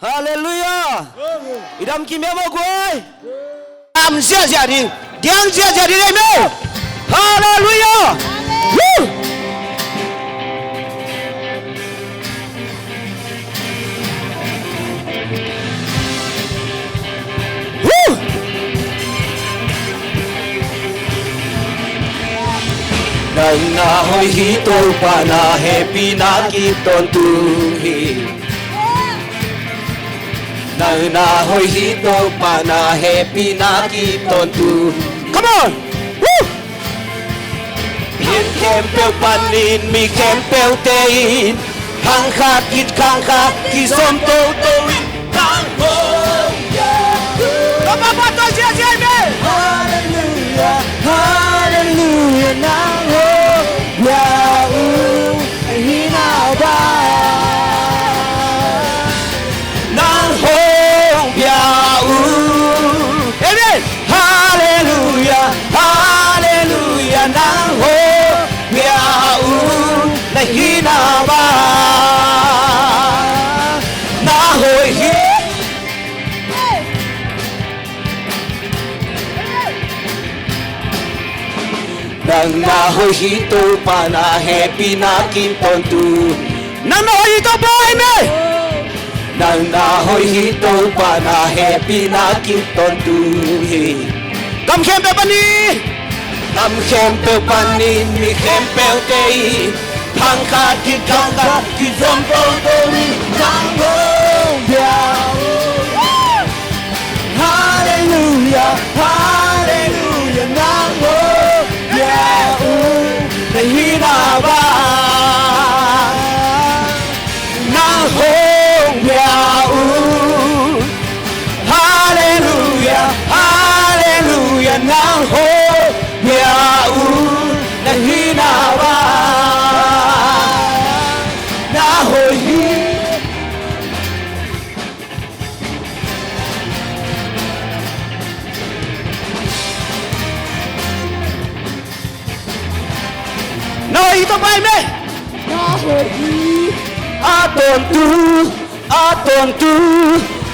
Hallelujah. Idam kim ya mo quay. Am sia sia đi. Tiếng sia sia đi đây mê. Hallelujah. Woo. Woo. Nang na hoi hito pa na happy na kiton tu hi. Nang na hoi hito pa na happy na kiton tu. Come on. Woo. Hiên kem peo panin mi kem peo tein. Khang kha ki som to in khang ho. Come on, to sia sia me. Hallelujah. Hallelujah. Nang ho ya u hi na ba. Nang ho ya u. Amen. Hallelujah. Hallelujah. Nang ho ya u na hi na ba. Na hoi hi. Nang na hoi hito pa na happy na kinton tu. Nang na hoi hito pa me. Nang na hoi hito pa na happy na kinton tu. Kam khem pe pani. Kam khem pe pani mi khem pe te. Thang kha ki zong to ni nang ho ya. Hallelujah. Hallelujah. Nang ho hi na ba. Nang hong ya u. Hallelujah. Hallelujah. Nang hong ya u na hi na ba. Na hoi hi. Nói to bay mê. Na hoi hi. A ton tu.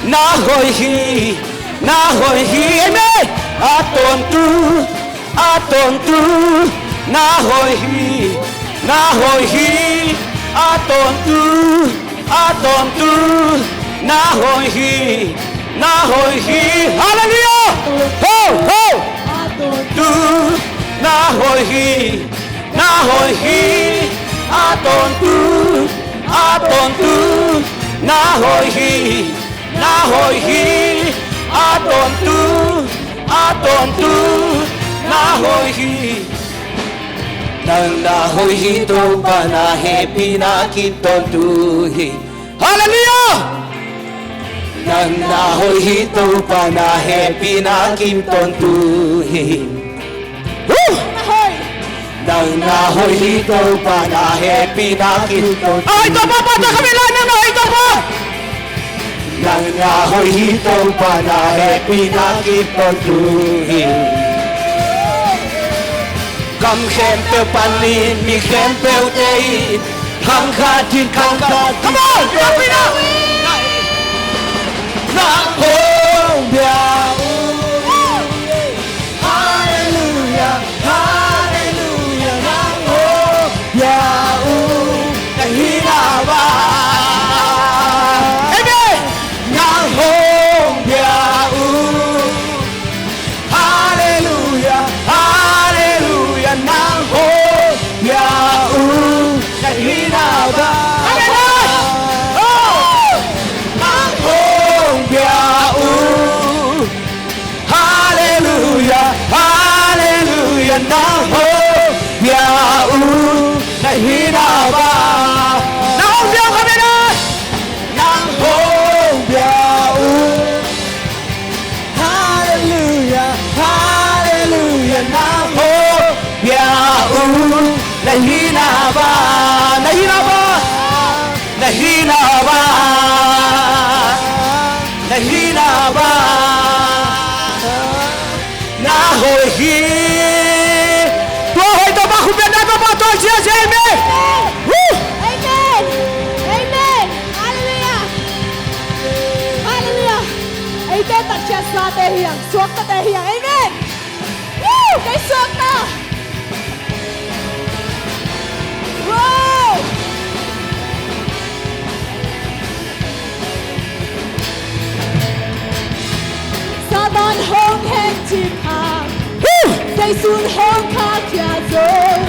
Na hoi hi. Na hoi hi mê. A ton tu. Na hoi hi. Na hoi hi. A ton tu. Na hoi hi. Na hoi hi. Hallelujah. Ho ho. A ton tu. Na hoi hi. Na hoi hi. A ton tu. Na hoi hi. Na hoi hi. A ton tu. Na hoi hi. Nang na hoi hi to pa na happy na kiton tu hi. Hallelujah. Nang na hoi hi to pa na happy na kiton tu hi. Woo. Nang na hoi hito pa na happy na kiton. Oh, ito pa sa kabila na no, ito pa. Nang na hoi hito pa na happy na kiton tuhi. Kam khem pe panin mi khem pe tein. Khang kha. Come on, come on. Na hong ya. Hallelujah. Ya u na hi na ba. Amen. Nang hong ya u. Hallelujah. Hallelujah. Nang hong ya u na hi na ba. Nang hong ya u. Hallelujah. Hallelujah. Nang hong ya u. Hi na ba. Nang hong biao kami na. Nang hong biao. Hallelujah. Hallelujah. Nang hong biao. Na hi na ba. Na hi na ba. Na hi na ba. Na hi na ba. Na hoi hi. To hoi to ba khu ben na to ba to sia sia me. Woo. Amen. Amen. Hallelujah. ta tê hiền xuống ta tê hiền amen. Woo, cái xuống ta. Wow. Satan hong hen chi pa. Dây xuống hong kha kia rồi.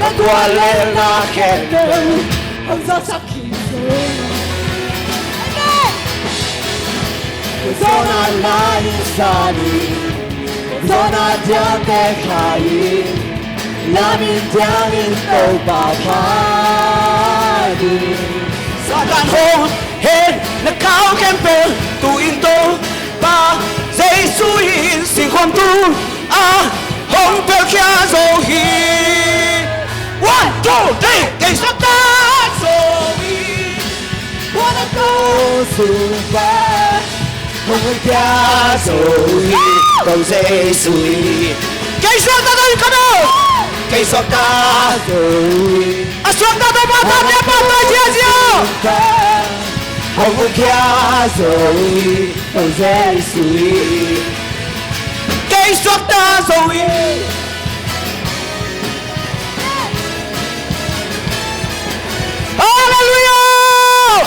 Ta qua lên na khen đời. Hong gió sắc khi rồi. Amen. Zona la insani. Zona dia te khai. La min dia min tàu bà phá đi. Satan hong hen na cao khen bèo tu in tô ba dây suy xin khoan tu hong bèo kia rồi hi. One, two, three, cây sắp ta rồi. Wanna go super. Hong kia rồi cầu dây suy. Cây sắp ta rồi come on. Cây sắp ta rồi. Sắp ta rồi mà ta nhé mà ta chia chia. Hong kia rồi cầu dây suy. Cây sắp ta rồi. Hallelujah!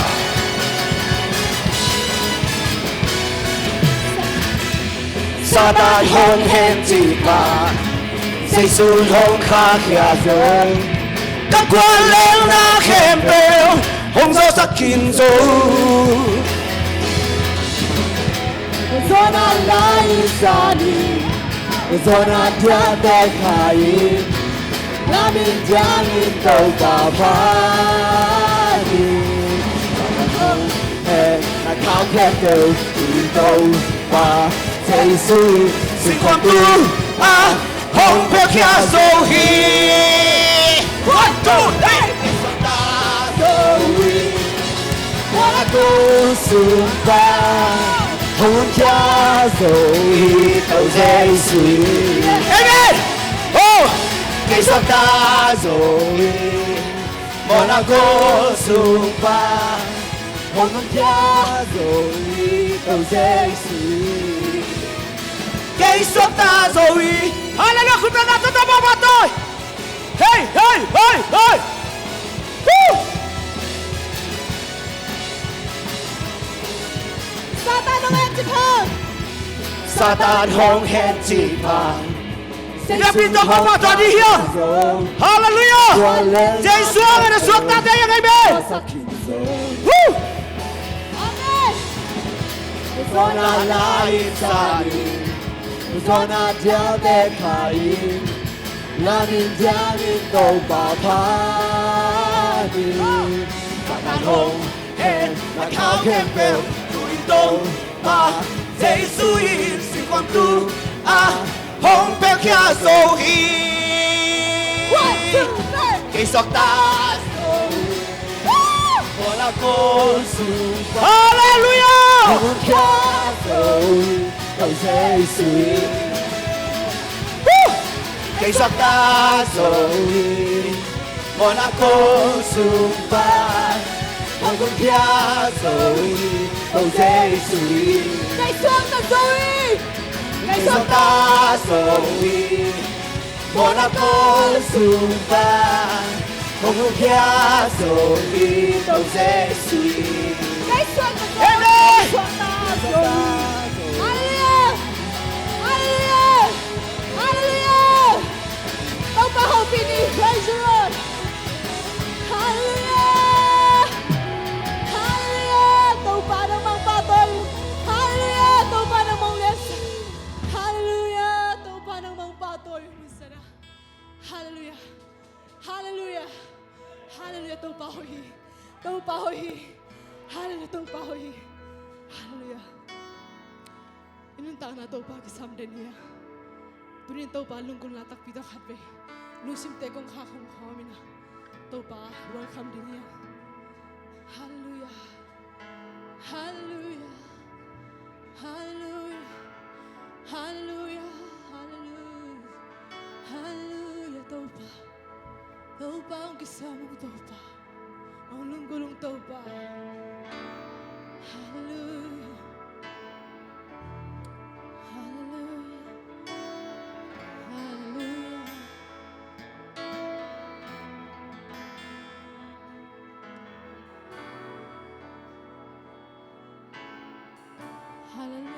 Satan hong hen chi pa, dây sun hong kha kia rồi. Các quan lên na khen bèo, hong gió sắc kín rồi. Zona la insani. Zona dia te khai. La min dia min tàu bà phá đi. Hong hen na cao khen bèo, in tàu bà dây suy xin khoan tu hong bèo kia rồi hi. One, two, three. Wanna go super. Hong kia rồi cầu dây suy. Amen. Oh, cây sắp ta rồi. Wanna go super. Hong kia rồi cầu dây suy. Cây sắp ta rồi. Hallelujah,คุณพระนามท่านบอกมาtôi. Hey, hey, hey, hey. Woo. Satan hong hen chi pa. Satan hong hen chi pa. Dây Biết tôi không bao giờ đi hiên. Hallelujah. Dây xuống là xuống ta đây ngày bê. Woo. Amen. Zona la insani. Zona dia te khai. La min dia min tàu bà phá đi. Satan hong hen na cao khen bèo tu in tô ba dây suy xin khoan tu hong bèo kia rồi hi. One, two, three. Cây sọc ta rồi. Wanna go super. Hallelujah. Hong kia rồi cầu dây suy. Cây sọc ta rồi. Wanna go super. Hong kia rồi cầu dây suy. Dây xuống ta rồi. Dây Cây xuống sọc ta rồi. Wanna go super. Hong kia rồi cầu dây suy. Dây xuống ta rồi. Dây xuống ta rồi. Hallelujah. Hallelujah. Hallelujah. Ông bà hậu Pini, praise the Lord. Hallelujah. Hallelujah. Tâu bà đang mang ba tôi. Hallelujah. Tâu bà đang mong lên. Hallelujah. Tâu bà đang mang ba tôi. Hallelujah. Hallelujah. Hallelujah. Tâu bà hậu hi. Tâu bà hậu hi. Hallelujah. Tâu bà hậu hi. Hallelujah. Inun ta na tâu bà kisam den hiya. Tunin tâu bà lung kung latak pita khatbe. Lusim te kong kha kong khamina. Tâu bà welcome den hiya. Hallelujah. Hallelujah. Hallelujah. Hallelujah. Hallelujah. Hallelujah. Tâu bà. Tâu bà ang kisamang tâu bà. Ang lunggulong tâu bà. Hallelujah. Khawmpi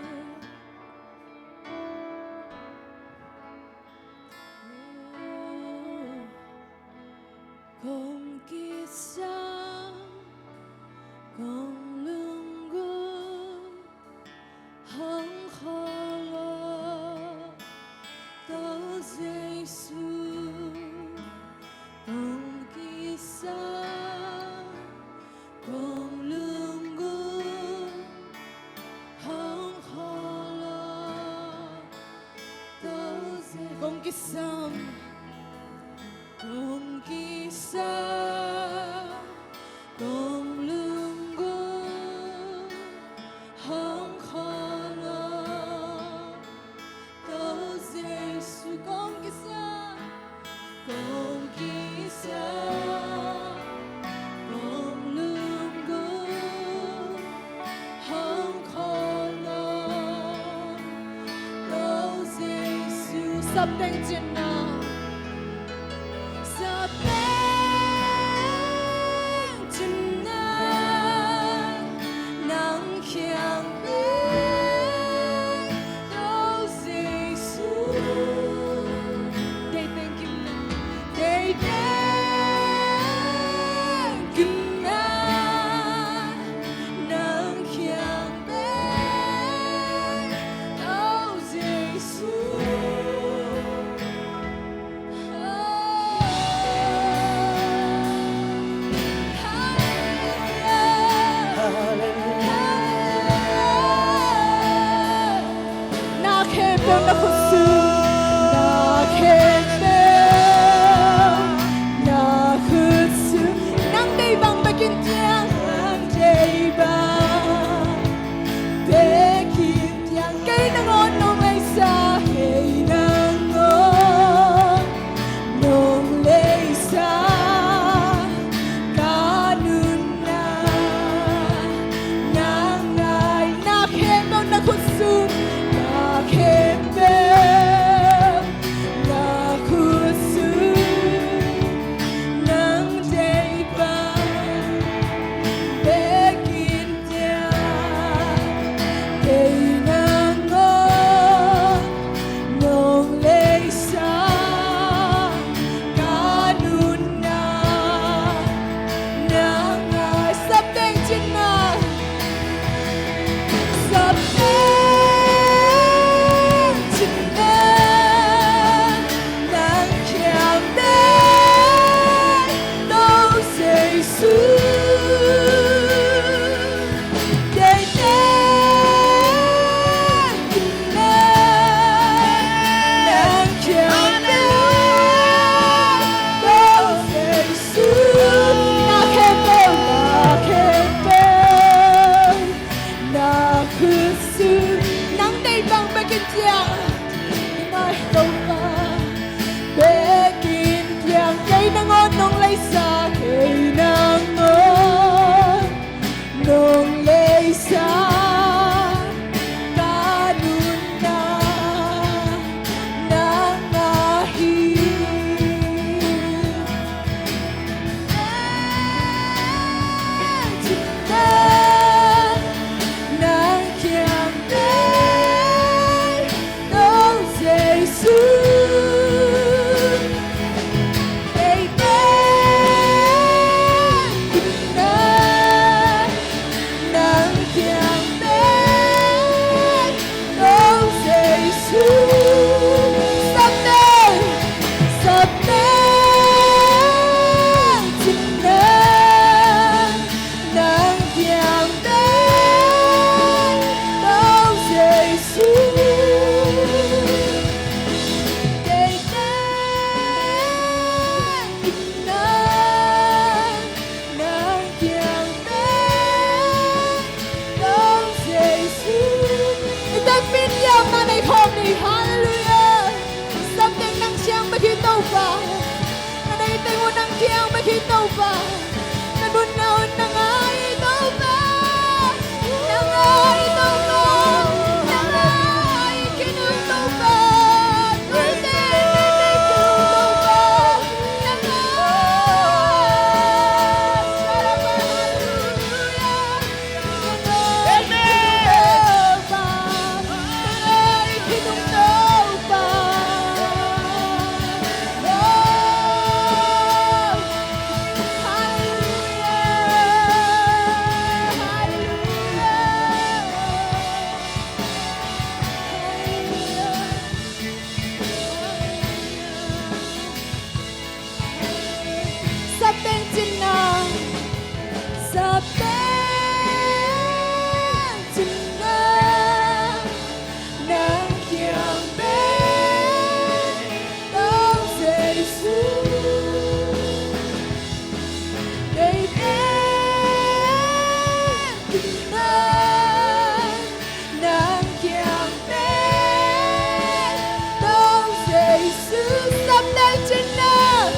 nàng kiang bên đông Giêsu sắp đến trên nơi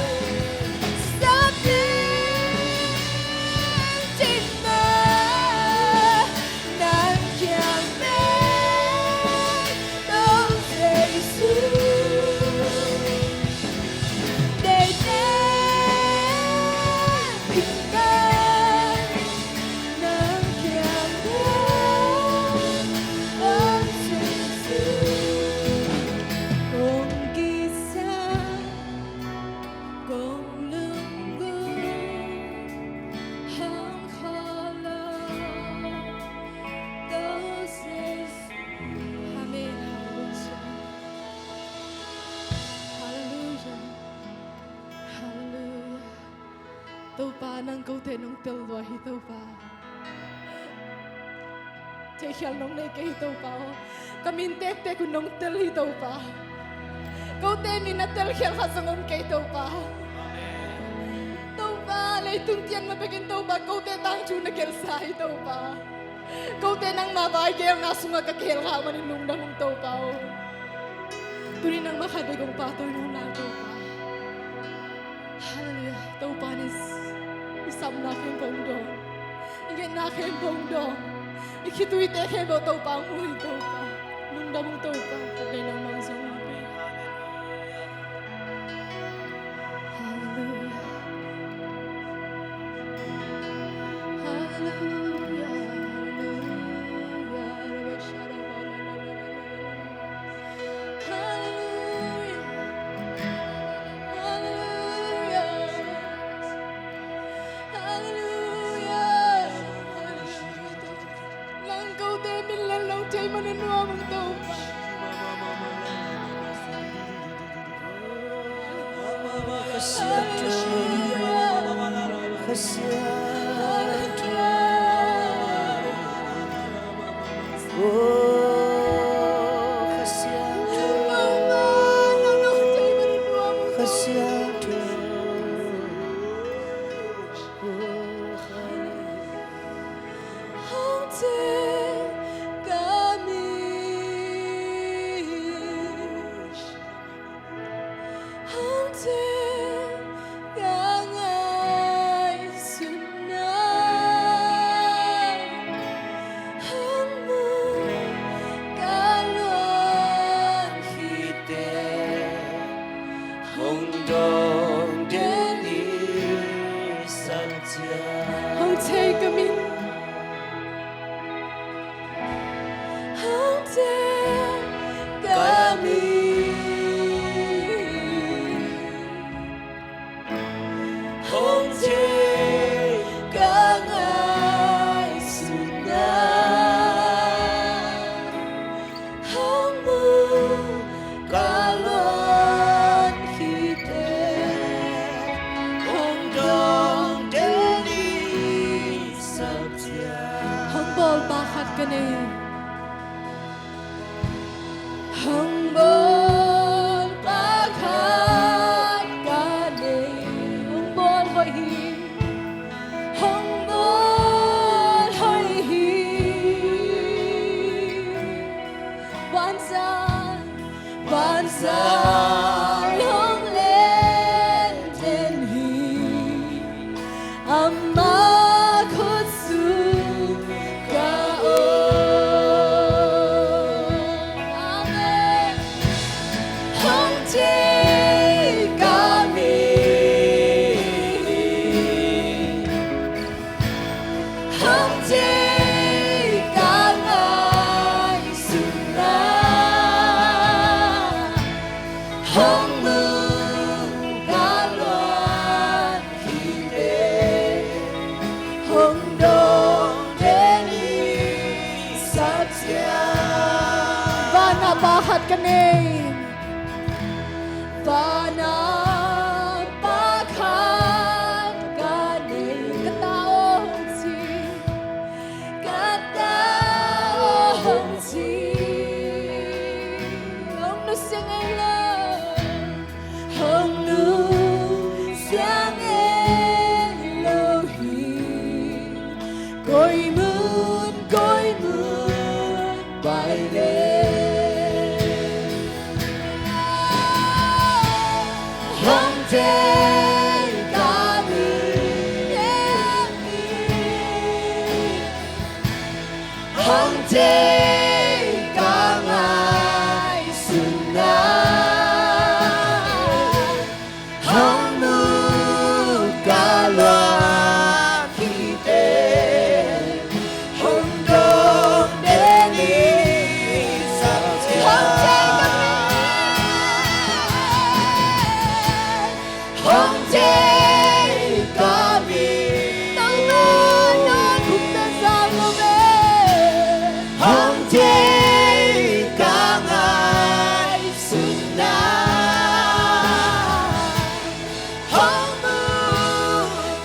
sắp đến trên nơi nàng kiang bên đông Giêsu để đến bình an nàng kiang bên đông Giêsu cùng kỳ sa cùng lương gương hăng khó lo đâu Giêsu Amen Hallelujah Hallelujah Tâu ba nang câu thể nông tiêu loa hi tâu ba Thế khial nông này cái hi tâu ba Kamin tek tek kun nông tiêu hi tâu ba Câu thể min na tel khial khasangom cái tâu ba Tâu ba lấy tung tiền mà begin tâu ba câu thể tang chu na kel sa hi tâu ba Câu thể nang mabay kel na sunga ka kel ka manin lungdam ng tâu ba Tuli nang makadagong patoy nung na tâu ba Hallelujah. Tâu ba ni isam na khem bong dong. Inget na khem bong dong. Ikituit e khem bo tâu ba mui tâu ba. Nung da mong tâu ba kagay nang mang zong. Hallelujah. Hallelujah. Ôi mưa hong te ka ngai suna hong mu ka loa khi te hong dong de ni sao hong te ka mi đâu mà nó cũng đã sao lo về hong te ka ngai suna hong mu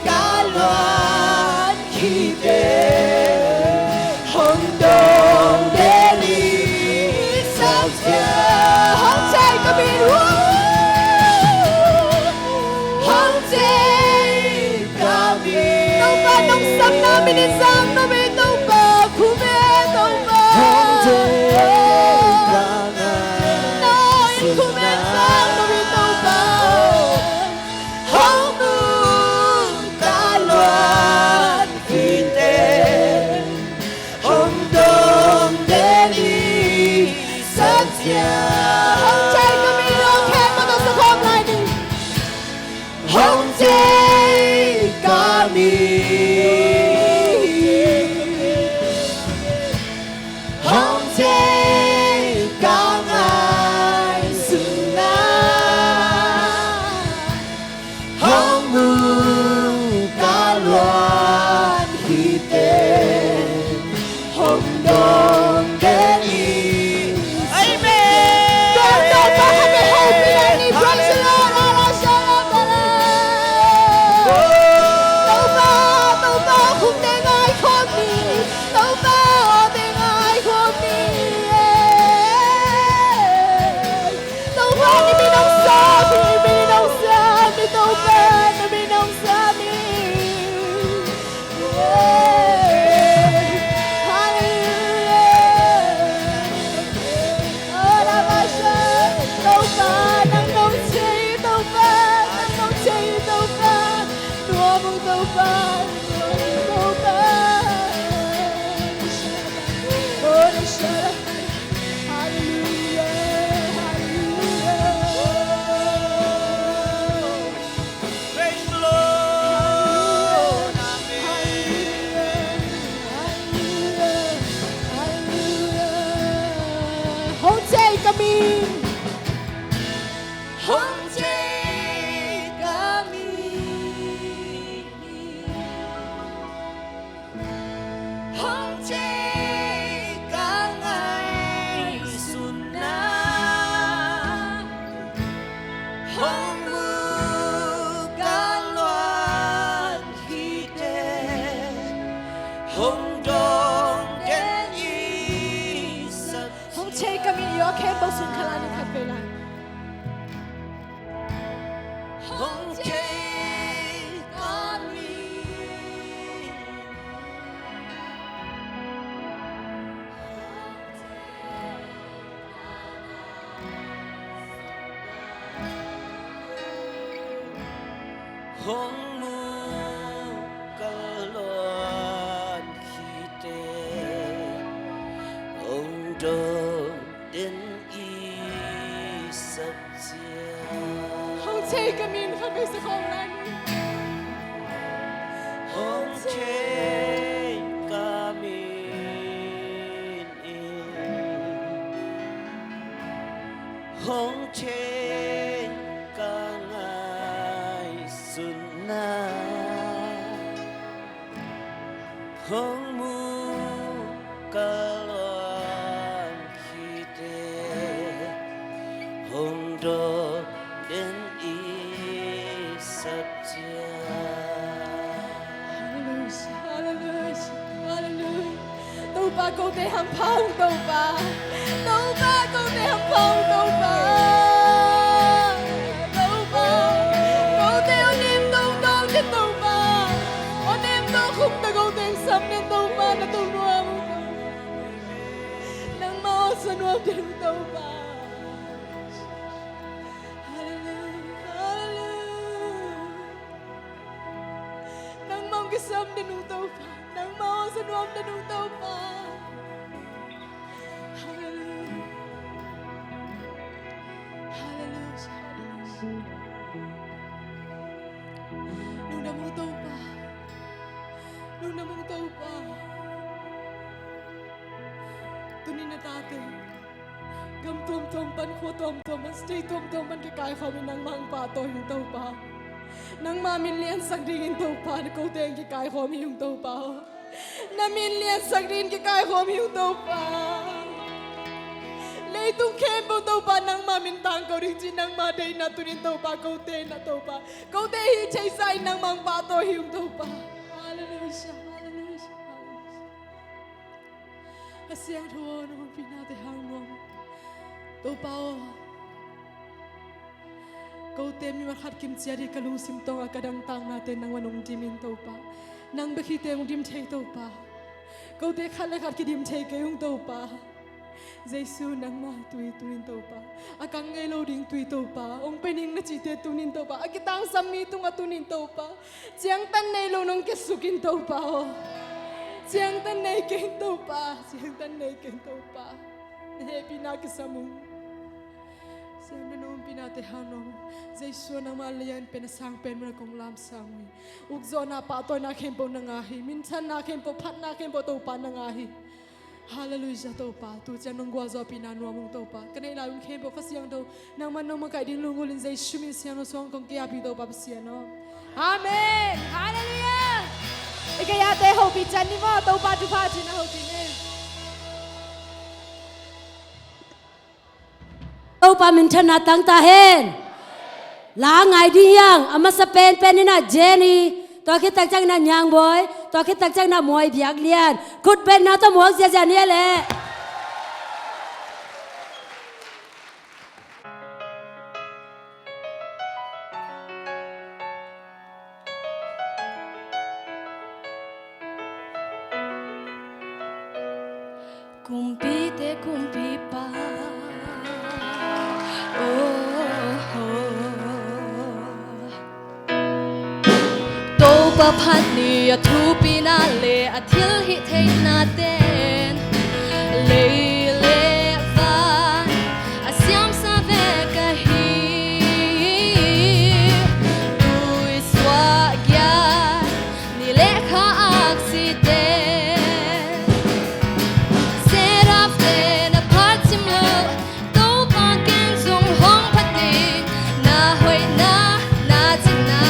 ka loa khi te hong dong de ni sao hong te ka mi hong te ka mi đâu mà nông sâm na mi đi sang đâu biết đâu mà khu mẹ đâu mà hong te ka ngai nói khu mẹ sang đâu biết đâu mà hong mu ka loa khi te hong dong de ni sao hong te ka mi ok mà đâu sẽ không lại đi hong te ka mi hong te ka ngai suna hong mu ka loan khi te hong dong de ni amen don't have a hope in any praise the Lord Allah shalom đâu ba không để ai không đi đâu ba để ai không đi đâu ba đi bên đông xa đi bên đông xa đi đâu ba đi bên đông xa đi hallelujah la ba sha đâu ba nắng nóng cháy đâu ba nắng nóng cháy đâu ba đua mong đâu ba đâu ba oh the shara hallelujah hallelujah praise the Lord amen hallelujah hallelujah hong te ka mi hong te ka mi hong te ka ngai suna hong mu ka loan khi te hong dong den yi sat hong te ka mi yo ke bo sun khala ni kha pe la hong te ka mi hong mu ka loan khi te hong dong den yi sat hong te ka mi kha pe sa khong lan hong te ka mi hong te ka ngai suna hong mu ka loan khi te hong do den i sat hallelujah hallelujah đâu ba câu te ham phong đâu ba câu te ham phong đâu ba câu te on em DongDong trên đâu ba on em đó không ta câu te sắm nên đâu ba na đâu nuông nang mau sa nuông trên đâu ba nang mau kisam din nung tau pa nang mau sa nuông din nung tau pa ตุนินตาเตกำตุมตุมปันขวตุมตุมมันสตีตุมตุมมันกิกายเขามีนางมังป่าโตยุงเต้าป่านางมามินเลียนสักดินเต้าป่ากูเตงกิกายเขามียุงเต้าป่านามินเลียนสักดินกิกายเขามียุงเต้าป่าเลยตุ้งเข้มเต้าป่านางมามินตังเขาดิจินางมาเดนัตุนินเต้าป่ากูเตนนัเต้าป่ากูเตหิใช้ใส่นางมังป่าโตยุงเต้าป่าฮาเลลูยาฮาเลลูยาอาเสียงทัวร์นมันพินาเตหางนวมตัวเปล่ากูเต็มมีมาขัดกิมเจียดีกะลุงซิมตองอากาดังตังนาเต็นนางวันงดิมินตัวเปล่านางเบคีเต็มดิมเทตัวเปล่ากูเตะขัดเลยขัดกิดิมเทกยุงตัวเปล่าเจสูนางมาตุยนินตัวเปล่าอากังเงโลดิงตุยตัวเปล่าองเป็นอิงนัจิเตตุนินตัวเปล่าอากิตังสามีตุงอตุนินตัวเปล่าเจียงตันในโลนงเกสุกินตัวเปล่าเจียงตันในเก่งตัวเปล่าเจียงตันในเก่งตัวเปล่าเฮปีนากิสมุงเสียงนนปีนาเตหานงใจส่วนนางมาเลียนเป็นสังเป็นมันคงลามสังวิอุกโซนาปาตัวนาเข้มปนนางาฮีมินชันนาเข้มปพัดนาเข้มปตัวปานางาฮีฮาเลลูยาตัวปาตัวจะนงกัวโซปีนานัวมุงตัวปากันในลาวุนเข้มปฟัสยังตัวนางมันนงมาไก่ดิ้งลุงกุลินใจชุมินเสียงนสวงคงเกียบีตัวปาเสียนอาเมนฮาเลลูยาอีกอย่างเตะหูปีจันนี่ว่าตัวปาทุพาจินะหูจริงเองตัวปามินชนะตั้งตาเห็นลาไงดียังอามาสเปนเป็นนี่นะเจนี่ตัวคิดตักจังนั้นยังบอยตัวคิดตักจังนั้นมวยเบียกเลียนขุดเป็นนะตัวหมวกเสียจันเนี่ยแหละกุมปีเตกุมปีปาปะพัดนี่ทูปีนาเลอาทิลหิเทนาเตนเลเลฟ้าอาเสียมซาเวกะฮีดุยสวากยานี่เลขาอักซิเดเซราฟเตนพัดซิมโลโตปาเกนซงห้องพัดดีนาหอยนาจินา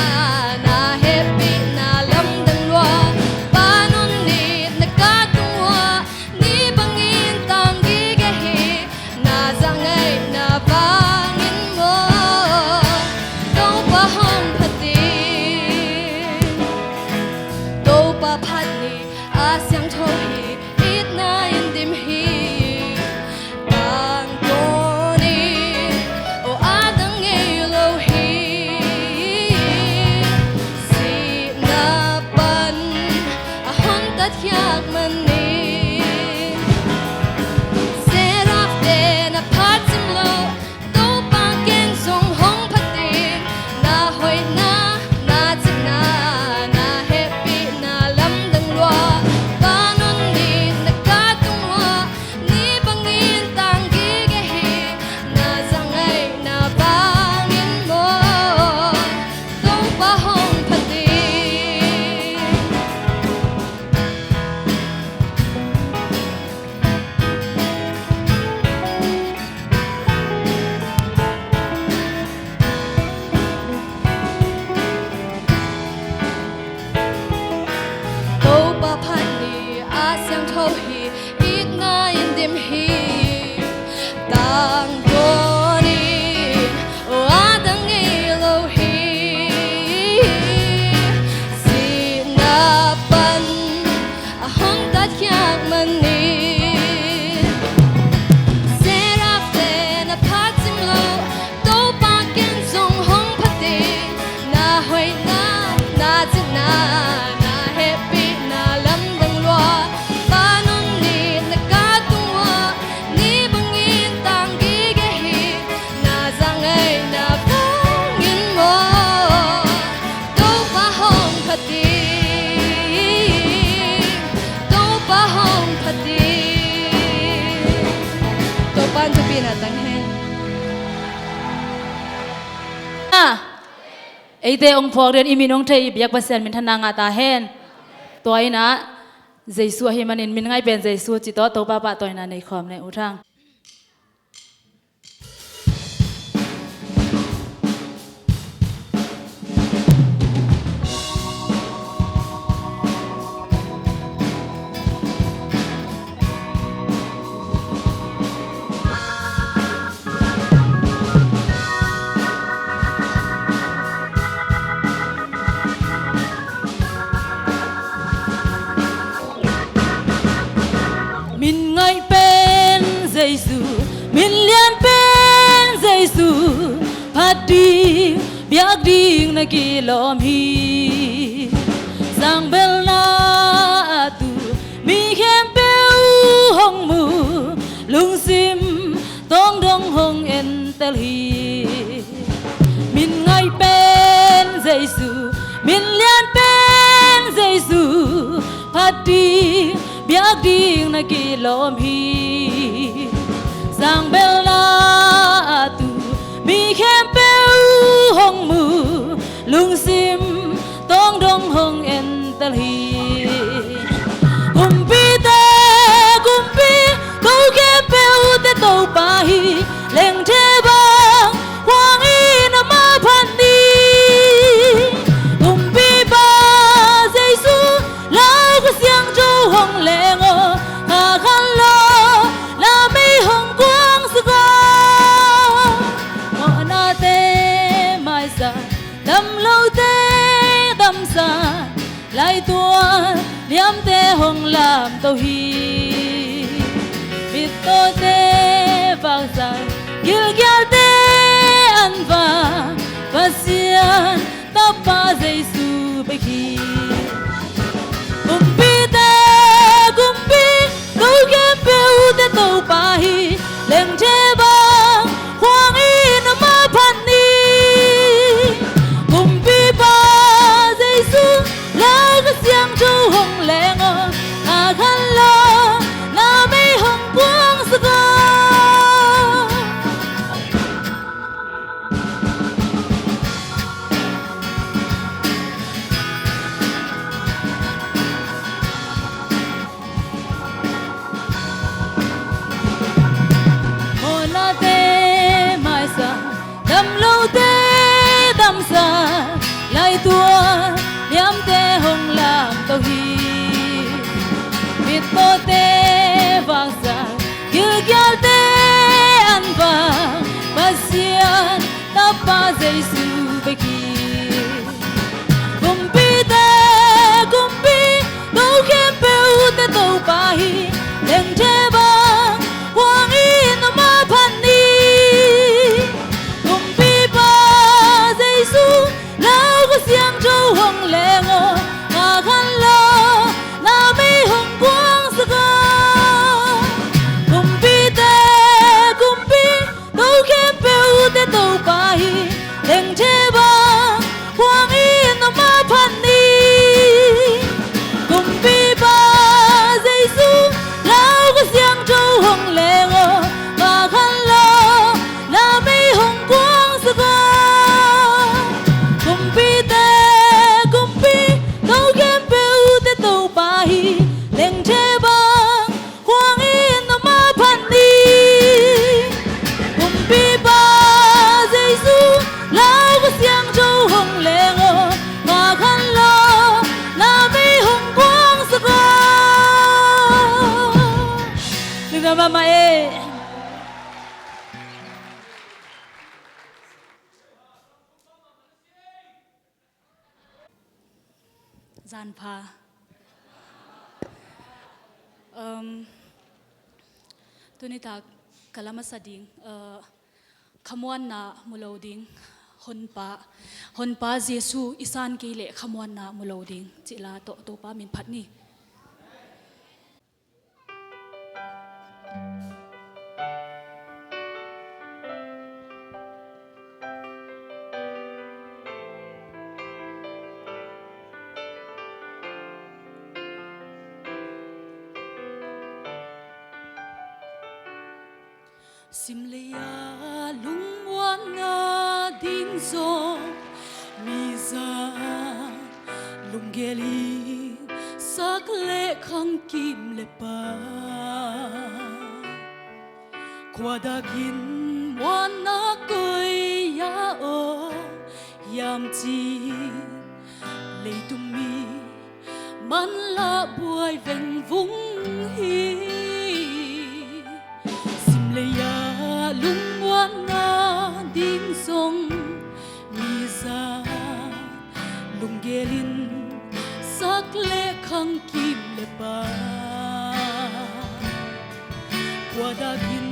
ไอเตองพอกเรียนอิมินองเทยเบียกเปอร์เซ็นต์มินทนางาตาเฮนตัวไอ้นะ dây xua hi manin min ngay bên dây xua chỉ to ba ba tôi na này khom này u thang Min ngay bên Giêsu, min liên bên Giêsu, phát đi biết đi na kilom hi, giang bel na tu, mi khem bel hong mu, lung sim DongDong hong en tel hi, min ngay bên Giêsu, min liên bên Giêsu, phát đi biết đi na kilom hi giang bel na tu mi khem bel hong mu lung sim DongDong hong en tel hi Khumpi câu khem bel te tàu pa hi leng the bang hoang y na ma phan đi Khumpi ba Giêsu lao có xiang châu hong leng o hà khan lo la mi hong quang su go mo na te mai sa đam lâu te đam sa lai tua liam te hong lam tàu hi bit to te vang sa kiallap te an va Sian ta pa Giêsu be khi Khumpi câu khem bel te tàu pa hi leng the bang hoang y na ma phan ni Khumpi pa Giêsu la ka xiang châu hong leng o hà khan lo na mi hong quang sa go đam lâu te đam sa lai tua liam te hong lam tàu hi bit to te vang sa kiallap te an va Sian ta pa Giêsu be khi Khumpi câu khem bel te tàu pa hi leng the bang hoang y na ma phan ni Giêsu lao có xiang châu hong leng o hà khan lo na mi hong quang sa go Khumpi câu khem bel te tàu pa hi leng the bang hoang y na ma phan ni Khumpi Giêsu lao có xiang châu hong leng o hà khan lo na mi hong quang sa go Khumpi câu khem bel te tàu pa hi leng the bang hoang y na ma phan ni Khumpi Giêsu lao có xiang châu hong leng o hà khan lo na mi hong quang sa go đừng làm mama ê gian pha tunita kalama sading khamwan na muloding honpa Giêsu isan ki le khamwan na muloding chila to pa min phatni sim leya lung muan na din zong mi za lung geli sắc lệ khăng kim lệ pa qua đã gìn muan na cười ya o yam chi lệ tung mi man la buai veng vung hi sim lệ ya lung muan na ding zong mi za lung gelin sắc lệ khăng kim lệ pa qua đã gìn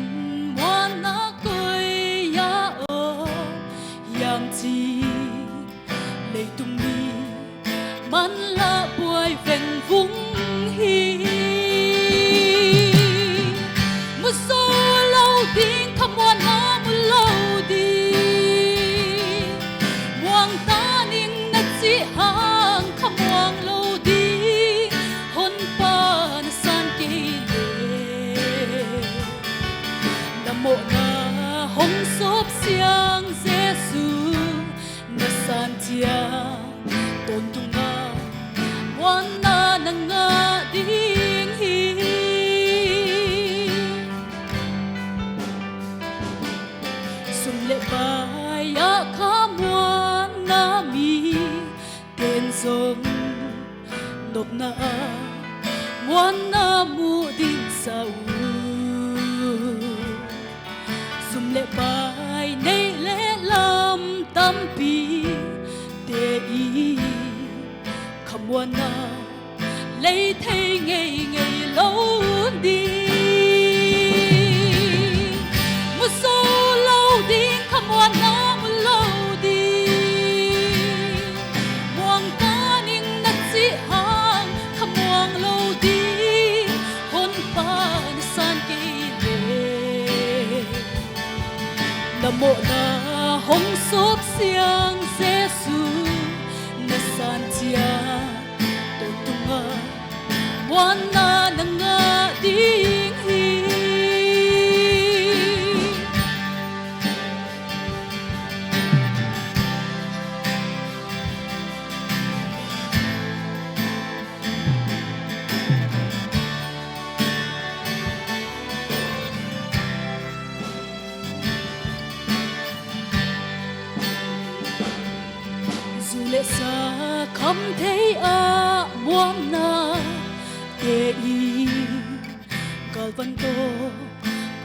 muan na cười ya o yam chi lệ tung mi man la buai veng vung hi mu so lâu tiếng khăm muan na mu lâu đi muang ta ning na chi hang khăm muang lâu đi hôn pa na san ke le nam mô na hong sop siang Giêsu na san chia tôn tung na muan na nga ding hi sum lệ bai ya kha muan na mi tên zong nộp na muan na mu din sao sum lệ bai nay lệ lam tâm pi te i kham muan na lấy thay ngày ngày lâu đi một số lâu đi kham muan na một lâu đi muang ta ning na chi hang kham muang lâu đi hôn pa na san ke le nam mô na hong sop siang Giêsu na san chia tôn tung nga muan na nga ding hi lệ xa khăm thấy a muam na te i gal van to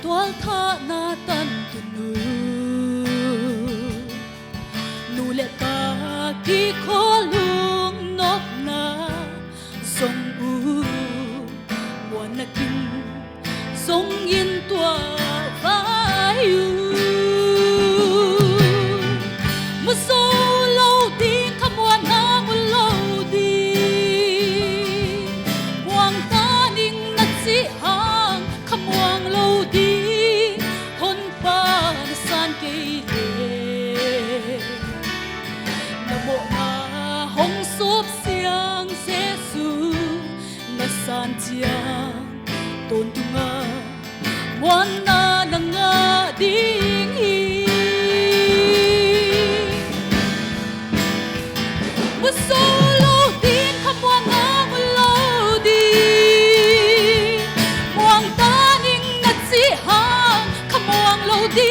toal tha na tan tu nu lệ ta ki kho lung nop na zong u muan na kin zongin tua vai u một số lâu tiếng khăm muan na một lâu đi muang ta ning na chi hang khăm muang lâu đi hôn pa na san ke le nam mô na hong sop siang Giêsu na san chiang tôn tung nga muan na nga ding hi một số lâu tiếng khăm muang na một lâu đi muang ta ning na chi hang khăm muang lâu đi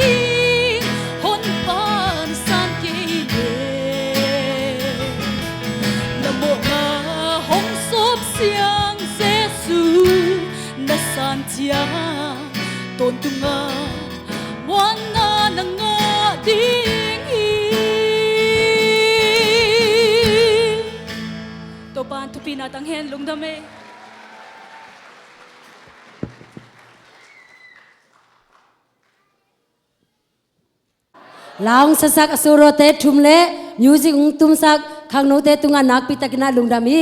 hôn pa na san ke le nam mô na hong sop siang Giêsu na san chiang tôn tung nga muan na nga ding hi to pan tu pina tang hen lungdam e Laung sasak asurote thumle music tum sak khangnote tunga nak pitakina lungdami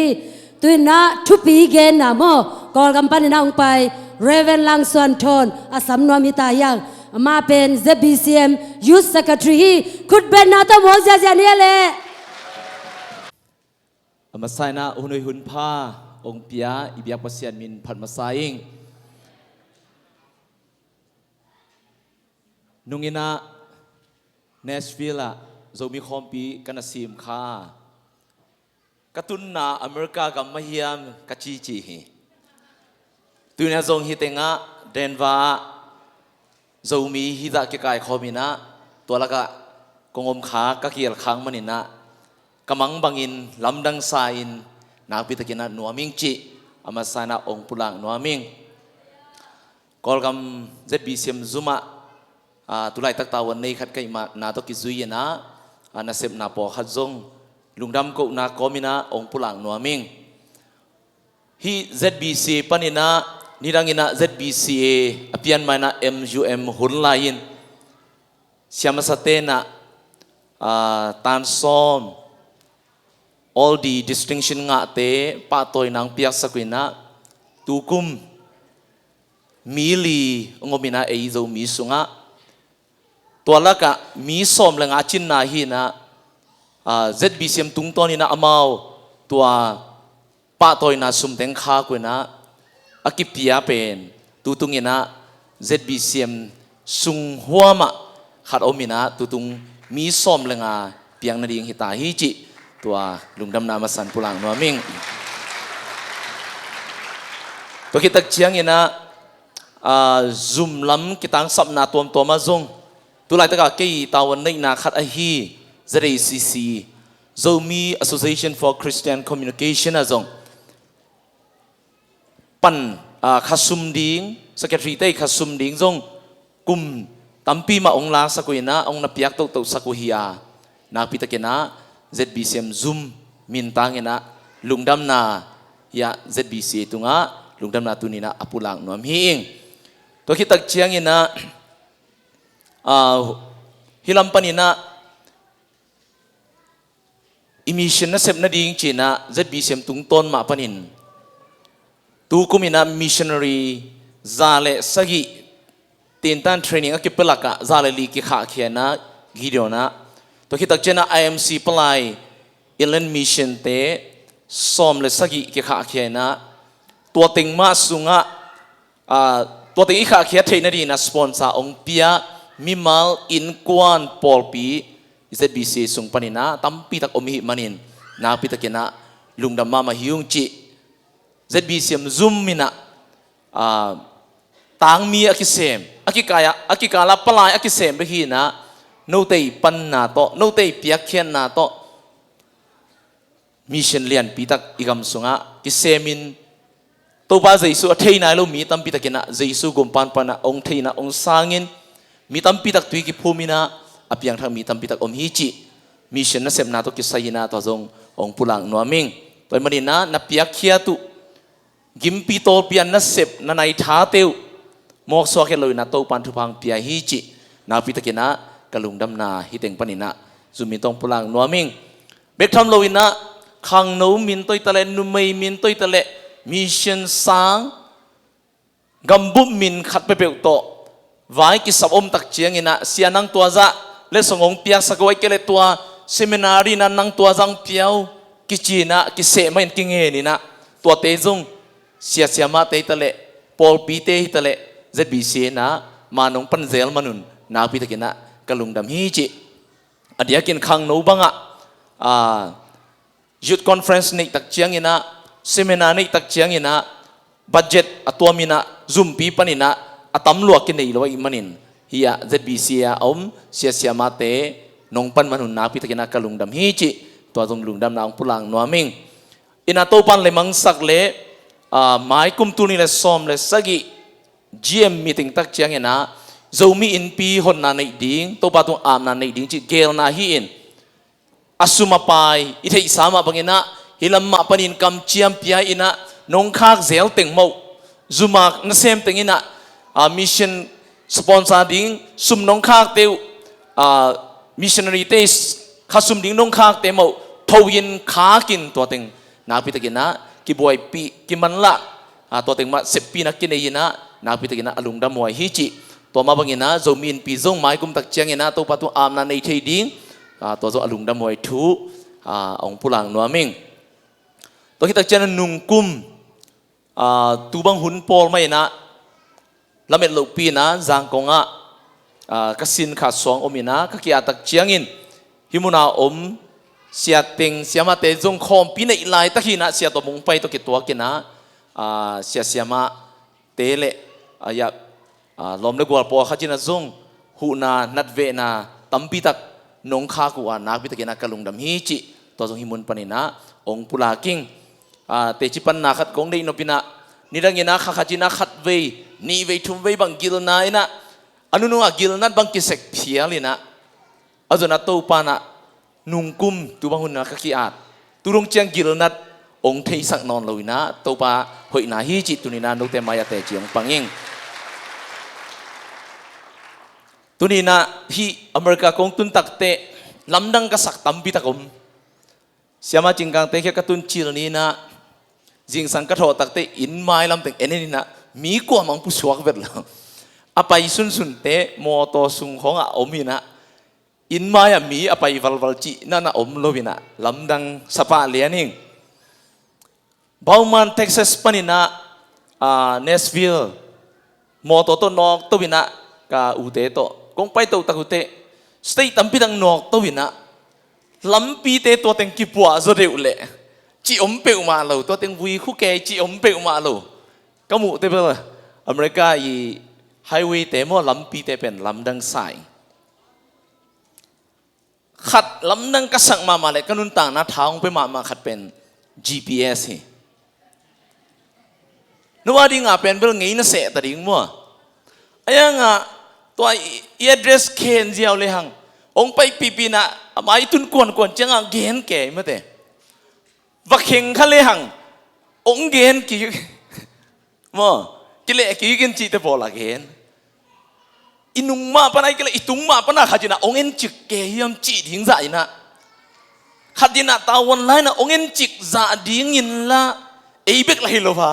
tuina thupi gen na mo kol company na ung pai Reverend Lang Suan Thon asam nomita yang ma pen ZBCM Youth Secretary hi khut ben na ta mo ja ja ne le Masai na hunoi hun pa ong pia ibyak pasian min phat masaing nungina Nashville zomi Khampi kana sim kha กระตุนนาอเมริกากับมาเฮียมกะจีจีฮีตุนยาซงฮิเตงะเดนวาโจมีฮิดะกิกายขอมินะตัวละกะกงอมขากะเกียลขังมันินะกำมังบังอินลำดังสายอินนาปิตะกินะนัวมิงจิอามาสานะองปุลังนัวมิงกอลกำ ZBCM ซุมะตุไลตักตาวันนี้ขัดกันมานาตกิซุยนะนาเซบนาปอขัดซงลุงดำก็นาคอมินะองปุลังนัวมิงฮี ZBCA ปนินะนี่ดังอินะ ZBCA อภิยันมานะ MUM หุ่นลายินเสียมาสเตนะตันซอม all the distinction งะเตปะตอยนางเปียกสักวินะตูกุมมีลีงมินะเอโซมีสุงะตัวละกะมีสอมละงาจินนาฮีนะ ZBCM ตุงตอนี่นะอมาวตัวปะตอยนาสุมเต็งข้ากวยนะอากิปิยาเป็นตูตุงินะ ZBCM สุงหัวมะขัดอมินะตูตุงมีสอมละงาเปียงนาดิงหิตาฮิจิตัวลุงดำนามาสันปุลังนัวมิงตัวคิดตักเชียงอินะซุมล้ำกิตังสับนาตัวมาซงตัวหลายตะกะเกยตาวันนี้นาขัดอฮีZBCC Zomi Association for Christian Communication นะซงปันขัดซุมดิ้งสเกตรีเต้ขัดซุมดิ้งซงกุมตั้มปีมาองลาสักุยนะองนับยักตกสักุฮิยานาพิตะเกนะ ZBCM Zoom มินตังนะลุงดำนายา ZBCA ตุงะลุงดำนาตุนีนะอปุลังนัวมีเองตัวคิดตักเชียงนะฮิลัมปันินะอิมิชันนะเซบนาดิงจีนะ ZBCM ตุงต้นมาปันินตูกุมินะมิชชันนารีซาเลสกิตีนตันเทรนนิ่งอักิปลักะซาเลลีกิขาเขียนะกิเดียวนะตัวคิดตักเจนะ IMC ปลายอิเลนมิชชันเตซอมเลสกิกิขาเขียนะตัวติงมาสุงะตัวติงอีขาเขียเทนดีนะสปอนเซอร์องเปียมิมัลอินกวนปอลปี ZBCA สุงปนินะตั้มปีตักอมิหิมันินนาปีตักเกนะลุงดำมาฮิวงจิ ZBCM Zoom มินะต่างมีอากิเซมอากิกาลาปลายอากิเซมไปฮีนะโนเตยปันนาโตโนเตยเปียกเขียนนาโตมิชชันเลียนปีตักอีกำสุงะกิเซมินตัวบ้าเจสุเทยนาโลมีตั้มปีตักเกนะเจสุกุมปันปันนะองเทยนะองสางินมีตั้มปีตักตุยกิภูมินะอภิยังทางมีตั้มปีตักอมฮิจิมิชชันนะเซมนาโตกิไซยินะตัวจงองปุลังนัวมิงตัวมันนี่นะนับเปียกเขียตุกิมปีโตเปียนนะเซบนันไอท้าเตวมอกสวะเกลอยนะโตปันทุพังเปียฮิจินาปีตักเกนะกะลุงดำนาฮิเต็งปันนี่นะจุมิตองปุลังนัวมิงเบกทำโลวินะขังโนมินโตยตะเลนุเมยมินโตยตะเลมิชชันสังกัมบุมินขัดไปเปลโตไว้กิสับอมตักเชียงอินะเสียนังตัวจะเลสงองเปียกสักไว้เกลตัวเซมินารีนั้นนังตัวจังเปียวกิจีนะกิเสไม่กิงเฮนี่นะตัวเตจงเสียมาเตตะเลปอลปีเตตะเล ZBCA นะมานงปันเซลมานุนนาพิตะกินะกะลุงดำฮิจิอดียกินขังโนบังะyouth conference นี่ตักเชียงอินะเซมินานี่ตักเชียงอินะบัดเจ็ตอตัวมินะซุมปีปันินะอตัมลวกกินได้ลอยมันินเฮีย ZBCA อมเสียมาเตนงปันมานุนนาพิตะกินะกะลุงดำฮิจิตัวจงลุงดำนาองปุลังนัวมิงอินะโตปันเลยมังสักเลหมายกุมตุนี่เลยซ้อมเลยสัก GM meeting ตักเชียงอินะโจมีอินปีหนนาในดิ้งโตปาตุอามนาในดิ้งจิเกลนาฮีอินอสุมาไปอิเทอิสามาบังอินะฮิลัมมาปนินกำเชียมปียอินะนงคากเซลเต็งเมาซูมากนเซมเต็งอินะมิชชันสปอนเซอร์ดิ้งซุมนงคากเตวมิชชันนารีเตสข้าซุมดิ้งนงคากเตเมาทวินขากินตัวเต็งนาพิตะกินะกิบวยปีกิมันละตัวเต็งมา10 ปีนักกินเอยินะนาพิตะกินะอลุงดำมวยฮิจิตัวมาบังอินะโจมีนปีซงไม้กุมตักเชียงอินะตัวปะตัวอามนาในเทดิ้งตัวโจอลุงดำมวยทูองปุลังนัวมิงตัวที่ตักเชียงนุงกุมตูบังหุนปอลไม่นะละเม็ดลูกปีนะจางกงะกสินขาสวงอมินะก็เกี่ยตักเชียงอินฮิมุนาอม เสียติงเสียมาเตจงคอมปีในลายตะกี้นะเสียตัวมุงไปตัวกิตัวกินนะเสียมาเตเลอยากลมเล็กกว่าปอข้าจินะจงหูนานัดเวนาตั้มปีตักนงข้ากูนักปีตักกินะกะลุงดำฮิจิตัวจงหิมุนปนินะองค์ปุลากิงเตจิปันนาขัดกงได้นปินะนี่ดังยินะข้าจินะขัดเวนี่เวทุ่มเวบังกิลนายนะอนุนัวกิลนัดบังกิเสกเพียลินะอาจจะนัดตัวปานะนุ่งกุมตัวบางคนนักขี้อาดตัวรงเจียงกิลนัดองค์เทสักนอนเลยนะตัวปาหอยนาฮิจิตุนินานุเตมายาเตจียงปังยิงตัวนี้นะที่อเมริกากงตุนตักเตะลำดังกษักตั้มพิตากมเสียมาจิงกังเตะแค่กตุนชิลนี้นะจิงสังกัดหัวตักเตะอินไม้ลำเต็งเอ็นนี่นะมีกว่ามังผู้สวกเวทแล้วอภัยสุนเตะมอโตสุงของอมีนะอินไม้มีอภัยวัลจีนั่นอมโลวินะลำดังสภาเลียนิงบาวมันเท็กซัสปานินะเนสวิลมอโตโตนอกตัววินะกาอุเตโตกงไปตัวตะกุเตสเตย์ตั้มปีดังนอกตัววินะลำปีเตตัวเต็งกิปัวจะเร็วเลยจีอมเปลมาเราตัวเต็งวีคู่แกจีอมเปลมาเราก็มุเตเปล่าอเมริกาอีไฮเวย์เตมอลำปีเตเป็นลำดังสายขัดลำดังกระสังมาเลยก็นุ่นต่างนะท้องไปมาขัดเป็น GPS นัวดิ่งอ่ะเป็นเรื่องงี้นะเสะแต่ดิ่งมั่วไอ้ยังอ่ะตัวอีเดรสเคนเจียวเลยหังองไปปีนะมาอีตุนกวนจังอ่ะเกนแก่มาเตะวักเข่งเขาเลยหังองเกนกี่มั่วกิเลกี่กินจีเตปอละเกนอินุงมาปนัยกิเลอิตุงมาปนัยขัดจีน่ะองเอ็นจิกเกยมจีดิ่งใจน่ะขัดจีน่ะตาวันไลน่ะองเอ็นจิกจ่าดิ่งยินละเอเบกละฮิโลฟา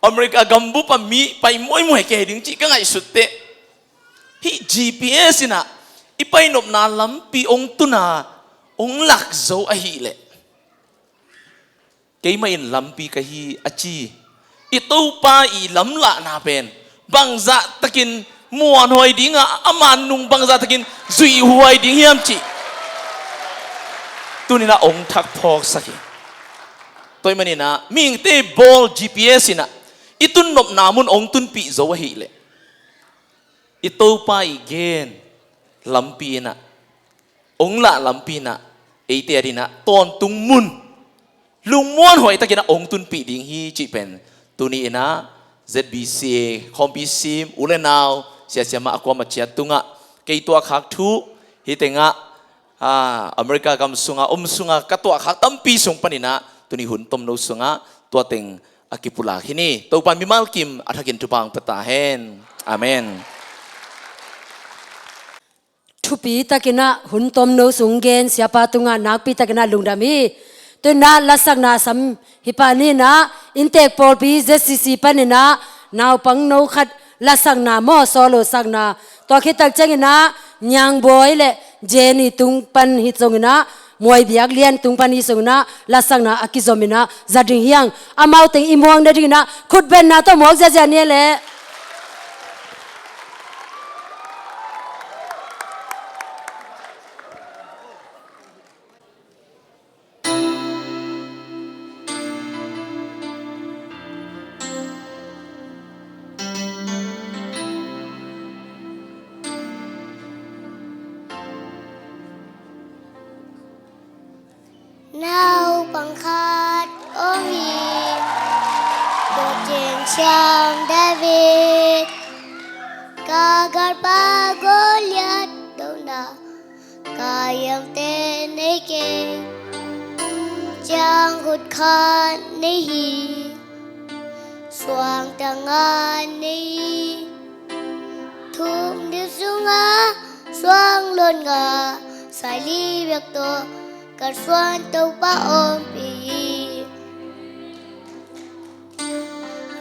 อเมริกากัมบุปมีไปมวยเกดิ่งจีก็ไงสุดเตะที่ GPS น่ะอีไปนบนาลำปีองตุนาองหลักโซอหิเลเกย์ไม่ลำปีกะฮีอจีอีตู้ปาอีลำละนาเป็นบางจะตะกินมัวหอยดิ้งอ่ะอามันนุงบางจะตะกินซุยหอยดิ้งเฮียมจีตัวนี้นะองทักพอกสักตัวมันนี่นะมีเตะบอล GPS น่ะอีตุนนบนามุนองตุนปีโซอหิเลอีตู้ปาอีเกนลำปีน่ะองละลำปีน่ะไอเตียดีน่ะตอนตุงมุนลุงม้วนหอยตะกี้น่ะองตุนปีดิ่งฮีจีเป็นตัวนี้นะ ZBCA คอมพิซิมอุเลนาวเสียมาอความาเชียตุงะเกยตัวขักทุฮิเตงะอเมริกากำสุงะสุงะกัตัวขักตั้มปีสุงปนินะตัวนี้หุ่นต้มโนสุงะตัวเต็งอากิปุลาที่นี่ตัวปันมิมัลกิมอัฐกินทุปังปตาเฮนอาเมนทุปีตะกินะหุ่นต้มโนสุงเกนเสียปาตุงะนักปีตะกินะลุงดามีตัวน่าลักษณะสัมฮิปานีนะอินเตกโพลปีเจสซีปานีนะนาวปังโนขัดลักษณะมอโซโลสักนาตัวคิดตักจังนะยังบอยเละเจนี่ตุงปันฮิตซงนะมวยเบียกเลียนตุงปันฮิตซงนะลักษณะอากิซอมินะจัดดิ้งเฮียงอามาติงอิมวงเดดิ้งนะขุดเป็นนะตัวหมอกจะเนี่ยแหละChàng David Kagar pa Goliath đâu na Kayam tên ấy kê Chàng hụt khan ấy hi Soang tangan ấy Thum điệp xuống á Soang luôn ngà Sai li việc tổ Cắt xoan tàu pa ôm bì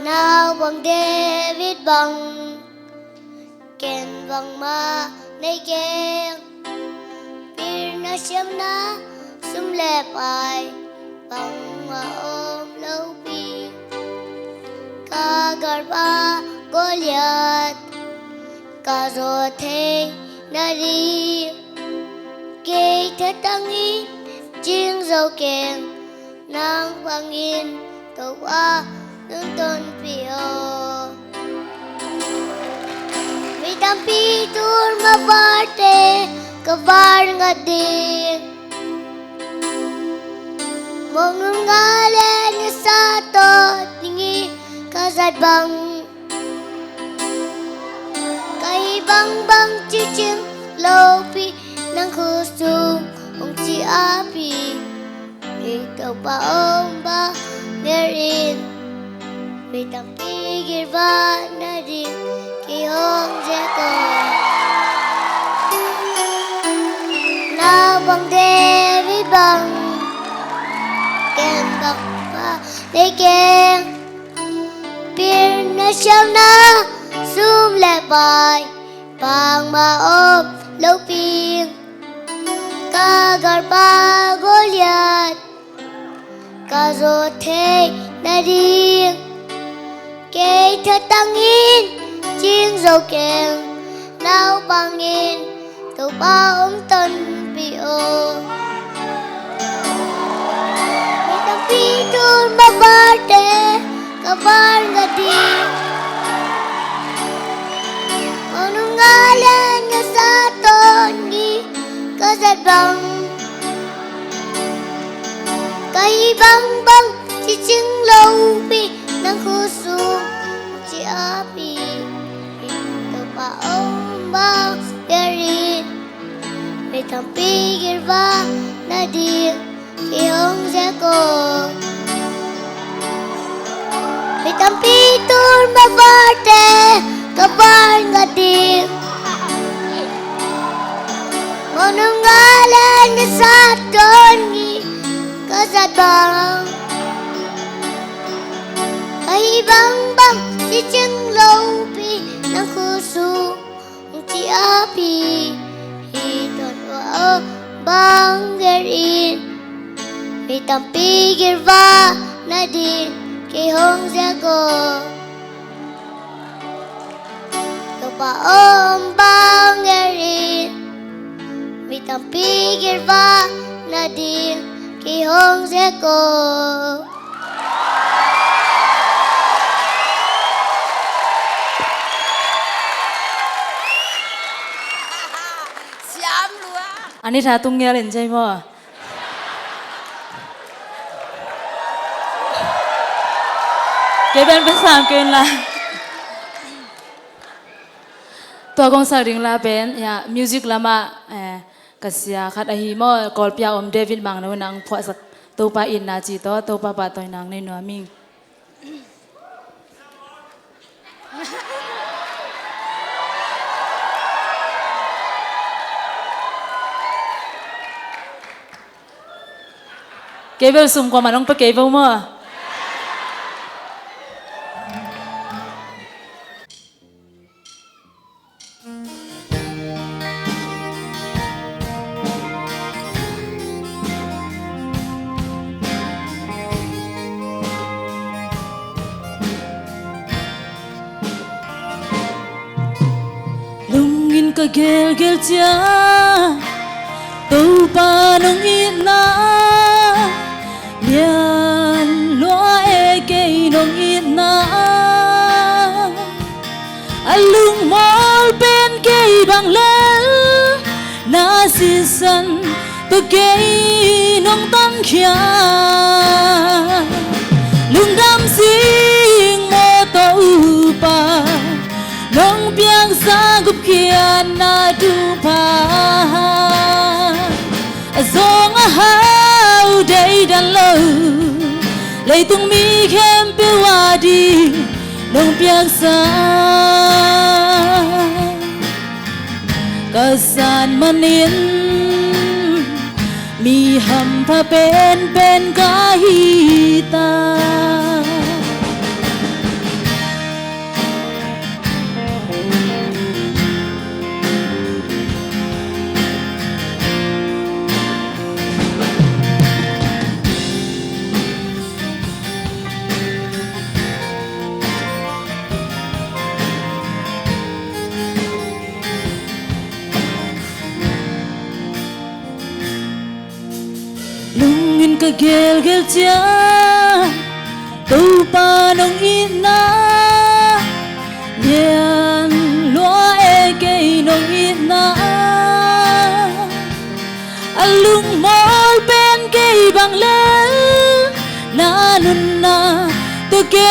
Nào bằng David bằng Ken bằng ma nay keng Bir na siyam na sumlep ay Bằng ma ôm lâu pi Kagar pa Goliath Kazote na ri Kay tatangin chiêng dâu kèn nang vang in tàu qua nương tôn Pino mi tampi tur ma parte kabar ngadi mong ngalen sa to tingi kazat bang kai bang bang chiching lopi nang khusung ong chi api ikaw pa ba ngerin may tampigir ba na din kihong zeko na bang devi bang ken bak pa để keng bir na siyang na sum le bài pang ma ôm lâu ping ca gar pa Goliath ca zo thế na đi kê thơ tăng in chiêng dầu kèn nao bang in tàu ba ống tân Pino mi tampi tur ma parte kabar ngadi manungalan nga sa tongi kazat bang kay bang bang chiching lâu pi nang khusung chi api ikaw pa ba garin may tampigir ba na di kihong zeko may tampitur mabarte kabar ngadi manungalan nga sa tongi kazat bang kay bang bang chiching lâu pi nang khusung chi api hiton wa bang garin may tampigir ba na din kihong zeko pa bang garin may tampigir ba na din kihong zekoอันนี้ถ้าตุ้งเงี้ยเล่นใช่ป่ะเกเป็นภาษาอังกฤษละตัวกองสริงลาเป็นมิวสิกละมากษยาขัดอหิมอกอลพิอาอมเดวิดบางนนังพอสักตัวปาอินนาจีตัวปาปาตัวนางในนัวมิงเกเบลซุ่มกว่ามันต้องไปเกเบลมั้งก็เกลเกลจ้าตัวปานงอินาเลียนลัวเอเกยนงอินาอลุงมอลเป็นเกยบางเลนาสิสันตัวเกยนงตั้งขียลุงดำสิงโมตัวปาน้องเปียงสากุบเขียนนาดูพาซองหาวได้ดันลูเลยต้องมีเข้มเปวาดีน้องเปียงสากษันมันนินมีหำพาเป็นกาหิตาล ka gel gel cha tu pa nong ina lian loa e ke nong ina alung mol ben ke bang len na nun na tu ke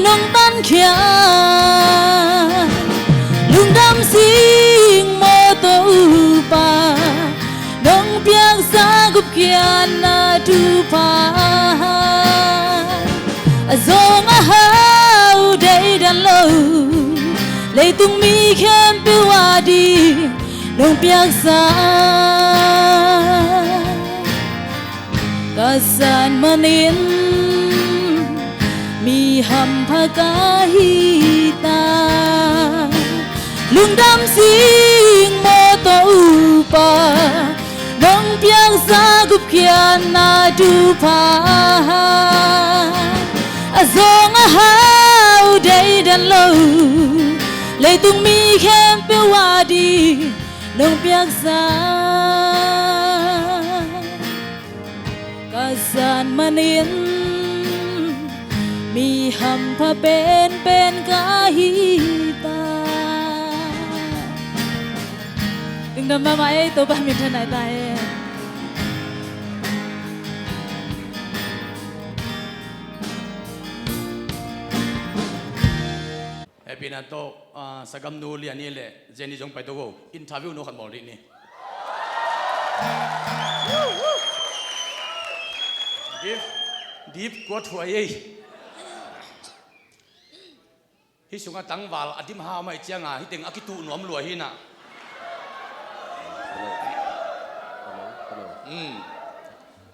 nong tan khia lungdam sing mo to pa nong piang sa gup kian na tu pa zong a hau dei dan lo lei tung mi khem pe wa di nong piang sa ka san manin mi ham pha ka hi ta lungdam sing mo to pa nong piang sa gup kian na tu pa zong a hau dei dan lo lei tung mi khem pe wa di nong piang sa ka san manin mi ham pha pen ka hi ta từng năm ba mãi tôi ba miền thân này tại Pino to sagam nu Liannu le Jenny jong pai to go interview no khan bol ri ni deep ko thua ye hi sunga tangwal adim ha mai chianga hi teng akitu nom lua hi na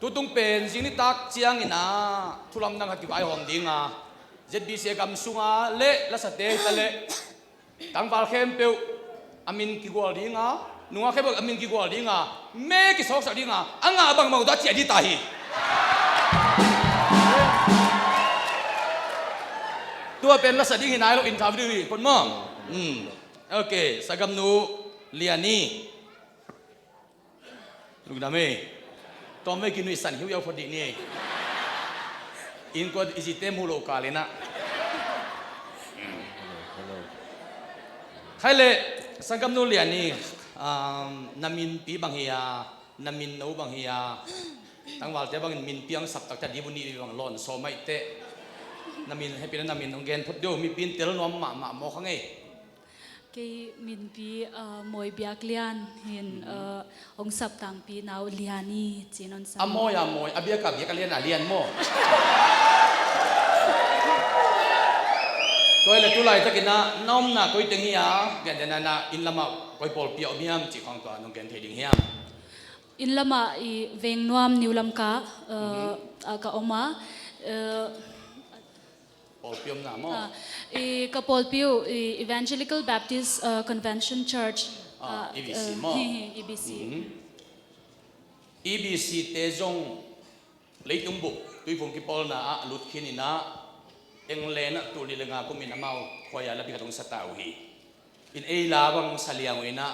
tu tung pen sing ni tak chiang ina thulam nang hati ai hom dinga ZBCA kam sunga le la sate ta le tangwal khem pe amin ki gol dinga nunga khe amin ki gol dinga me ki sok sa dinga anga bang mau da chi di ta hiตัวเป็นลักษณะที่นายเราอินทาวิดีคนมั่งโอเคสักคำนูเลียนี่ลูกดามีตอนไม่กินวิสันหิวยาวพอดีนี่อินก็อิจิเตมูโลกาเลยนะใครเลยสักคำนูเลียนี่นามินปีบางเฮียนามินนูบางเฮียตั้งวันแต่บางมินเปียงสับตักแต่ดีบุนีบางหล่อนโซไม่เตะนามินให้เป็นนามินองเกนพอดีมีปีนเตลนอมมาโมขังไงcái miền pi mồi biak lian hiện ông sập tang pi nào liani chỉ non sa mồi abia ka biak lian lian mo tôi là tôi lại cho cái na nom na tôi tiếng hiya cái này na in lama tôi bol piao miam chỉ khang toa nong ken thei ding hiam in lama i veng nuam niu lam ka ka oma Polpium na mo. Kapolpiu Evangelical Baptist Convention Church. EBC mo. EBC. EBC te zong leitung bu tui phung ki pol na lut khin na engle na tu li lenga ko min amau khoya la bi ka tong sa tau hi. In ei la bang saliang ina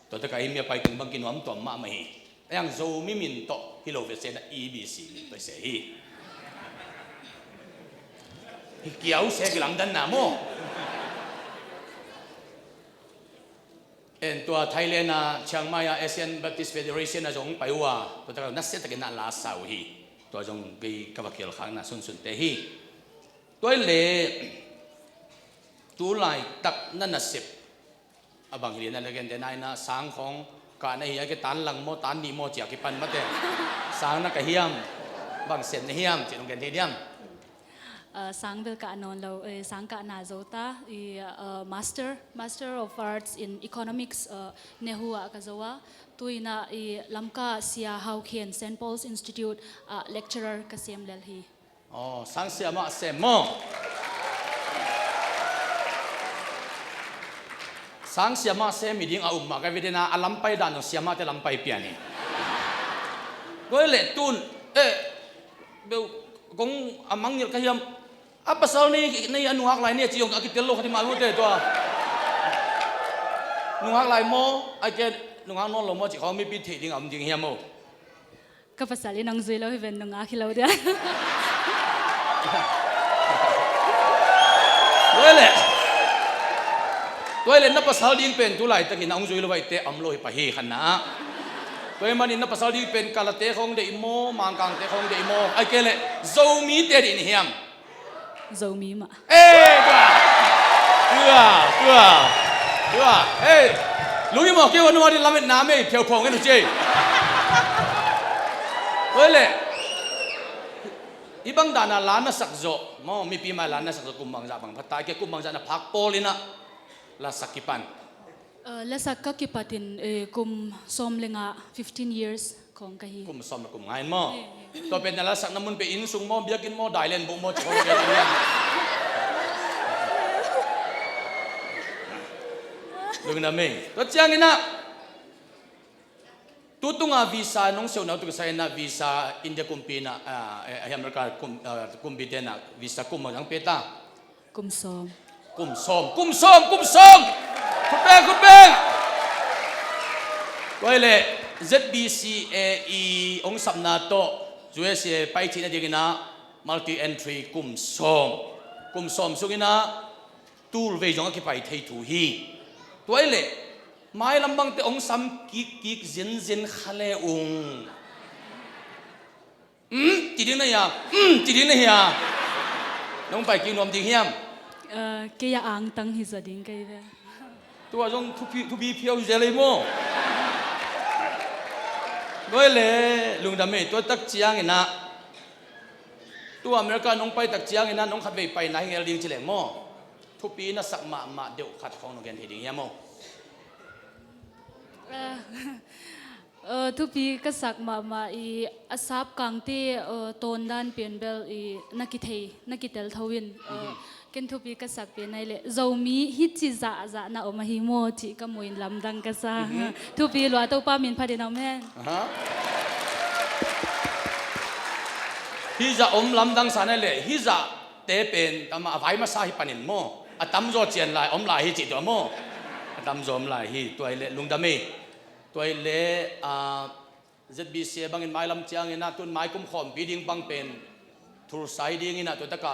to ta ka himya pai tung bang kinom tom ma mai. Ayang zo mi min to hilo ve se na EBC to se hi. Kiau saya kilungdam namo. En tua Thailand na Chiang Mai Asian Baptist Federation na zong paiwa. To ta na set na la sau hi. To zong gi kawakil khang na sun te hi. Toi le tu lai tak na na sip. Abang hilin na legen denai na sang khong ka na hi ke tan lang mo tan ni mo chia ki pan ma te. Sang na ka hiam. Bang sen na hiam chi nong gen te diam. Sang vel ka anon lo sang ka na zota Master of Arts in Economics nehua ka zawa tuina lamka sia hau khen St Paul's Institute lecturer ka sem lel hi sang sia ma sem mo sang sia ma sem miding a umma ka videna alampai dan no sia ma te lampai piani goi le tun be gong amang nil ka hiam apa soal ni anu hak lain ni ciong akitel lo khati malu te to nu hak lai mo ai ke nu hak non lo mo chi khom mi pi thi ding am ding hiam mo ก็ภาษาลีนังซุยแล้วให้เป็นนงอาคิเราเดียด้วยแหละนับภาษาดิ้งเป็นตุไลตะกินองจุยลไว้เตะอำโลหิปะเฮขันนะด้วยมันนับภาษาดิ้งเป็นกาลเตะของเดอิโมมังกังเตะของเดอิโมไอ้เกลโซมีเตะดินเฮียมโซมีมาตัวเฮ้ยลุยหมอกเกี่ยวกับนัวดิลาเม็ดน้ำไม่เพียวพองกันหรือเจ้ด้วยแหละอีบังดานาลานะสักโจมอมีปีมาลานะสักโจกุมบังจาบังพัตตาเกกุมบังจานะพักโปลินะลาสักกิปันและสักก็กิปัตินกุมสมเลงะ15 years ของกะฮีกุมสมกุมไงมอตัวเป็นลาสักน้ำมันไปอินสุงมอเบียกินมอได้เล่นบุมอจะของเรียนลุงน้ำเองตัวเจ้านี่นะตัวตุงอาวีซ่าน้องเสียวน้องตุกใส่นะวีซ่าอินเดียกุมปีนะอเมริกากุมปีเดนะวีซ่ากุมยังเปต้ากุมสมคุณเบงไว้เลย ZBCA องค์สัมนาโตช่วยเสียไปที่นั่นดีกินะ multi entry กุมสมสุกินะตูลเวจงก็ไปที่ทูฮีไว้เลยไม่ลำบังแต่องค์สัมกิกเจนขเลองจีดินนะยาน้องไปกินนมดีเฮียมเกียอังตังฮิซาดิงเกียตัวจงทุบีเพียวเจเลยมั้งด้วยเลยลุงดำเมตัวตักเจียงนะตัวอเมริกาน้องไปตักเจียงนะน้องขัดไปไหนเงี้ยลิงเฉลงมั้งทุบีน่ะสักมาเดี๋ยวขัดของน้องแกนเฮดิงยามั้งทุบีก็สักมาอีอาซับกังที่ตอนด้านเปลี่ยนเบลอีนักกิเตลทวินกันทุบีก็สักเป็นไงเลยเรามีฮิตจิจะน่าออกมาฮิโมจิก็มวยลำดังก็ซะทุบีหลัวตัวป้ามินพาเดนเอาแม่ฮิจะลำดังสันเลยฮิจะเตเป็นทำมาไว้มาซาฮิปันินโมอะตั้มโจเจียนลายลายฮิจิตัวโมอะตั้มโจลายฮิตัวเล่ลุงดามีตัวเล่ZBCA บางอินไม้ลำเจียงอินะตุนไม้คุ้มขอมปีดิ่งบางเป็นทุรไซดิ่งอินะตัวตะกะ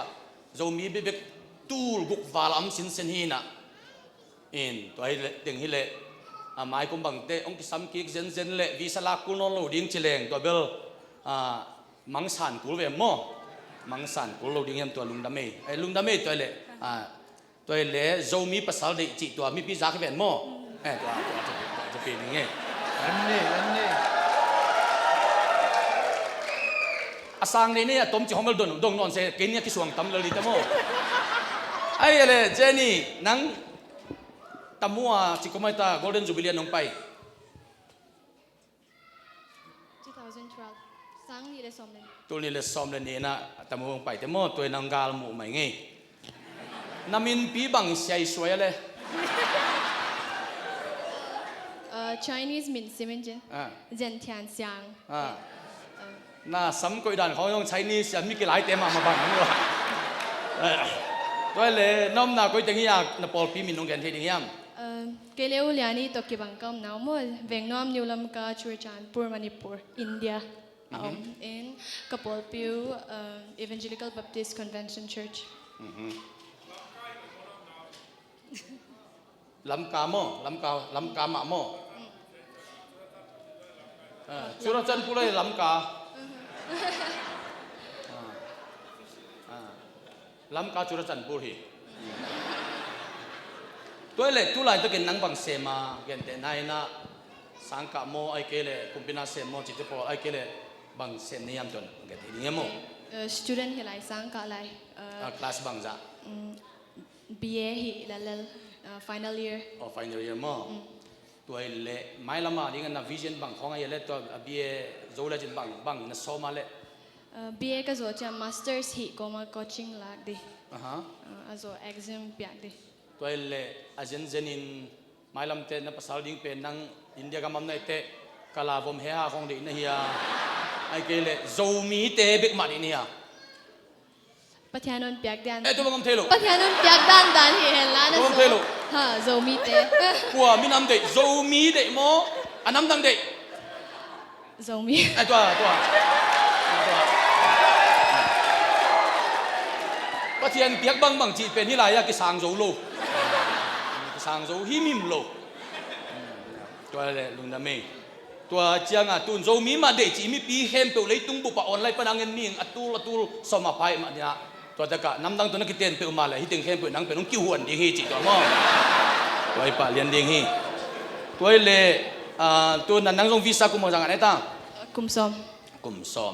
เรามีเบบตูลบุกวาลามสินเซนฮีนะตัวเล่ดิ่งฮิเล่ไม้คุ้มบางเตะองค์สัมกิกเซนเล่วิสลากุนโลดิ่งเฉลงตัวเบลมังสันกุลเวมโมมังสันกุลโลดิ่งยามตัวลุงดามีตัวเล่เรามีภาษาเด็กจิตัวมีพิจารณาเวมโมตัวจะเป็นยังไงอันนี้อาสังนี่ต้มจีฮอมเบลดงนอนเสกินเนี่ยกิสวงตำเลยตะโมไอ้เลยเจนี่นังตะมัวจิกไม่ตา Golden Jubilee น้องไป2012สังนี่เลยซ้อมเลยตัวนี้เลยซ้อมเลยนี่นะตะมัวไปแต่โมตัวนางกาลหมู่ใหม่ไงน้ำมินปีบังใส่สวยเลยChinese มินซิมินจินเจนเทียนเซียงน่าสำคัญด่านเขาต้องใช้นี่จะมีกี่หลายเต็มมาบ้างนี่วะด้วยเลยน้องน่าก็จะงี้อยากนปอลปีมินน้องแกนเทียงยามเกลียวเลียนี่ตกกี่บังกอมน้ำมั่วเวงน้อมนิวลำกาชูจานปูร์มณีปูร์อินเดียin Kapolpiu Evangelical Baptist Convention Church ลำกาโมลำกามาโมสุรจันทร์พูดเลยลำกาลำกาสุรจันทร์พูดฮีตัวเล็กตัวไหนตัวกินนังบังเสมาเกินแต่นายนะสังกะโมไอเกเลคุมพินาเสมโมจิตโปไอเกเลบังเสนนิยมจนเกิดที่นี่โมstudent ที่ไหนสังกะไหนคลาสบังจ้ะ BA ฮีแล้ว final year final year โมตัวเล่ไม่ละมาดิ้งนะวิชั่นบังของไอ้เล่ตัว BA โจเลจินบังนะโซมาเล่BA ก็โจจะ masters ฮีก็มา coaching ลักดิโจ exam เปียกดิตัวเล่อาจารย์เจนินไม่ลำเตนะภาษาดิ้งเป็นนังอินเดียกำมันในเตะกาลาบมเฮียของดินเฮียไอ้เกเล่โจมีเตะบิ๊กมาดินเฮียปัทยานนท์เปียกดันตัวบังเทลุปัทยานนท์เปียกดันเห็นแล้วนะตัวบังเทลุฮะโจมีเตะกัวมีน้ำเตะโจมีเตะโมอันน้ำดังเตะ zong mi ไอ้ตัวประเทียนเปียกบังจีเป็นที่ไรอะกิสางโจโลกิสางโจหิมิมโลตัวอะไรลุงดามีตัวเจียงอ่ะตุนโจมีมาเดจีมีปีเข้มเปล่าเลยตุ้งบุปผาออนไลน์ปนังเงินมีอัตุลสมาภัยมาเนี่ยตัวตะกะน้ำดังตัวนักกิเตียนเปล่ามาเลยฮิตึงเข้มเปล่านังเป็นน้องกิ้วหวนดีฮีจีตัวมั่งตัวไอ้ป่าเรียนดีฮีตัวเลยตัวนั้นนั่งทรงวีซ่ากุมจังอะไรตั้งกุมซอม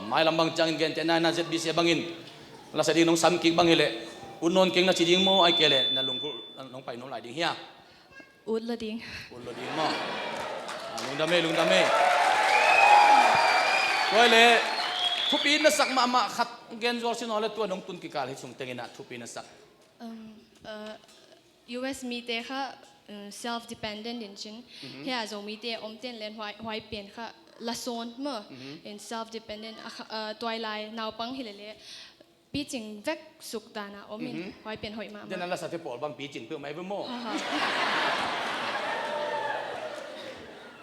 ไม่ลำบากจังเกินแต่นายน่าจะบีเสียบางอินแล้วสิ่งน้องซ้ำกิ๊กบางอินเลยอุนนนเก่งน่าจะดิ้งโม่ไอ้เกเลยนั่นลงไปน้องไหลดิ้งเฮียอุดละดิ้งโม่ลุงดามีตัวเลยทุบปีนสักมาขัดเกณฑ์จอร์ซินอลเลยตัวน้องตุนกิกาลให้ส่งเต็งนะทุบปีนสักUS มีเตะค่ะ self dependent ดิฉันเฮียจงมีเตะอมเต้นเล่นไว้เปลี่ยนค่ะละโซนเมื่อ in self dependent ตัวลายนาวปังฮิเลเล่ปีจิงแวกสุกตานะอมินไว้เปลี่ยนหอยมาเดี๋ยวนั้นเราสัตย์ปอดบางปีจิงเพื่อไม่เพื่อโม่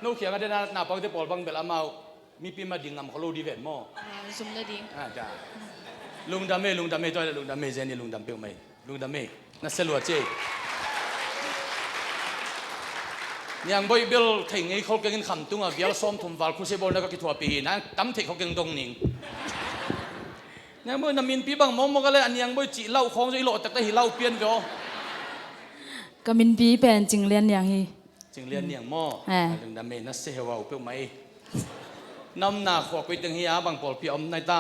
นู้เขียนกันเดี๋ยวนั้นนาปังที่ปอดบางเบลามามีปีมาดิ่งงำเขาโลดีเวนโม่ซุ่มละดิ่งจ้าลุงดามีตัวลุงดามีเจนี่ลุงดามีไม่ลุงดามีนั่นเสลวเจยังบ่อยเบลถึงไอ้เขาเก่งคำตุ้งอ่ะเบลซ้อมทุ่มวาลคุเซบอลแล้วก็กิทัวปีนะตั้มเทเขาเก่งตรงนิ่งยังบ่อยน้ำมินปีบางมองกันเลยอันยังบ่อยจีเล่าของจะอีโลแต่ก็หิเล่าเปลี่ยนก็ก็มินปีเป็นจิงเลียนอย่างฮีจิงเลียนอย่างหม้อลุงดามีนั่นเสียว่าอุปไม่น้ำหนักขวบไปถึงเฮียบางปอลปีอมในตา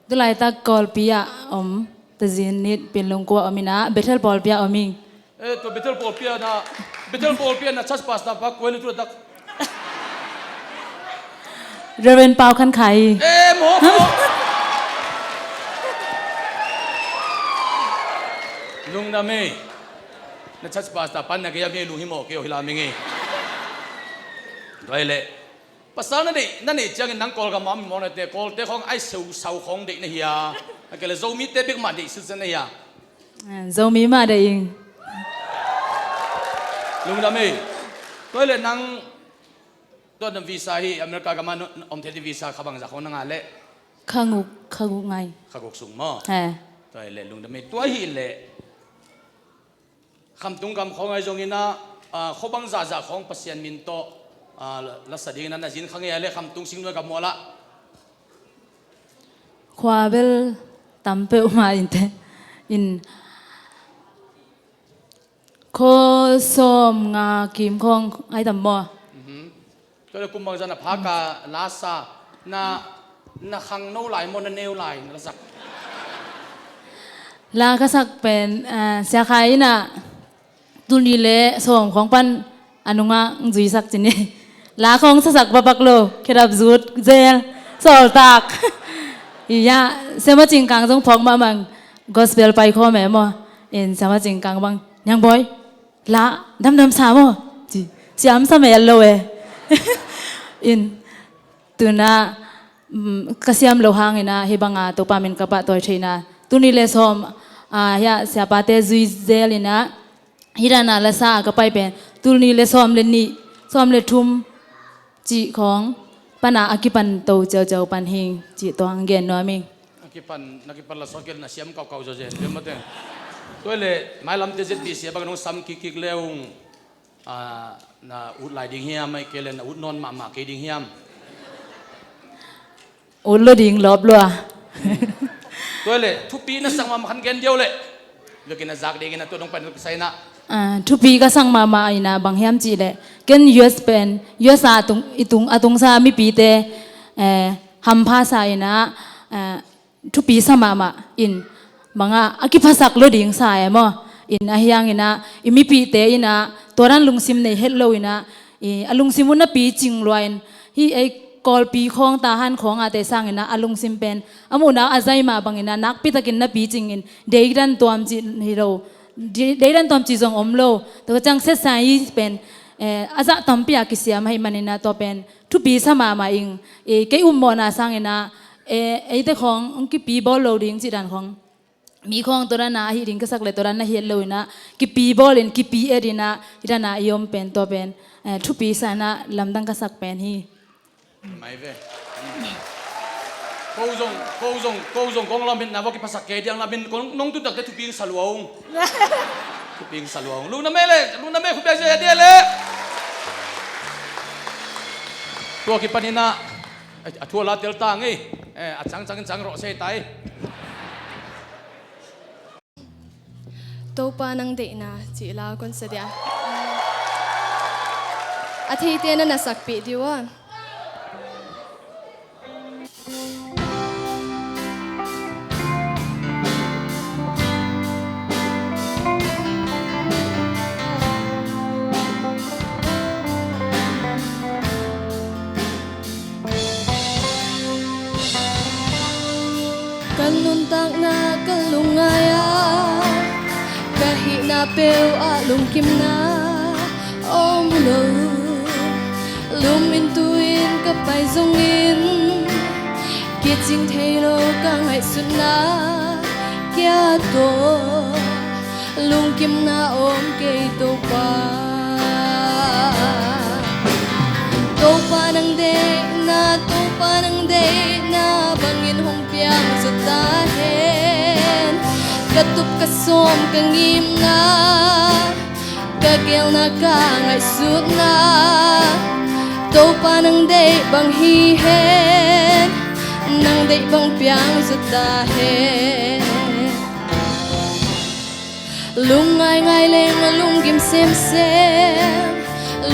ตุลายตากอลปีอะอมแต่จีนนิดเป็นลงกัวอมินะเบทเทิลปอลปีอมิงตัวเบทเทิลปอลปีนะชัดปัสนะพักเวลตัวตักเรเวนเปาขันไข่หมอลุงดามีนั่นชัดปัสนะปันนักยามีลุงหิมอเกี่ยวหิลามิงด้วยเลยภาษานั่นนี่จังนังกอลกับมัมมองเลยแต่กอลแต่ของไอ้เสาของเด็กนี่เฮียก็เลยโจมีเตะบิ๊กมาดิสุดสันนี่เฮียโจมีมาได้ยิงลุงดามีตัวเลยนังตัวนั้นวีซ่าที่อเมริกากับมันอมเทติวีซ่าขับบังจากคนนั่งอะไรข้ากุกไงข้ากุกสูงมั้งตัวเลยลุงดามีตัวหินเลยคำตุงคำของไอ้จงอินะเขาบังจากของปัสยันมินโตลักษณะนี้นั้นจินขังเงยเลยคำตุงสิงด้วยกับมัวละควาเบลตัมเปอมาอินโคสมงากิมของไอ้ตัมมัวก็เลยกุมบังจันทร์พักกาลาซานาขังโนไหลมอนเนลไหลนั่นสักลากสักเป็นเสียขายน่ะตุนีเล่สมของปันอนุงาจุยสักจินนี่ลาของสักบักโลเคดับจูดเจลสอลตักอียะเสมาจิงกังจงพองมามังกอสเปลไปข้อแม่มอเอ็นเสมาจิงกังบังยังบอยละดำสามจีเสียมสมัยโลเออินตุน่ากระเสียมโลหางอินะเฮบังอาตัวปามินกับปะตัวเชนะตุนี่เลสอมยาเสียปาเตจุยเจลินะฮิรานาเลซ่ากับไปเป็นตุนี่เลสอมเลนี่สอมเลทุมจีของปนาอากิปันโตเจ้าปันเฮงจีตัวอังเกนน้อยมิงอากิปันละสอกเกลนะเสียมเก่าๆเจ้าเดี๋ยวมาเถอะตัวเลยไม่ลำเตจิตบีเสียบางน้องซ้ำกิกเลี้ยงน่ะอุดไหลดิ่งเฮียไม่เกลนอุดนอนมาเกดิ่งเฮียมอุดเลยดิ่งลบลัวตัวเลยทุกปีน่ะสั่งมาขันเกนเดียวเลยเลือกกินน่ะจากเด็กน่ะตัวน้องไปใส่น่ะทุกปีก็สั่งมาอินะบางเฮียมจีเลยเกนUSเป็นUSตุงซามีปีเตฮัมพาซาอินะทุกปีสั่งมาอินบางอากิภาษาโลดิ่งสายมั้งอินอาเฮียงอินะอิมีปีเตอินะตัวนั้นลุงซิมในเฮลโลอินะลุงซิมุนน่ะปีจิงลอยฮีไอกอลปีของตาหันของอาเตสังอินะลุงซิมเป็นอามุนะอาใจมาบางอินะนักพิตากินน่ะปีจิงอินเดย์ดันตัวมจิฮิโร่เดย์ดันตัวมจิจงอมโลตัวจังเซสายเป็นอาจะตั้มปีอากิเสียมาให้มันอินะตัวเป็นทุกปีสมาอิงเกอุมโมนาสังอินะเด็กขององค์ปีบอลโลดิ่งจิดันของมีของตัวนั้นนะฮิริงก็สักเลยตัวนั้นนะเฮลโลนะกิปีบอลเองกิปีเอรินะฮิรานะยอมเป็นตัวเป็นทุกปีสานะลำดังก็สักเป็นฮีไม่เว้ câu dùng con làm bên nào cái pasak kê diang làm bên con nông tu đặc cái thu ping saluang lu na me khu bia je dia le tua ki panina a thua la tel ta ngi a chang ro se tai tô pa nang de na chỉ là con sẽ dia a thi tiền na sak pi diwa Kanun tak na kalungaya kahit na peu alung kim na om no lumintuin kapay zongin kiting thelo ka ngai sun na kya to lung kim na om ke to pa nang de na bangin hong piang sa tahen katup kasom kangim na kagel na ka ngai sut na to pa nang de bang hihen nang de bang piang sa tahen lung ngai leng lung kim sem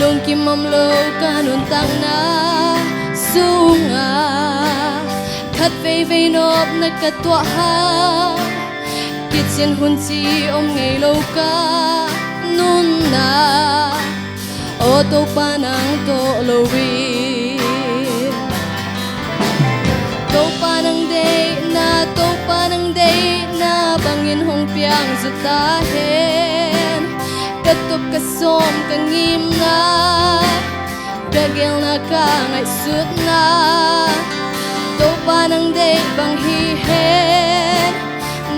lung kim mom lo kanun tang na sunga khát vây nộp na cắt tọa ha kiệt xiên hun chi om ngày lâu ca nun na ô tô pa nang to lâu vi tô pa nang de na bangin hong piang zata hen katup kasom kangim na kagel na ka ngai sut na tô pa nang de bang hi hen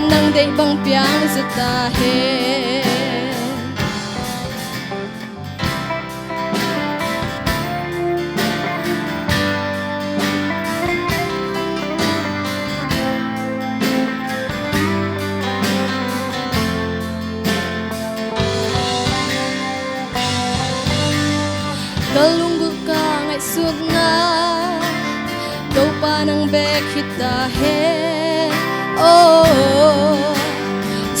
nang de bang piang zata hen kalunggu ka ngai sut na tô pa nang bek hita hen oh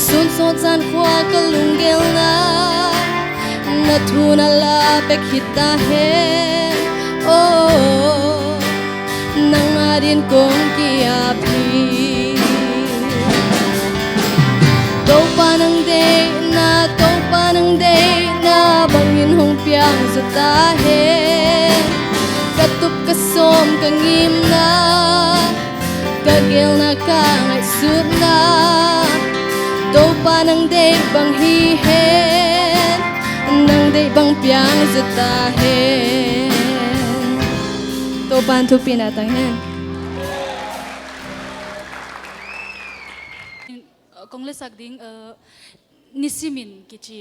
sun so chan khwa kalungel na na thuna la bek hita hen oh nang adin kong kia phi tô pa nang de na bangin hong piang zata hen katup kasom kangim na kagel na ka ngai sut na tô pa nang de bang hi hen nang de bang piang zata hen tô pan thu pina tang hen kong le sak ding nisimin kichi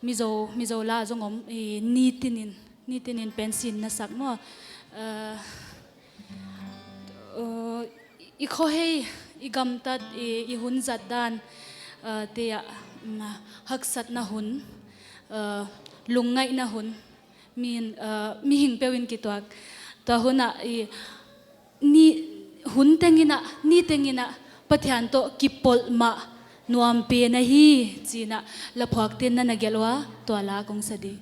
mizo la zongom nitinin pensin na sak mo i khohei i gamtat i hun zat dan te haksat na hun lungai na hun mi hing pewin kitwak ta huna ni hun tengina pathian to kipol ma Muanpi na hi china la phok tin na nagelwa Tualo kong sadi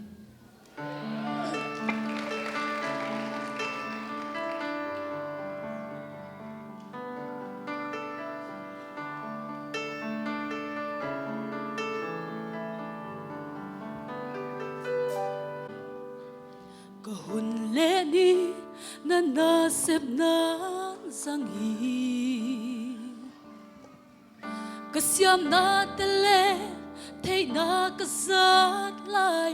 ka hun le ni na nasep na zangi kasiam na tele thei na kasat lai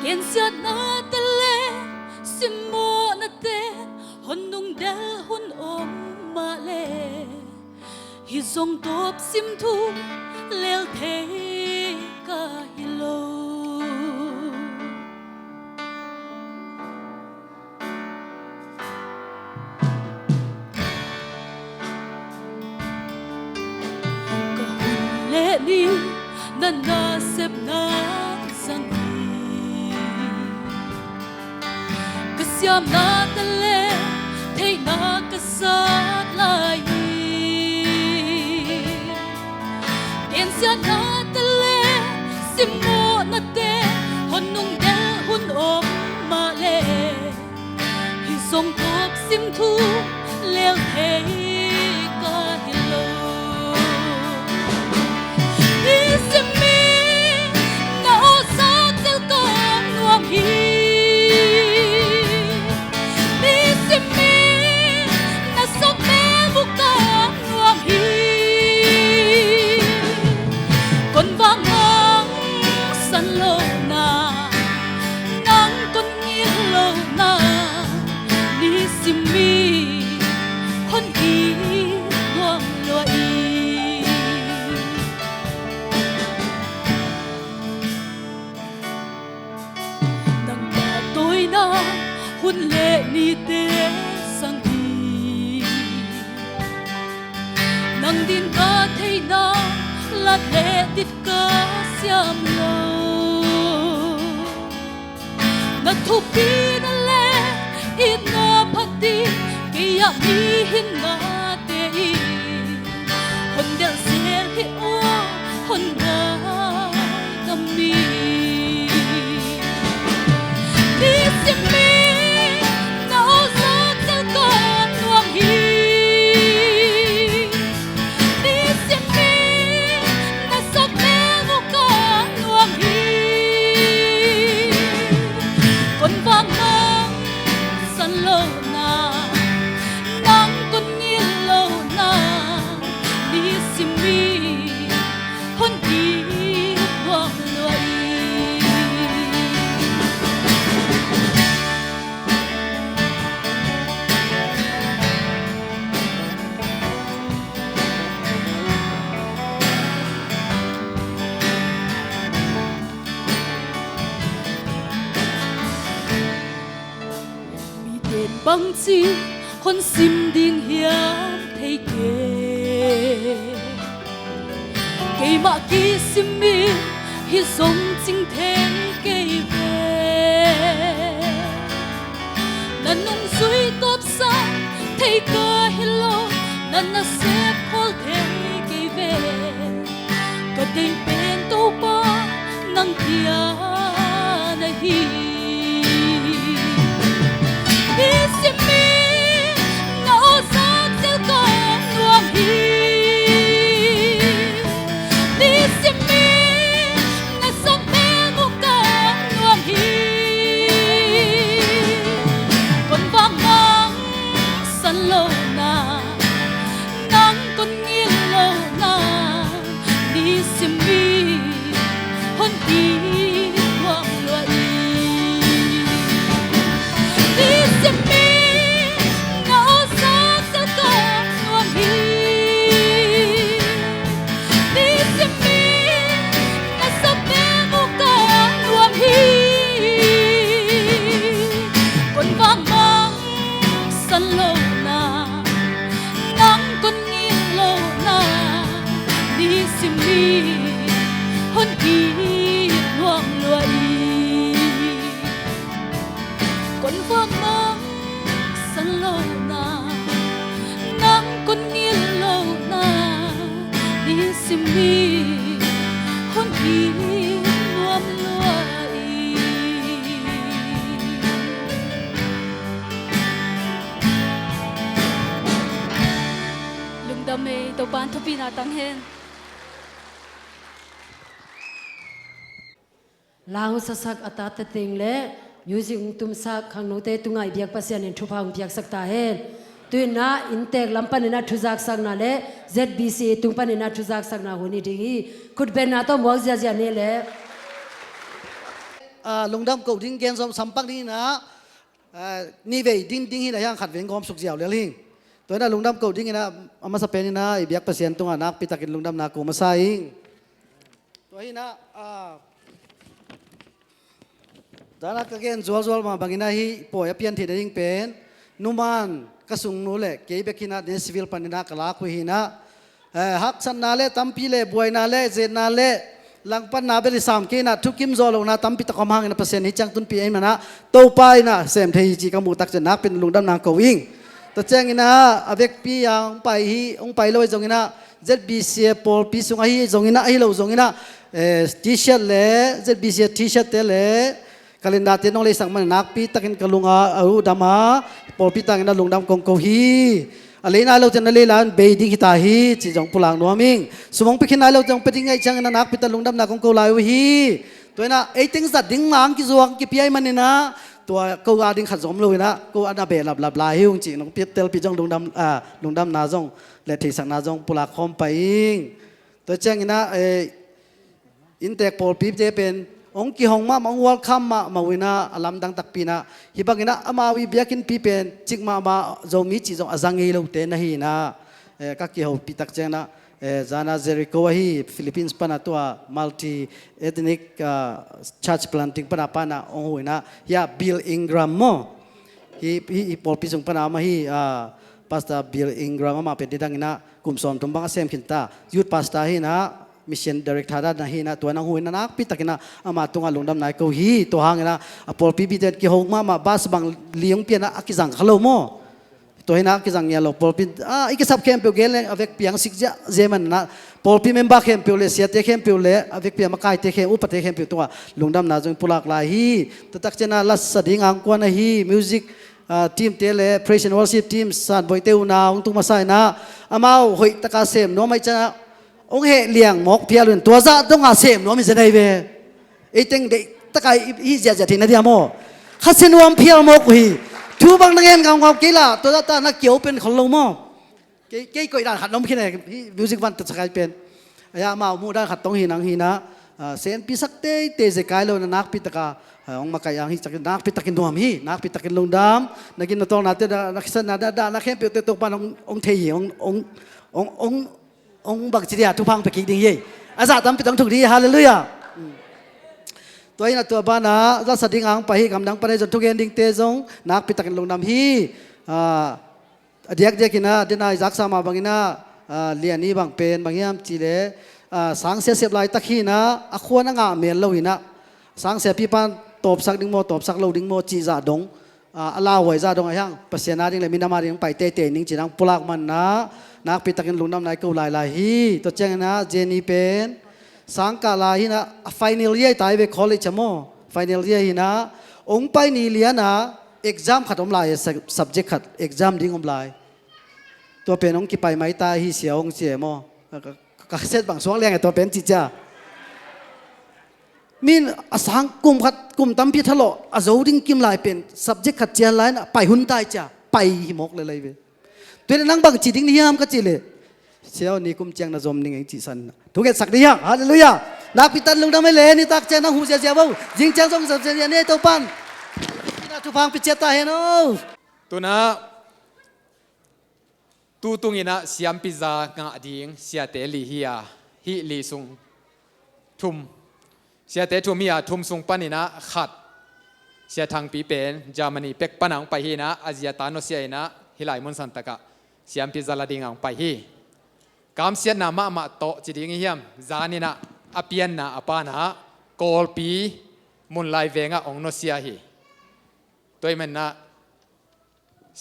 ken sat na tele simo na te honung del hun om ma le hi zong top sim thu lel thei ka hilo na sep na sang kasyam na tale thay na kasat lai en sia na tale simo na te hon nung del hun om ma le hi song top sim thu leo thế ca hello sim mi na o sa tel con nuam hi sim mi na sok me bu con nuam hi con vang ngang san lo na nang con nghiêng lo na ni sim mi hon hi nuam lo i nang ba tôi na hun lệ ni te sang hi nang din ba thấy na lát lệ tít ca xiam lo na thu pi na le in na phati kia mi hin na te i hon del sel hi o hon na kam mi ni sim mi na o sa tel con nuam hi ni sim mi na sok me mu con nuam hi con vang ngang san lo na nang con nghiêng lo na ni sim mi hon hi nuam lo i mi tên băng chi hon sim ding hiam thấy kê mà ki sim mi hi zong ching theng kê về nan nung suy top sa thấy ca hello nan na sep hol theng kê về có tình bên tô pa nang tia na hi ni sim mi na o sa tel con nuam hi ni sim mi na sok me mu con nuam hi con vang ngang san lo na nang con nghiêng lo na ni sim mi hon hi nuam lo i ni sim mi na o sa tel con nuam hi ni sim mi na sok me mu con nuam hi con vang ngang san lo na nang con nghiêng lo na ni sim mi hon hi nuam lo i con vang ngang san lo na nang con nghiêng lo na ni sim mi hon hi nuam lo i lungdam e to pan thupi na tang hen lang sa sak atat ting le music tum sak khang no te tungai biak pasian en thupang biak sakta hen tuina intek lampan na thuzak sak na le ZBCA tumpan na thuzak sak na honi dingi khut ben na to mok zia zia ne le lungdam cầu ding gen som sampak ni na ni ve ding ding hi na yang khat ven gom suk jiao le ling toina lungdam cầu ding na ama sa pen na i biak pasien tunga nak pitakin lungdam na ko masaing to hi na dana ka gen zual zual ma bangina hi po ya pian thi ding pen numan kasung nu le ke bekina de civil panina kala ku hi na hak san na le tampi le buai na le zen na le หลังปันนาเบลิสามกีน่ะทุกิมโซโลนะตั้มปิตะคอมหังนะเปอร์เซ็นต์ฮิจังตุนปีเอ็มนะโตไปนะเซมเทีจีกมูตักจะนักเป็นลุงดำนางกวิ่งตัวแจ้งนะอเวกปียังไปฮีองไปเลยจงนะ ZBCA ปอลปีสุงไอจงนะไอเราจงนะทีเชิร์ตเล่ ZBCA ทีเชิร์ตเล่กาลินดาเตนองเลยสั่งมันนักปีตักินกลุงอาอุดามาปอลปีตักินนะลุงดำกงกวีอะไรน่าเราจะนั่นเลยล้านเบดิ้งฮิตาฮีจีจงปุลังนัวมิงสมองไปขึ้นน่าเราจงไปดิ้งไงจังนักปีตาลุงดำนักกงกูลายวฮีตัวน่ะไอ้ติ้งสัตว์ดิ้งมังกิจวังกิพี่ไอ้มันนี่นะตัวกูอาดิ้งขัดสมเลยนะกูอาณาเบลับลับลายหิวจีน้องปีเตลปีจงลุงดำนาจงและที่สังนาจงปุลักคอมไปอิงตัวเจ้านี่นะอินเตกปอลปีเจเป็นองค์กิหงมามองวัลคัมมาวินาอลัมดังตักปีนะฮิบังนะอามาวิเบียกินปีเป็นจิกมาจงมีจีจงอาจังเอลูเตนะฮีนะกักกิหงปีตักเจนะจานาเจริโกวะฮีฟิลิปปินส์ปนาตัวมัลติเอทนิกชัชพลันติงปนาปานะองค์หุยนะยาบิลอิงกรัมโมฮีปอลปีจงปนามาฮีพาสต้าบิลอิงกรัมมาเป็นที่ดังนะกลุ่มสอนตุมบังเซมขินตายุดพาสต้าฮีนะมิชชั่นดีเรกเตอร์นะฮีนะตัวนางหุยนะนักพิตากินะอามาตุงอาลุงดำนายกูฮีตัวหางนะปอลปีบิเดนกิหงมาบาสบังเลี้ยงเปียนะกิจังขลุ่มโมตัวฮีนะกิจังเนี่ยเราปอลปีอีกสับเข้มเปียวเกลเลยอเวกเปียงสิกเจมันนะปอลปีเมมบ้าเข้มเปียวเลยเสียเตเข้มเปียวเลยอเวกเปียมาไกเตเข้มอุปเตเข้มเปียวตัวลุงดำนาจงปุลักลายฮีตัวตักเจนะลัสสดิ่งอังกวนฮีมิวสิกทีมเตเลเพรสชั่นวอลชิปทีมสันบอยเตวนาองตุมาไซนะอามาหอยตะกาเซมโนไม่จะองเหเลียงหมกเพียรุนตัวซะต้องหาเสมน้อมิจะได้เวไอ้เต็งเด็กตะไคอีเจียจะทิ้งนะเดียโมข้าเสนวมเพียรหมกหีทูบังนักเงินกำกับกีฬาตัวตานักเกี่ยวเป็นคนลงโมเกี่ยก็ด้านขัดน้องขี้ไหนมิวสิกวันตัดสกายเป็นไอ้มาหมู่ด้านขัดต้องหินังหินะเซนพิสักเตเจกายโลนักพิตกาองมากายางหิจักนักพิตกินนวมฮีนักพิตกินลงดามนักกินตองนัดเตนักสนาดานักเข้มเปียวเตตกปานองเทียองบักจีเดียทุพังไปกินดิ้งยี่อาจารย์ทำไปต้องถูกดีฮาเลลูยาตัวนี้นะตัวบ้านนะรัศดิ่งอังไปกำลังไปจนทุกเย็นดิ้งเตจงนักพิตกินลงดามฮีเด็กกินนะเดนายจักสามาบางกินะเลียนนี้บางเป็นบางยามจีเลสังเสียเสียบลายตะขี้นะอควรงาเมียนเลวินะสังเสียพี่ปานตบสักดิ้งโมตบสักโลดิ้งโมจีจ่าดงลาวไว้จ่าดงไอ้ยังเปอร์เซ็นต์นั้นดิ้งเลยมีน้ำมาดิ้งไปเตะดิ้งจีนังปลักมันนะนักพิตกินลุงน้ำนายกูลายฮีตัวเจ้านะเจนี่เป็นสังกาลาฮีนะไฟนอลเย่ตายไปคอลเลจโมไฟนอลเย่ฮีนะองไปนี่เลียนะexam ขัดอมลาย subject ขัด exam ดิ้งอมลายตัวเป็นองกี่ไปไม้ตาฮีเสียวองเสียโมก็เซตบางช่วงแรงไอ้ตัวเป็นจิจ้ามีนสังกุมขัดกุมตั้มพิทะเลาะอาโจดิ้งกิมลายเป็น subject ขัดเจียนลายนะไปหุ่นตายจ้าไปหิมกเลยเว้ยตัวนั้นบางจีดิ้งนี่ยามก็จีเลยเชียวนี่กุมเจียงนะจอมนี่ไงจีสันทุกอย่างสักดีฮะฮาเลลูยานักพิตันลุงดำไม่เล่นี่ตักเจนังหูเจียวยิงเจียงจงสับเจียนเนี่ยตัวปันน่าทุพังพิเจตาเห็นโอ้ตัวน่ะตูตุงินะเสียมพิซางาดิ้งเสียเตลีเฮียฮิลีซุงทุมเสียเตทุมีอาทุมซุงปันนี่นะขัดเสียทางปีเป็นจามันนี่เป็กปนังไปฮีนะอาเซียตานโนเซียนะฮิไลมุนสันตะกะเสียมพิซาลาดิ้งอังไปฮีกามเสียนามาโตจิดิ้งเฮียมจานี่นะอเปียนนะอปานะกอลปีมุนไลเวงะองโนเซียฮีตัวมันนะ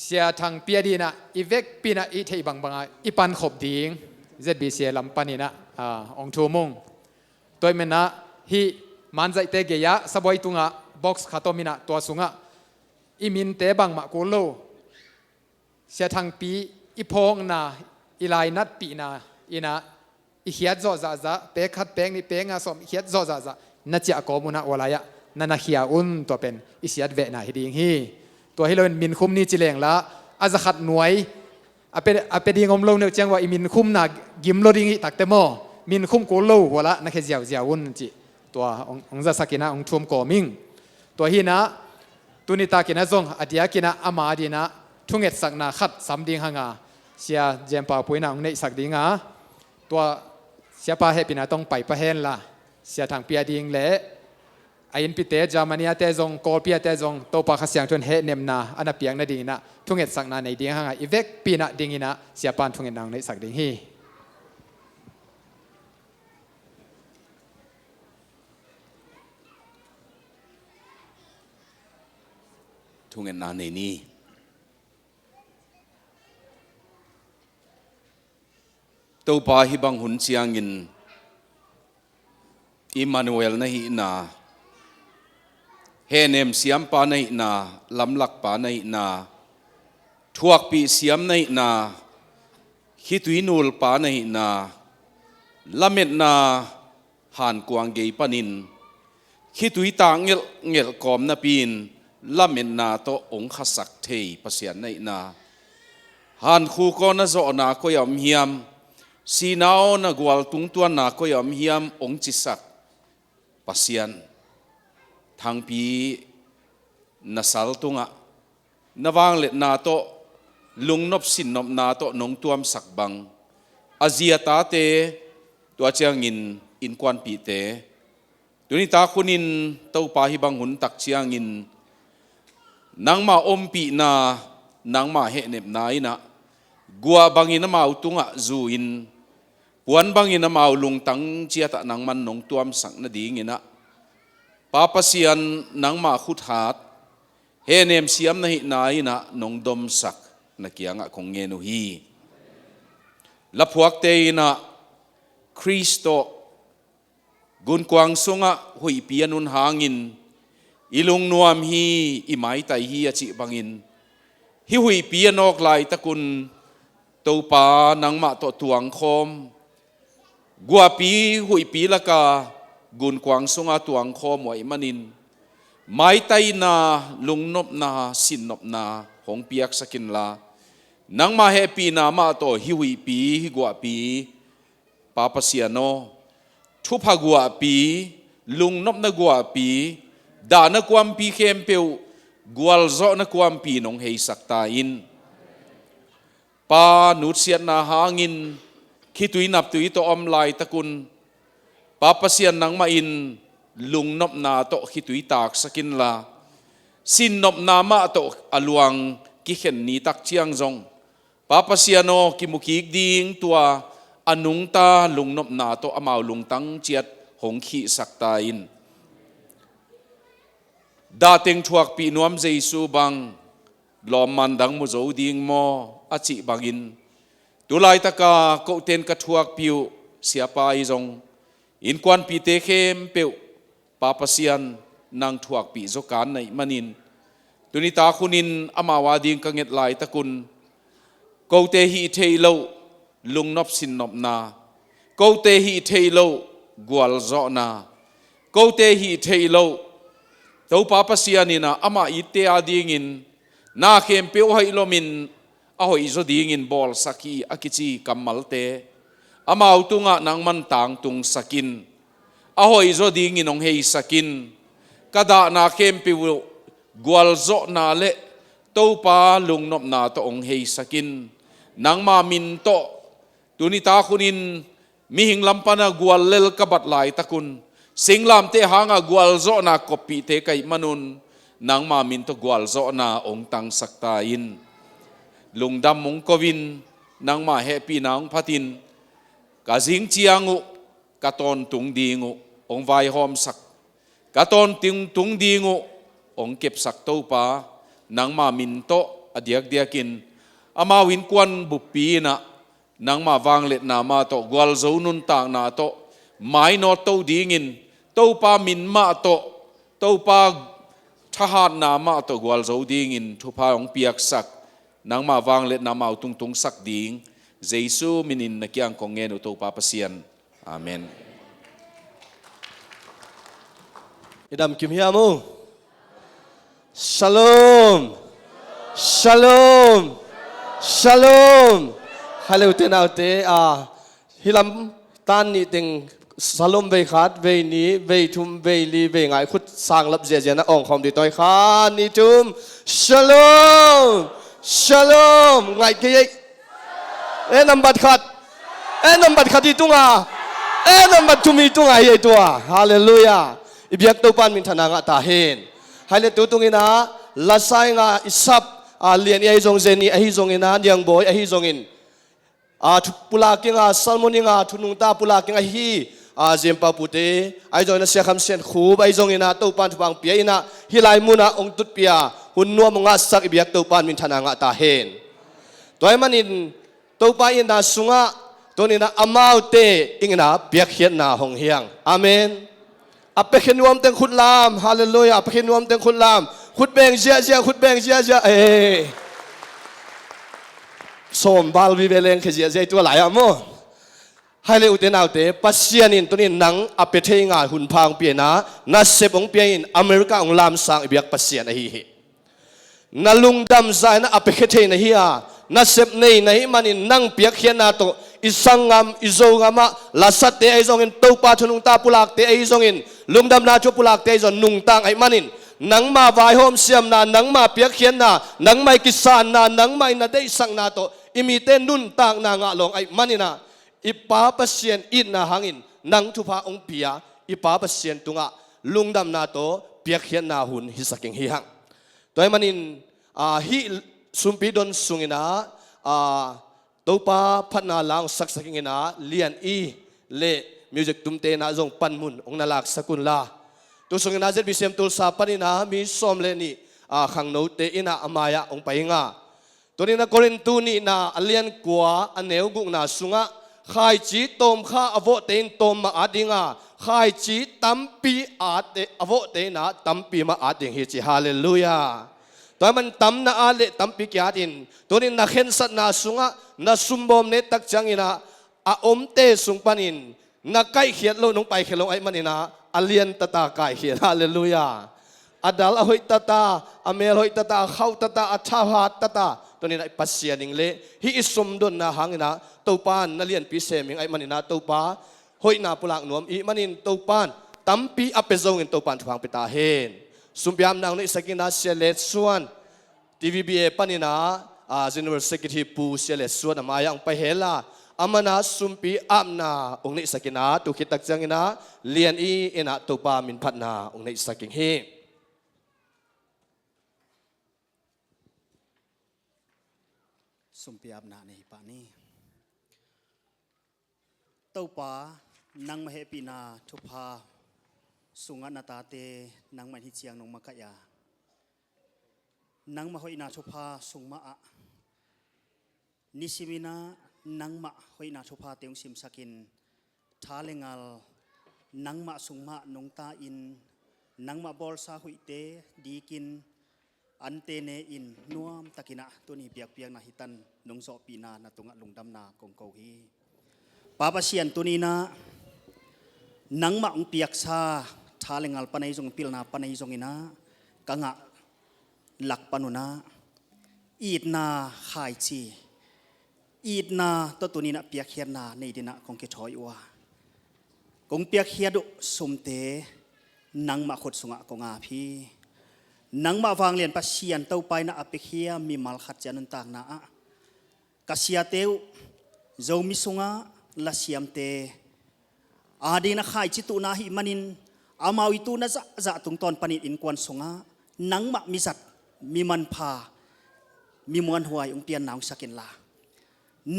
เสียทางเปียดีนะอีเวกปีนะอีเทบังบังอีปันขบดิ้ง ZBCA ลำปันนี่นะองทูมุงตัวมันนะฮีมันใจเตเกียสบายตุงะบ็อกซ์ขัดตัวมินะตัวสุงะอีมินเตบังมากูโลเสียทางปีอีพงนะอีไลนัดปีนะอีนะอีเขียดโจซาเปขัดเปงนี่เปงอาสมเขียดโจซานัดจะกอมุนะวลายะนันนักเขียอุนตัวเป็นอีเสียดเวนะฮิดิงฮีตัวให้เราเป็นมินคุมนี่จิเลงละอาจจะขัดหน่วยอาเป็นดีงมโลเนื้อจังว่าอีมินคุมนะกิมโลดิ้งตักเตโมมินคุมกูโลหัวละนักเจียวอุนจิตัวองจะสักินะองทุ่มกอมิงตัวฮีนะตุนิตากินะซงอดียกินะอามาดีนะทุ่งเอ็ดสักนาขัดสามดิ้งหางาเสียเจมปาปุยนะองเนสักดิ้งอ่ะตัวเสียปาเฮปินะต้องไปประเฮนละเสียทางเปียดิ้งเละไอ้ยินพิเตจามันยาเตจงโกลเปียเตจงโตปาขเสียงทนเฮเนมนาอันนั้นเปียงนาดิ้งนะทุ่งเอ็ดสักนาในดิ้งหางาอีเวกปีนะดิ้งนะเสียปานทุ่งเอ็ดนางในสักดิ้งฮี ทุงเงินนาในนี้ตัวปาฮิบังหุนเชียงินอิมมานูเอลนะฮินาเฮเนมเสียมปาในนาลำลักปาในนาทวกปีเสียมในนาฮิตุยนูลปาในนาละเม็ดนาหานกวางเกยปานินฮิตุยตางเงลกอมนาปีนละเม็ดนาโตองขสักเทยปะเสียนในนาหานคูโกนะโจนาก็ยอมเฮียมสีนาวนะกวลตุงตัวนาก็ยอมเฮียมองจิสักปะเสียนทางปีนาสัลตุงะนวางเล็ดนาโตลุงนบสินนบนาโตนงตัวมสักบังอาเซียตาเตตัวเชียงอินควันปีเตตัวนี้ตาคุนินเต้าปาฮิบังหุนตักเชียงนางมาอมปีนานางมาเฮเนบนายนะกัวบังอินมาอุตุงะจูอินปวนบังอินมาอุลุงตังเชียตะนางมันนงตัวมสักนาดีงินะปาปะเซียนนางมาขุดหาดเฮเนมเสียมนะฮินายนะนงดมสักนักเกียงะคงเงนุฮีละพวกเตยนะคริสโตกุนกวางสุงะหุยเปียนุนหางินอิลุงนวมฮีอิไมไตฮีอจิบังอินฮิหุยเปียนอกลายตะกุนตัวปานางมาตัวตวงคมกัวปีหุยปีละกากุนกวางสุงะตวงคมไว้มันินไม้ไตนาลุงนบนาสินนบนาหงเปียกสกินลานางมาเฮปีนามาโตฮิวิปีฮิกัวปีปาปเสียโนทุพกัวปีลุงนบนกัวปีดานกวมปีเข้มเปียวกัวลโจนกวมปีนงเฮสักตาอินปานุเสียนาหางินคิตุยนับตุยโตอมลายตะกุนปาปเสียนนางมาอินลุงนบนาโตคิตุยตากสกินลาสินนบนามาโตอลวงกิเข็นนีตักเชียงจงปาปเสียโนกิมุกิกดิงตัวอนุงตาลุงนบนาโตอมาวลุงตังเจียดหงขีสักตาอินดาเต็งทวกปีนวมเจสูบังลอมมันดังมุโจดิงโมอจิบังอินตุลายตะกาโกเตนกะทวกปิวเสียปายจงอินควันปีเตเข้มเปียวปาปเสียนนางทวกปีโจการในมันินตุนิตาคุนินอมาวาดิงกังเงตลายตะกุนโกเตหิเทโลลุงนบสินนบนาโกเตหิเทโลกัวลโจนาโกเตหิเทโลเต้าปาปเสียนินะอามาอิเตอาดิงินนาเข้มเปียวให้ลมินอาหอยโจดิงินบอลสักีอากิจีกัมมัลเตอามาอุตุงะนางมันตางตุงสกินอาหอยโจดิงินองเฮสกินกระดานาเข้มเปียวกัวลโจนาเลเต้าปาลุงนบนาโตองเฮสกินนางมามินโตตุนิตาคุนินมีหิงลำปนากัวลเลลกบัดลายตะกุนสิงลามเตหางกัวลโจนากปีเตไกมนุนนางมามินโตกัวลโจนาองตังสักตาอินลุงดำมงกวินนางมาเฮปีนางพัตินกะสิงเจียงุกะตอนตุงดีงุองไวหอมสักกะตอนติงตุงดีงุองเก็บสักเต้าปานางมามินโตอเดียกเดียกินอามาวินควันบุปปีนะนางมาวางเล็ดนามาโตกัวลโจนุนตางนาโตไม้นอเต้าดีงินเต้าปามินมาโตเต้าปาทหารนามาโตกัวลโจดีงินทุพาองเปียกสักนางมาวางเล็ดนามาตุงตุงสักดิงเจซูมินินนักยังคงเงินอุตปาปเซียนอาเมนอิดามคิมฮิอามูShalom Shalom Shalom Hello Tanute hilam tan ni ting Shalom ve khat ve ni ve thum ve li ve ngai khut sang lap je je na ong khom di toy khan ni tum Shalom Shalom ngai ke number khat number khat di tunga number tumi tunga ye tua hallelujah ibyak to pan min thana nga ta hen haile tu tungina lasai nga isap lian ai zong zeni ai zongina yang boy ai zongin pula kinga salmoninga thunungta pula kinga hi zempa pute ai joina sia kham sen khub ai zongina to pan bang pia ina hilai muna ong tut pia หุ่นนัวมงาสักอิบยักตัวปานมินธนางะตาเห็นตัวมันอินตัวปาอินนาสุงะตัวนี้นะอามาวเตอิงนะเบียกเขียนนาหงเฮียงอาเมนอัปเปขินวมเต็งขุดลามฮาเลลูยาอัปเปขินวมเต็งขุดลามขุดเบงเจียเจียขุดเบงเจียเจียสมบาลวิเวเลงเจียเจียตัวหลายอ่ะมั้งให้เลอุเตนเอาเตปัสเซียนินตัวนี้นังอัปเปเทงาหุ่นพางเปียนะนัสเซบองเปียอินอเมริกาองลามสังอิบยักปัสเซียนฮินัลุงดำใจนะอัปเปเทนฮิอานัสเซบเนยนะฮิมันอินนังเปียกเขียนนาโตอิสังงามอิโซงามะลาสัตเตไอซองอินตัวปาทนุงตาปุลักเตไอซองอินลุงดำนาจูปุลักเตไอซอนนุงตังไอมันอินนังมาไวโฮมเซียมนานังมาเปียกเขียนนานังไม่กิสานนานังไม่นาได้สังนาโตอิมีเตนุนตังนางะลงไอมันอินาอิปาปเซียนอินนาหังอินนังทุพาองเปียอิปาปเซียนตุงะลุงดำนาโตเปียกเขียนนาหุนฮิสักิงฮิหังตัวไอมันอินฮิสุมปีดอนสุงอินาตัวป้าพัฒนาลางสักกิงนะเลียนอีเล่มิวสิกตุ้มเตนะจงปันมุนองนาลักสกุลลาตัวสุงนะ ZBCMTulsa ปันนะมีสมเลนี่ขังโนเตอินะอามายะองไปงาตัวนี้นะโครินตูนี่นะเลียนกัวอันเนวกุงนะสุงะขายจีตมข้าอโวเตนตมมาอาดิงาขายจีตัมปีอาเตอโวเตนะตัมปีมาอาดิงเฮจิฮาเลลูยาตัวมันตัมนาอาเลตัมปีกิอาดินตัวนี้นักเห็นสัตนาสุงะนาสุมบอมเนตักจังอินะอาอมเตสุงปันินนักไก่เขียดโลนงไปเขียดลงไอ้มันอินะอาเลียนตตาไก่เขียดฮาเลลูยาอาดัลอหอยตตาอเมลหอยตตาเข้าตตาอัชาฮัตตาตัวนี้นะปัสเซียนิงเล่ฮิอิสมดนนะหังอินะตัวปานนาเลียนปีเซมิงไอ้มันอินะตัวปาหอยนาปุลักนวมอีมันอินตัวปานตัมปีอเปโซงินตัวปานทวางไปตาเฮนสุมพิามนางในสกินาเซเลสส่วน TVBA ปันอินะGeneral Secretary ปูเสียเลสส่วนมายังไปเฮล่าอามานาสุมปีอัมนาองค์นิสกินาตุคิตักจังอินะเลียนอีเอนะตัวปามินพัดนาองค์นิสกิงเฮสุมปีอัมนาในปานี้ตัวปานังมเหปีนาทุพาสุงานาตาเตนังมันฮิเจียงนงมะกะยานังมาหอยนาทุพาสุงมาอะนิสิมินานังมาหอยนาทุพาเตียงซิมสกินท้าเลงัลนังมาสุงมานงตาอินนังมาบอลซาหุยเตดีกินอันเตเนอินนัวมตะกินะตัวนี้เปียกเปียกนาฮิตันนงโซปีนานาตุงะลุงดำนากงเกาฮีปาปะเซียนตัวนี้นะนังมาองเปียกซาท้าเลงัลปนัยจงปิลนาปนัยจงอินะกังะหลักปนุนาอีดนาขายจีอีดนาตัวนี้นะเปียกเขียนนาในดินะของเกชอยว่ากงเปียกเขียดุสมเตนังมาขดสงะกงอาพีนังมาวางเลียนปัสเซียนเต้าไปนะอเปเคียมีมัลขัดจันต่างนะกัสเซียเตวโจมิสงะลาเซียมเตอาดีนะขายจิตุนาหิมันินอามาวิตุนะจะตุงตอนปนิอินกวนสงะนังมามิสัตมีมันพามีมวนหวยองเปียนนางสกินลา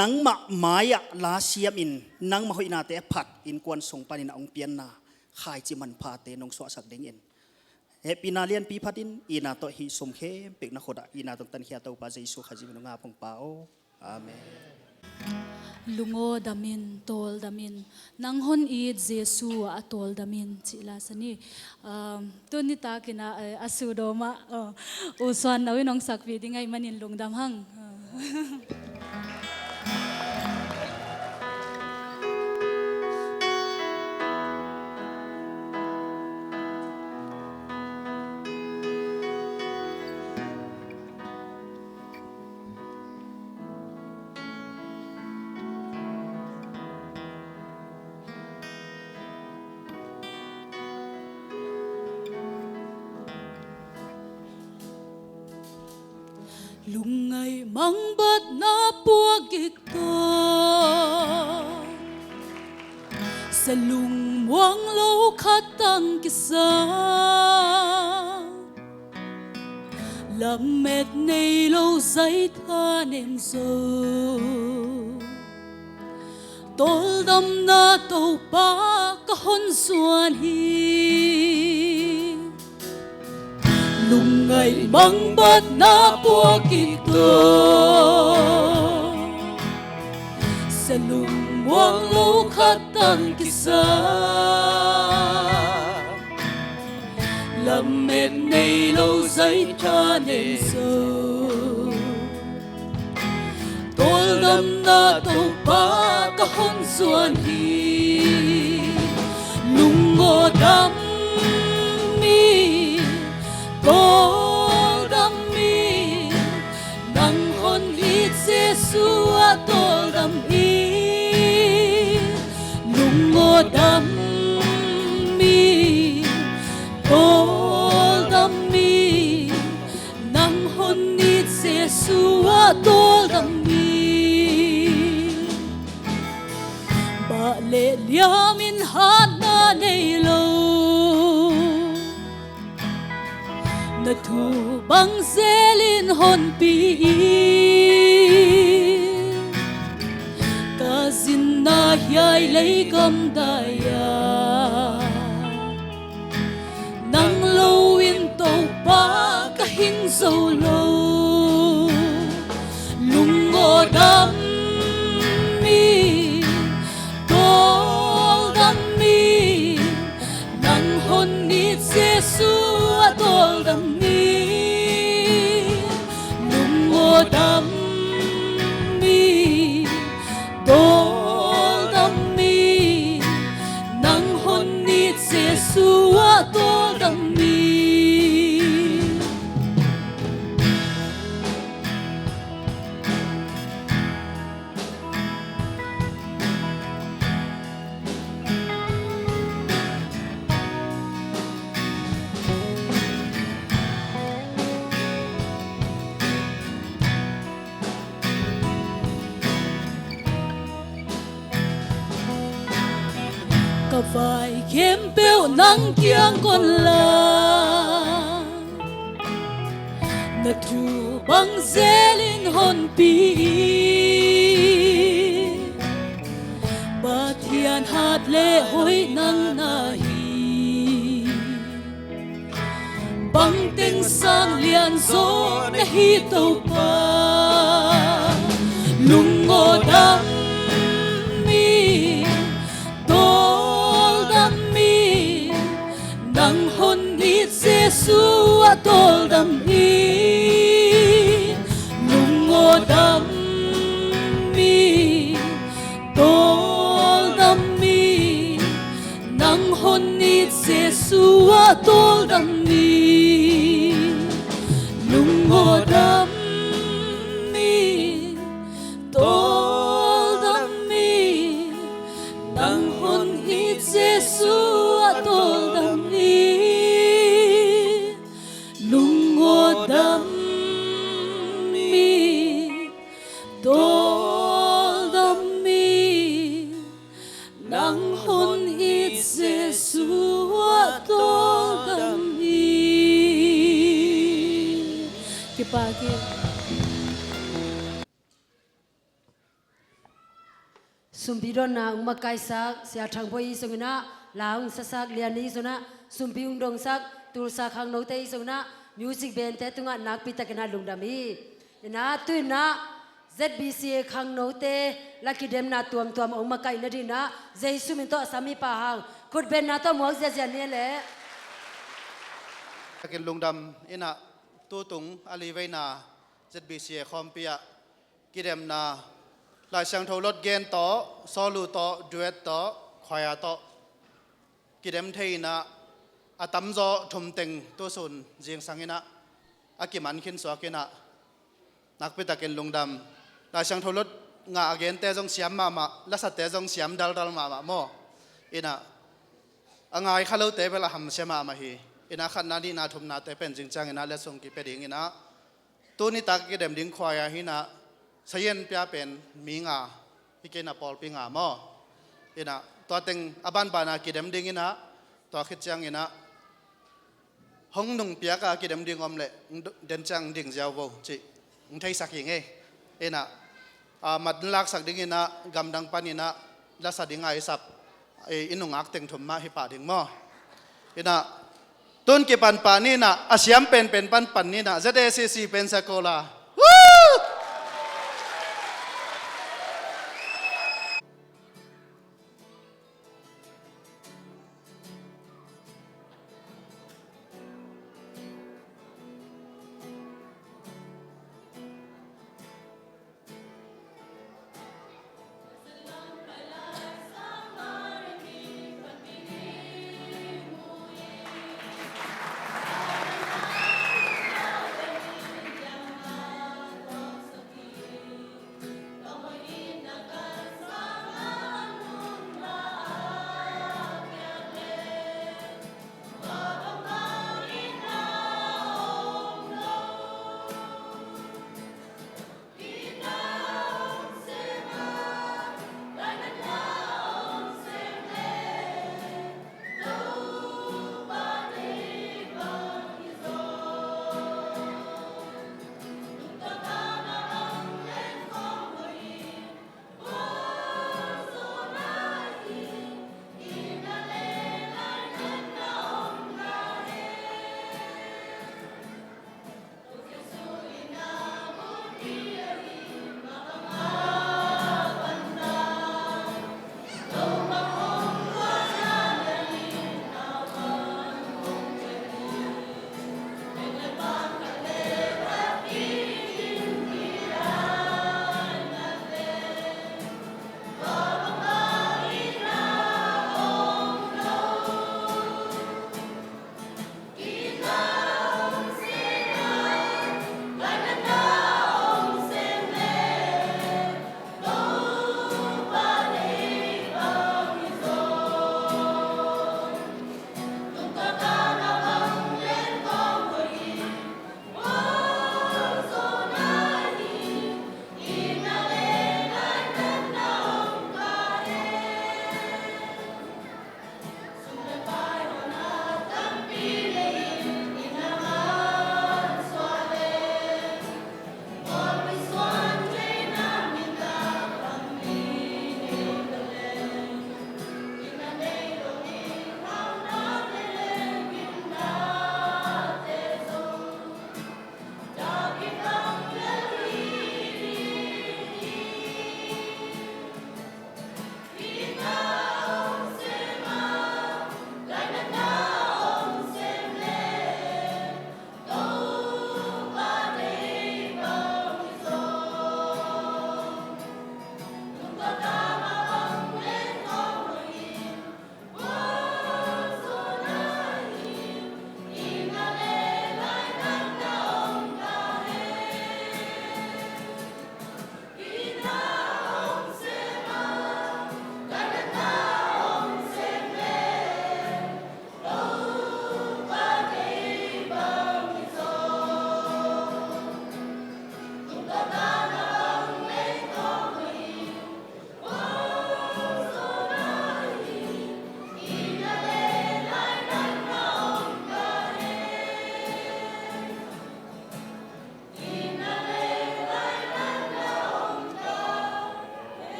นังมะหมายลาเซียมอินนังมาหอยนาเตะผัดอินกวนส่งปานินองเปียนนาขายจิมันพาเตนงสวสักเด้งเอ็นเฮปีนาเลียนปีพัดินอีนาโตฮิสมเคเป็กนักขดอีนาตงตันเขียเตาปาเจสุขจิมนงาพงเปาอาเมนลุงโอดามินโตลดามินนังฮอนอีดเจสูอะโตลดามินจิลาสนีตัวนี้ตากินะอาสูโดมาอุสวนเอาไว้น้องสักวีดิ้งไงมันอินลุงดำหังลุงไงมังบัดนาปัวกิกโตสลุงวังโลขัดตังกิสาลำเม็ดในโลใจท่าเนมโซตอลดำนาโตปากะหนส่วนฮีลุ lùng ngày mang bát na bua kito sa lumuang lukat ang kisa lamet nay lâu dây cha nên sâu tol đam na tàu ba ka hon xuân hi lung ngô đam mi tol đam mi nang hon ít Giêsu tol đam mi lung ngô đam mi tol đam mi nang hon ít Giêsu tol đam mi ba lệ liam in hát na nei lo na thu bang zelin hon pi ka zin na hiai lấy gam daya nang lo in tàu ba ka hin zo lo lung ngô đam mi tol đam mi nang hon nit Giêsu tol đam mi lung ngô đam mi tol đam mi nang hon nit Giêsu tol đam mi ka vai khem peo nang kiang kon la na thu bang zelin hon pi ba thian hat le hoi nang na hi bang teng sang lian zo na hi tàu pa lung ngô đam mi tol đam mi nang hon ít Giêsu tol đam mi lung ngô đam mi tol đam mi nang hon ít Giêsu tol đam mi lung ngô đam mi tol đam mi nang hon ít Giêsu tol đam mi lung ngô đam mi tol đam mi nang hon ít Giêsu tol đam mi kipagi sumpidon na umakai sak sia thangpoi sungina laung sasak liani suna sumpiung dong sak Tulsa Tanute suna music band te tunga nak pitakena lungdami ina tuina ZBCA Tanute lakidem na tuam umakai na dina Jesu minto sami pahang khut ben na to muak zia ne le kilungdam ina tutung ali Veina ZBCA Khawmpi kidem na lai sang thâu lót gen to solu to duet to khoya to kidem thei na atam zo thum teng to sun jing sangina akiman khin so kina nakpita ken lungdam lai sang thâu lót nga again te jong siam ma la sa te jong siam dal ma mo ina angai khalo te bela ham sema ma hi ina khan na ni na thum na te pen jing chang ina le song ki pe ding ina tu ni tak kidem ding khoya hi na Sian pia pen minga ikena pol pinga mo ina to teng aban bana kidem ding ina to khit chang ina hong nung pia ka kidem ding om le den chang ding jaw bo chi thai sak ing e ina mat lak sak ding ina gam dang pan ina la sa ding ai sap inung ak teng thum ma hi pa ding mo ina ตุนกิปันปานี่นะอาเซียมเป็นปันนี่นะ ZBCA เป็นสกอลา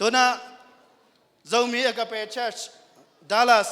ตัวน่ะ Zomi Agape Church Dallas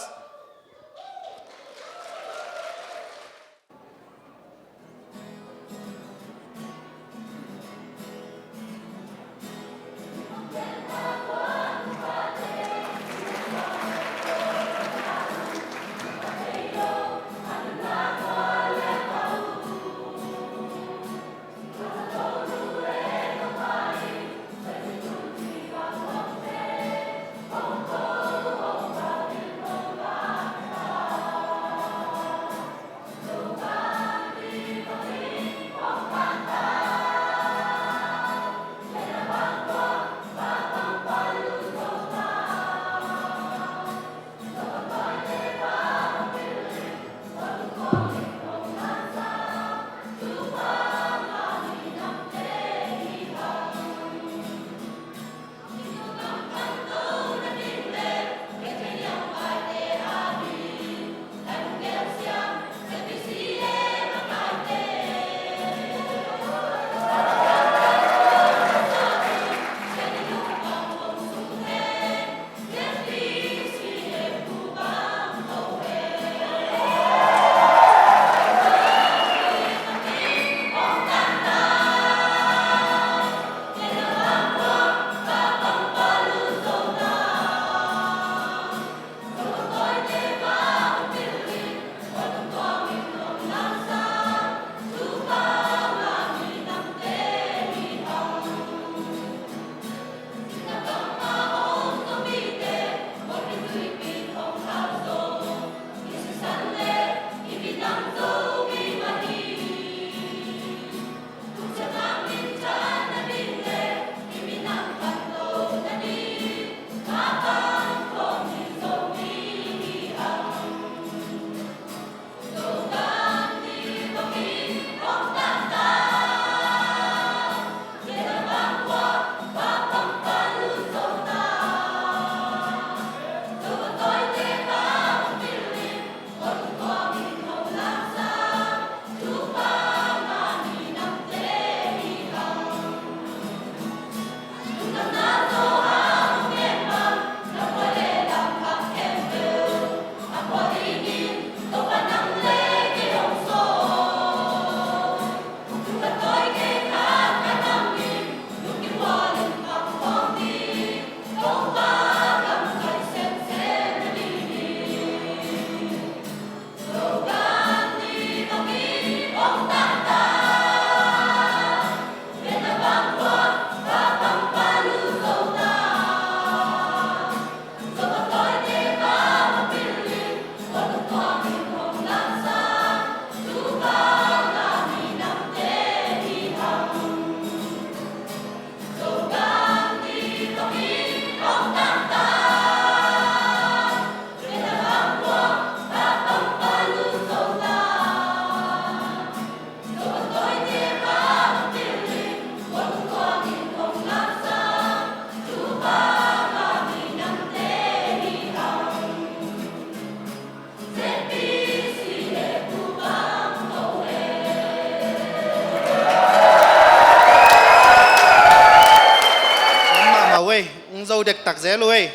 dâu đẹp tạc dễ lui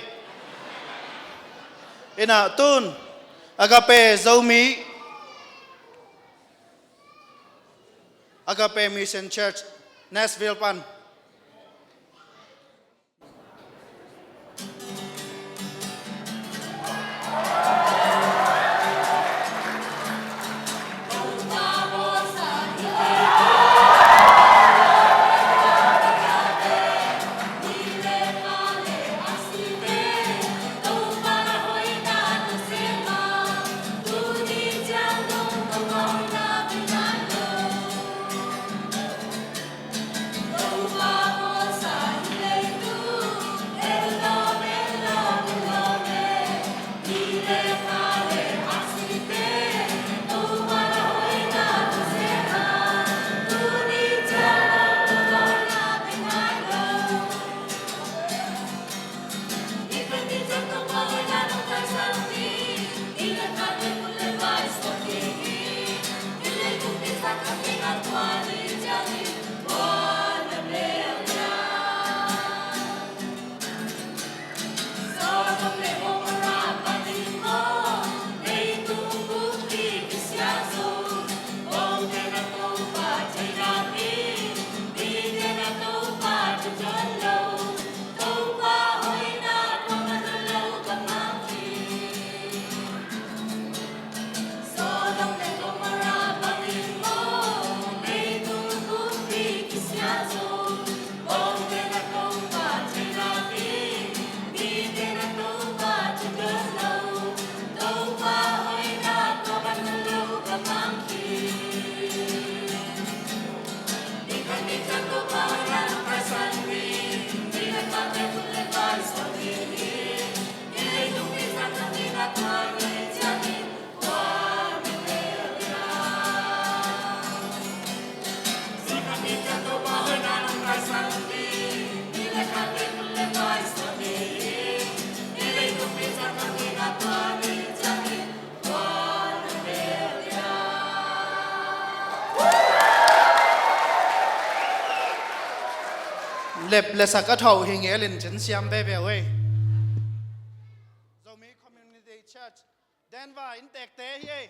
ina tun agape dâu mi Agape Mission Church Nashville pan lep lesak a thau hi nge lin chen siam be be we Zomi Community Church Denver in tek te hi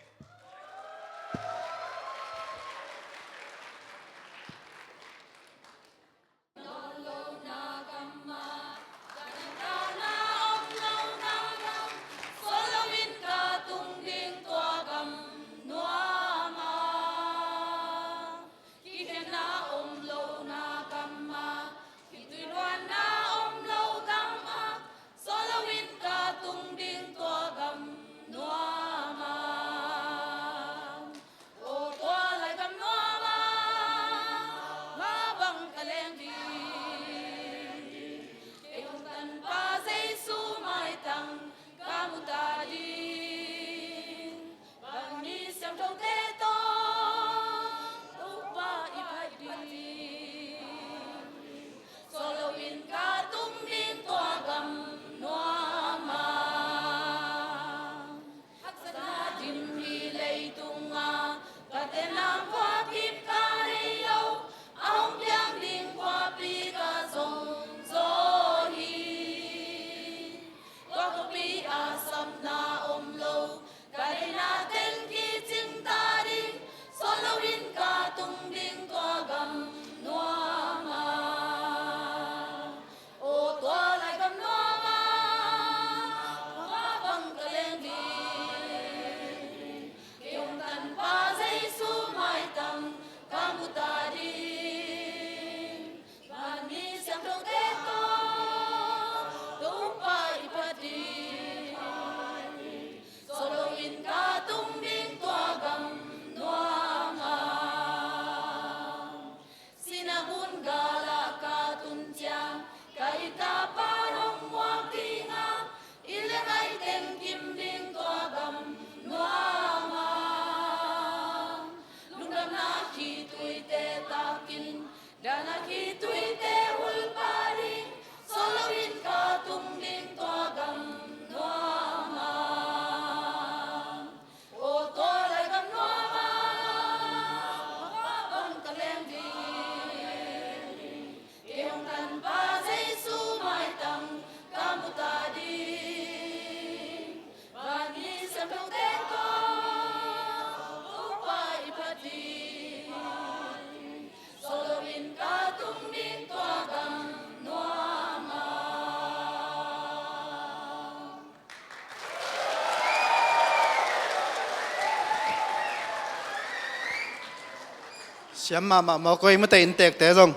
siam ma koi ma te in tek te zong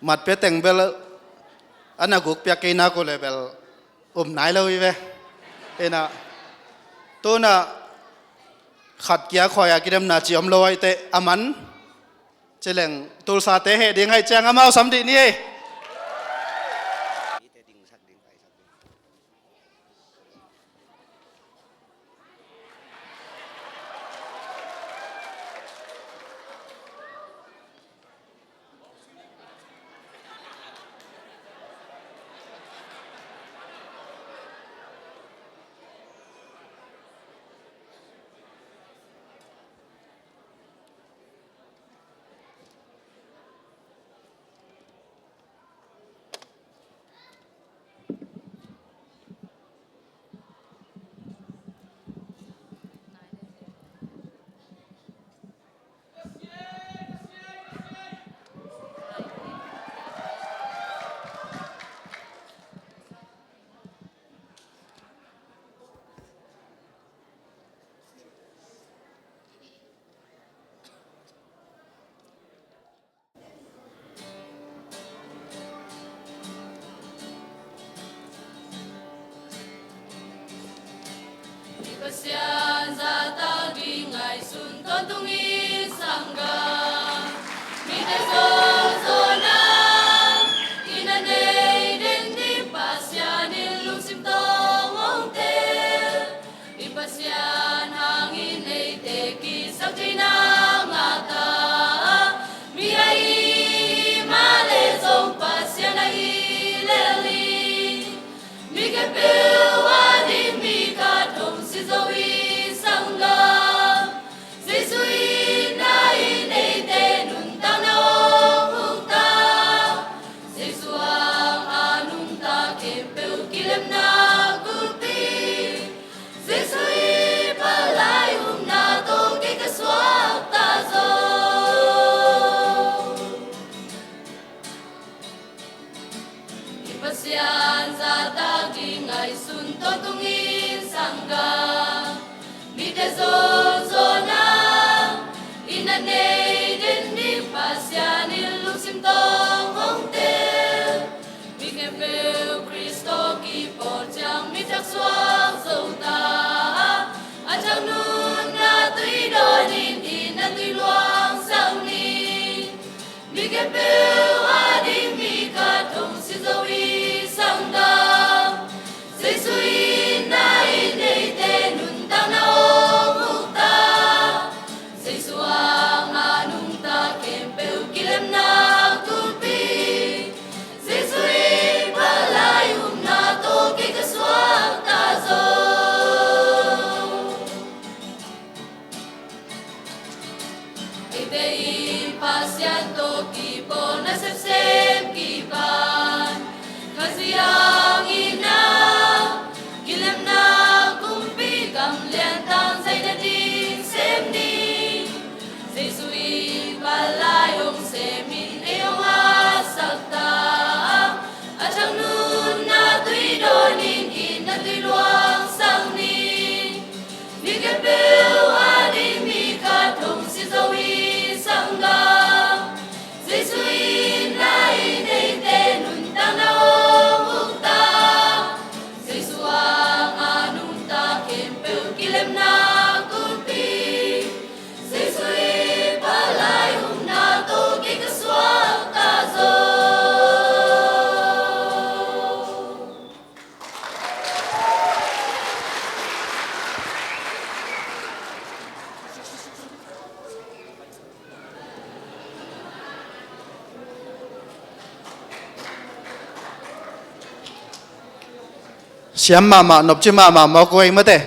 mặt pe teng bel ana guk pya ke na ko level nai lo ve ena to na khát kia khoi a kidam na chiom loi te aman cheleng tulsa te he ding hai chang amao sam di ni Sian za ta vi ngai sun ton tung in sangga mi te zong-in-a in a nei den di pasian in lung sim tong ong te i pasian hang in nei te ki sak chei na nga ta mi ai ma le zong pasian ai le li mi ke pe wa di mi ka dong si zo i sangga si sui na i nei te nun ta na ong ta si suang anung ta ke pe kilem na ku pi si sui pa lai na to ke ka swak ta zo Pasian za ta gi ngai sun to tung in sangga mi te zong-in-a in a nei den di pasian in lung sim tong ong te mi ke pe Kristo ki po chang mi chak swak zo ta a chang nun na tui don in a tui luang sang ni mi ke pe a di mi ka dong si zo i sangga si sui na i nei te nun ta na ong ta si suang anung ta kem pe kilem na ku pi si sui pa lai na to ke ka swak ta zo ite i pasian to ki po na sem ki pan kaziang-in-a kilem na kumpi kam lian tang zai na ding sem ni zai sui balai ong semin e ong a sak ta a chang nun na tui don in na tui luang sang ni mi ke pe a di mi ka thong si zo i sangga zai sui na i nei te nun tang na ong ta zai suang anung ta kem pe kilem na ku pi zai sui pa lai na to ke ka swak ta zo siam ma nop chi ma koi ma te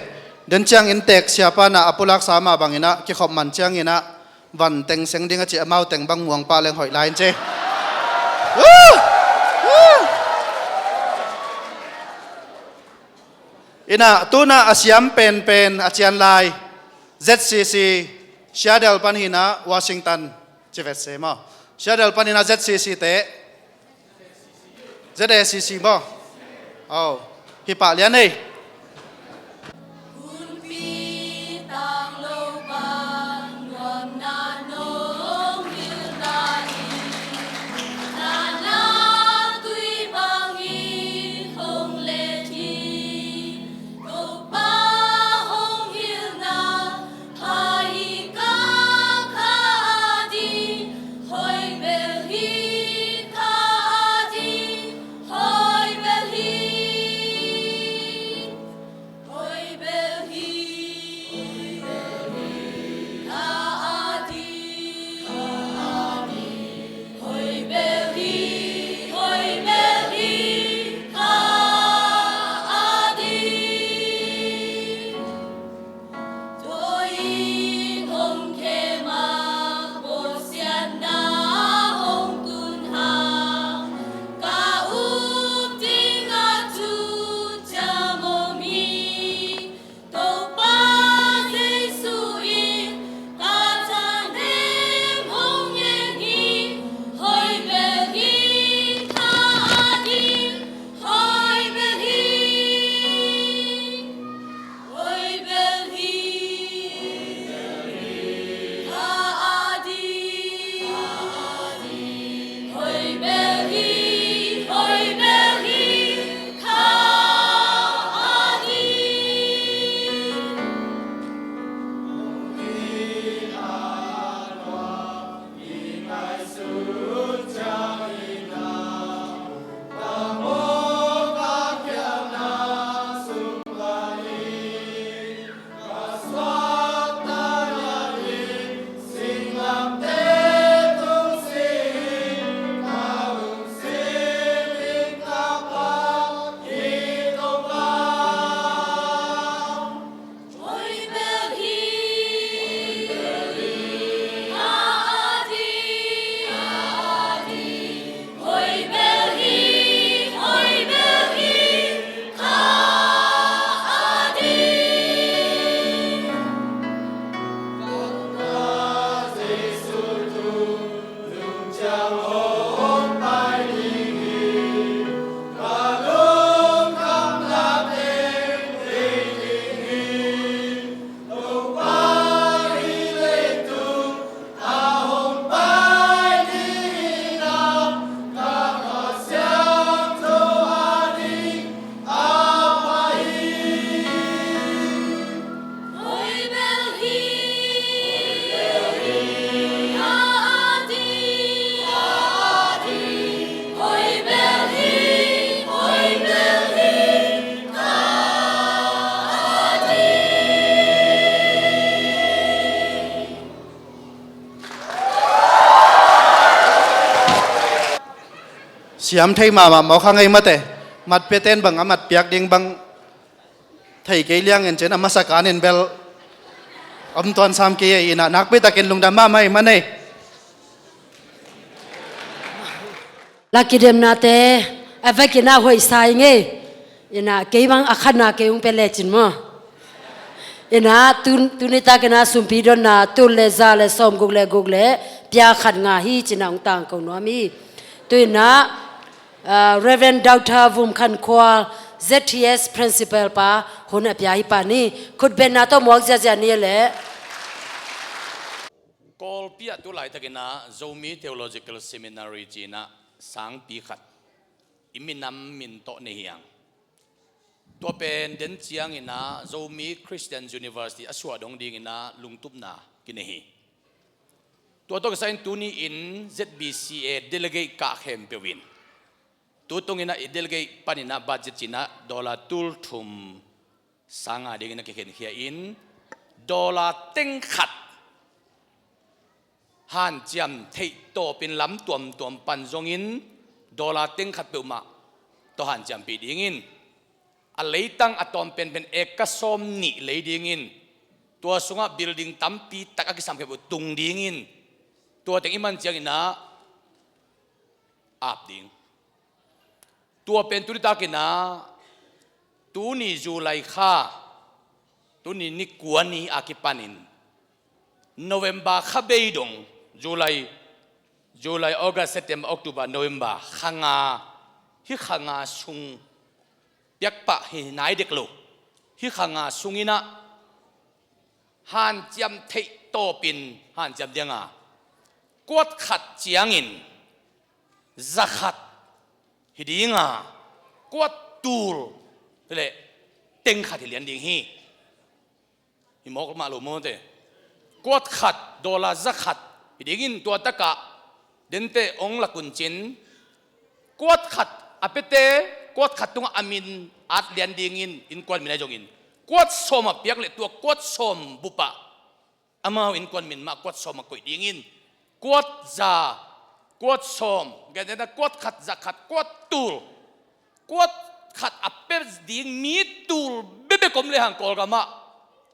den chang in tek siapa na apulak sama bangina ki khop man chang ina van teng seng ding a chi amau teng bang muang pa leng hoi lain che ina tuna asiam pen achian lai ZCC Shadel panhina Washington chivet se mo Shadel panhina ZCC te ZBCC mo hi pa lian nei Muanpi tang lâu ban nuam na nong hil na hi na na tui bang hi hong le thi go ba hong hil na hai ka kha di hoi bel hi kha di hoi bel hi hoi bel hi kha di hoi bel hi hoi bel hi kha di tôi hong khe ma bo sian na hong tun ha ka ting a tu cha mo mi to pa su in ka cha nem hong yen hi hoi bel hi kha di hoi bel hi hoi bel hi kha di hoi bel hi hoi bel hi kha di hoi bel hi kha di hoi bel hi hoi bel hi kha di hoi bel hi kha di hoi bel hi hoi bel hi kha di siam thei ma mo khang ei mate mat pe ten bang amat piak ding bang thei ke liang en chen amasakan en bel om ton sam ke ina nak pe takin lungdam ma mai manei Laki dem na te avek ina hoi sai nge ina ke bang akhana ke ung pele chin mo ina tunita kena sumpi don na tul le za le som gugle pia khat nga hi china ung tang ko no mi tu ina Reverend Dr. Vum Khan Kwal ZTS principal pa hona pia hi pa ni khut ben na to mok ja ni le Kol pia tu lai takina Zomi Theological Seminary China sang pi khat iminam min to ne hiang to pen den chiang ina Zomi Christian University aswa dong ding ina lungtup na kinehi to kasain tuni in ZBCA delegate ka Kham pewin tu tong ina delegate panina budget China dollar tul thum sanga ding ina khen khia in dollar teng khat han chiam thei to pin lam tuam pan zongin dollar teng khat pe ma to han chiam pi dingin a leitang atom pen ekasom ni leidingin tua sunga building tampi tak aki sam ke tung dingin tua teng iman chiang ina ap ding tua pen tu ta kina tu ni July kha tu ni kuani akipanin November kha beidong July August September October November khanga hi khanga sung เปียกปะหินายเด็กลูกฮิขังอาสุงินะฮันจำเทโตปินฮันจำเดียงากวดขัดเจียงินzakat ขัดฮิดีงากวดตูลเลยเต็งขัดที่เลียนดิ่งฮีฮิมอกมาลูโมเตกวดขัดดอลลาร์zakat ขัดฮิดีงินตัวตะกะเดินเตองละกุนจินกวดขัดอเปเตกวดขัดตรงอามินอัดเลียนดิ่งอินอินกวนมินายจงอินกวดสมเปียกเลยตัวกวดสมบุปะอามาอินกวนมินมากวดสมกุยดิ่งอินกวดจากวดสมกันนั้นกวดขัดzakat ขัดกวดตูลกวดขัดอเปรดิ่งมีตูลเบบกมเลยหังกอลกามะ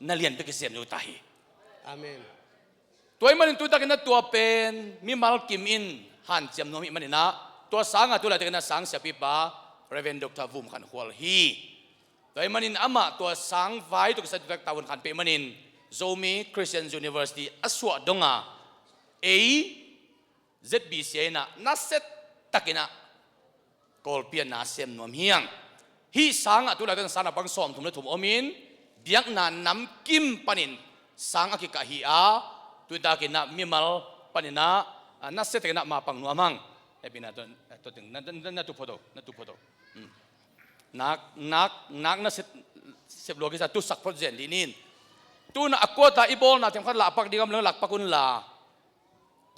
นั่นเลียนไปกิเสียมอยู่ตาฮีอาเมนตัวมันตัวตะกันตัวเป็นมีมัลกิมอินหันจำนวนมันนะตัวสังตัวอะไรตะกันสังเสียปีปะเรเวนดร.วูมขันหัวฮีตัวมันอามาตัวสังไฟตัวสัตว์ตะวันขันเปมันโซมีคริสเตียนยูนิเวอร์ซิตี้อสวดงเอZBCA นัสเซตตะกินะกอลเปียนนาเซมนวมเฮียงฮีสังตัวอะไรตะกันสังบังสอมถุงเลือดถุงอมินเบียงนานน้ำกิมปันินสังอากิกะฮีอาตัวตะกินะมีมัลปันินะนัสเซตตะกินะมาปังนัวมังเอปินะตัวถึงนั่นตุพอโตนักนัสเซปโลกิสตุสักโปรเจนต์ลินินตัวน่ะกวดตาอีบอลน่ะเต็มขัดหลักปักดีกำลังหลักปักกุนลา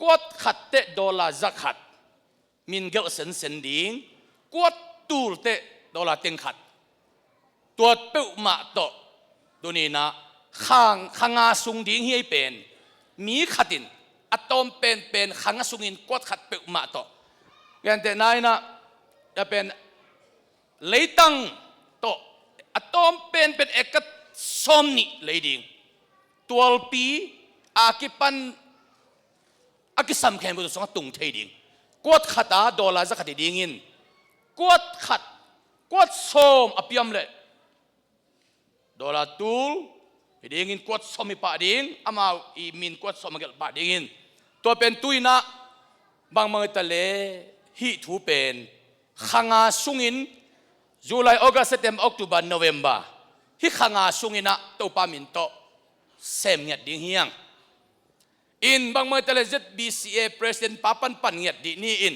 กวดขัดเตะดอลลาร์zakat ขัดมินเกลเซนดิ้งกวดตูลเตะดอลลาร์เต็งขัดตัวเป้ามาโตตัวนี้นะข้างอาสุงดิ้งเฮียเป็นมีขัดินอะตอมเป็นข้างอาสุงินกวดขัดเป้ามาโตยันแต่นายนะจะเป็นเลยตั้งโตอะตอมเป็นเอกสมนิเลยดิ้งตัวปีอากิปันอากิสัมแขมบุตรสงตุงเทดิ่งกวดขัดดอลลาร์zakatดิ่งอินกวดขัดกวดสมอภิยมเลยดอลลาร์ตูลดิ่งอินกวดสมมีป่าดิ่งอามาอีมินกวดสมมาเกลป่าดิ่งอินตัวเป็นตุยนะบางเมื่อตะเลฮิทูเป็นข้างอาสุงินจุลายออกัสเซปเทมเบอร์ออกตุบันโนเวมบาฮิข้างอาสุงินะตัวปามินโตเซมเงียดดิ่งเฮียงอินบางเมื่อตะเล ZBCA President ป้าปันปันเงียดดีนี่อิน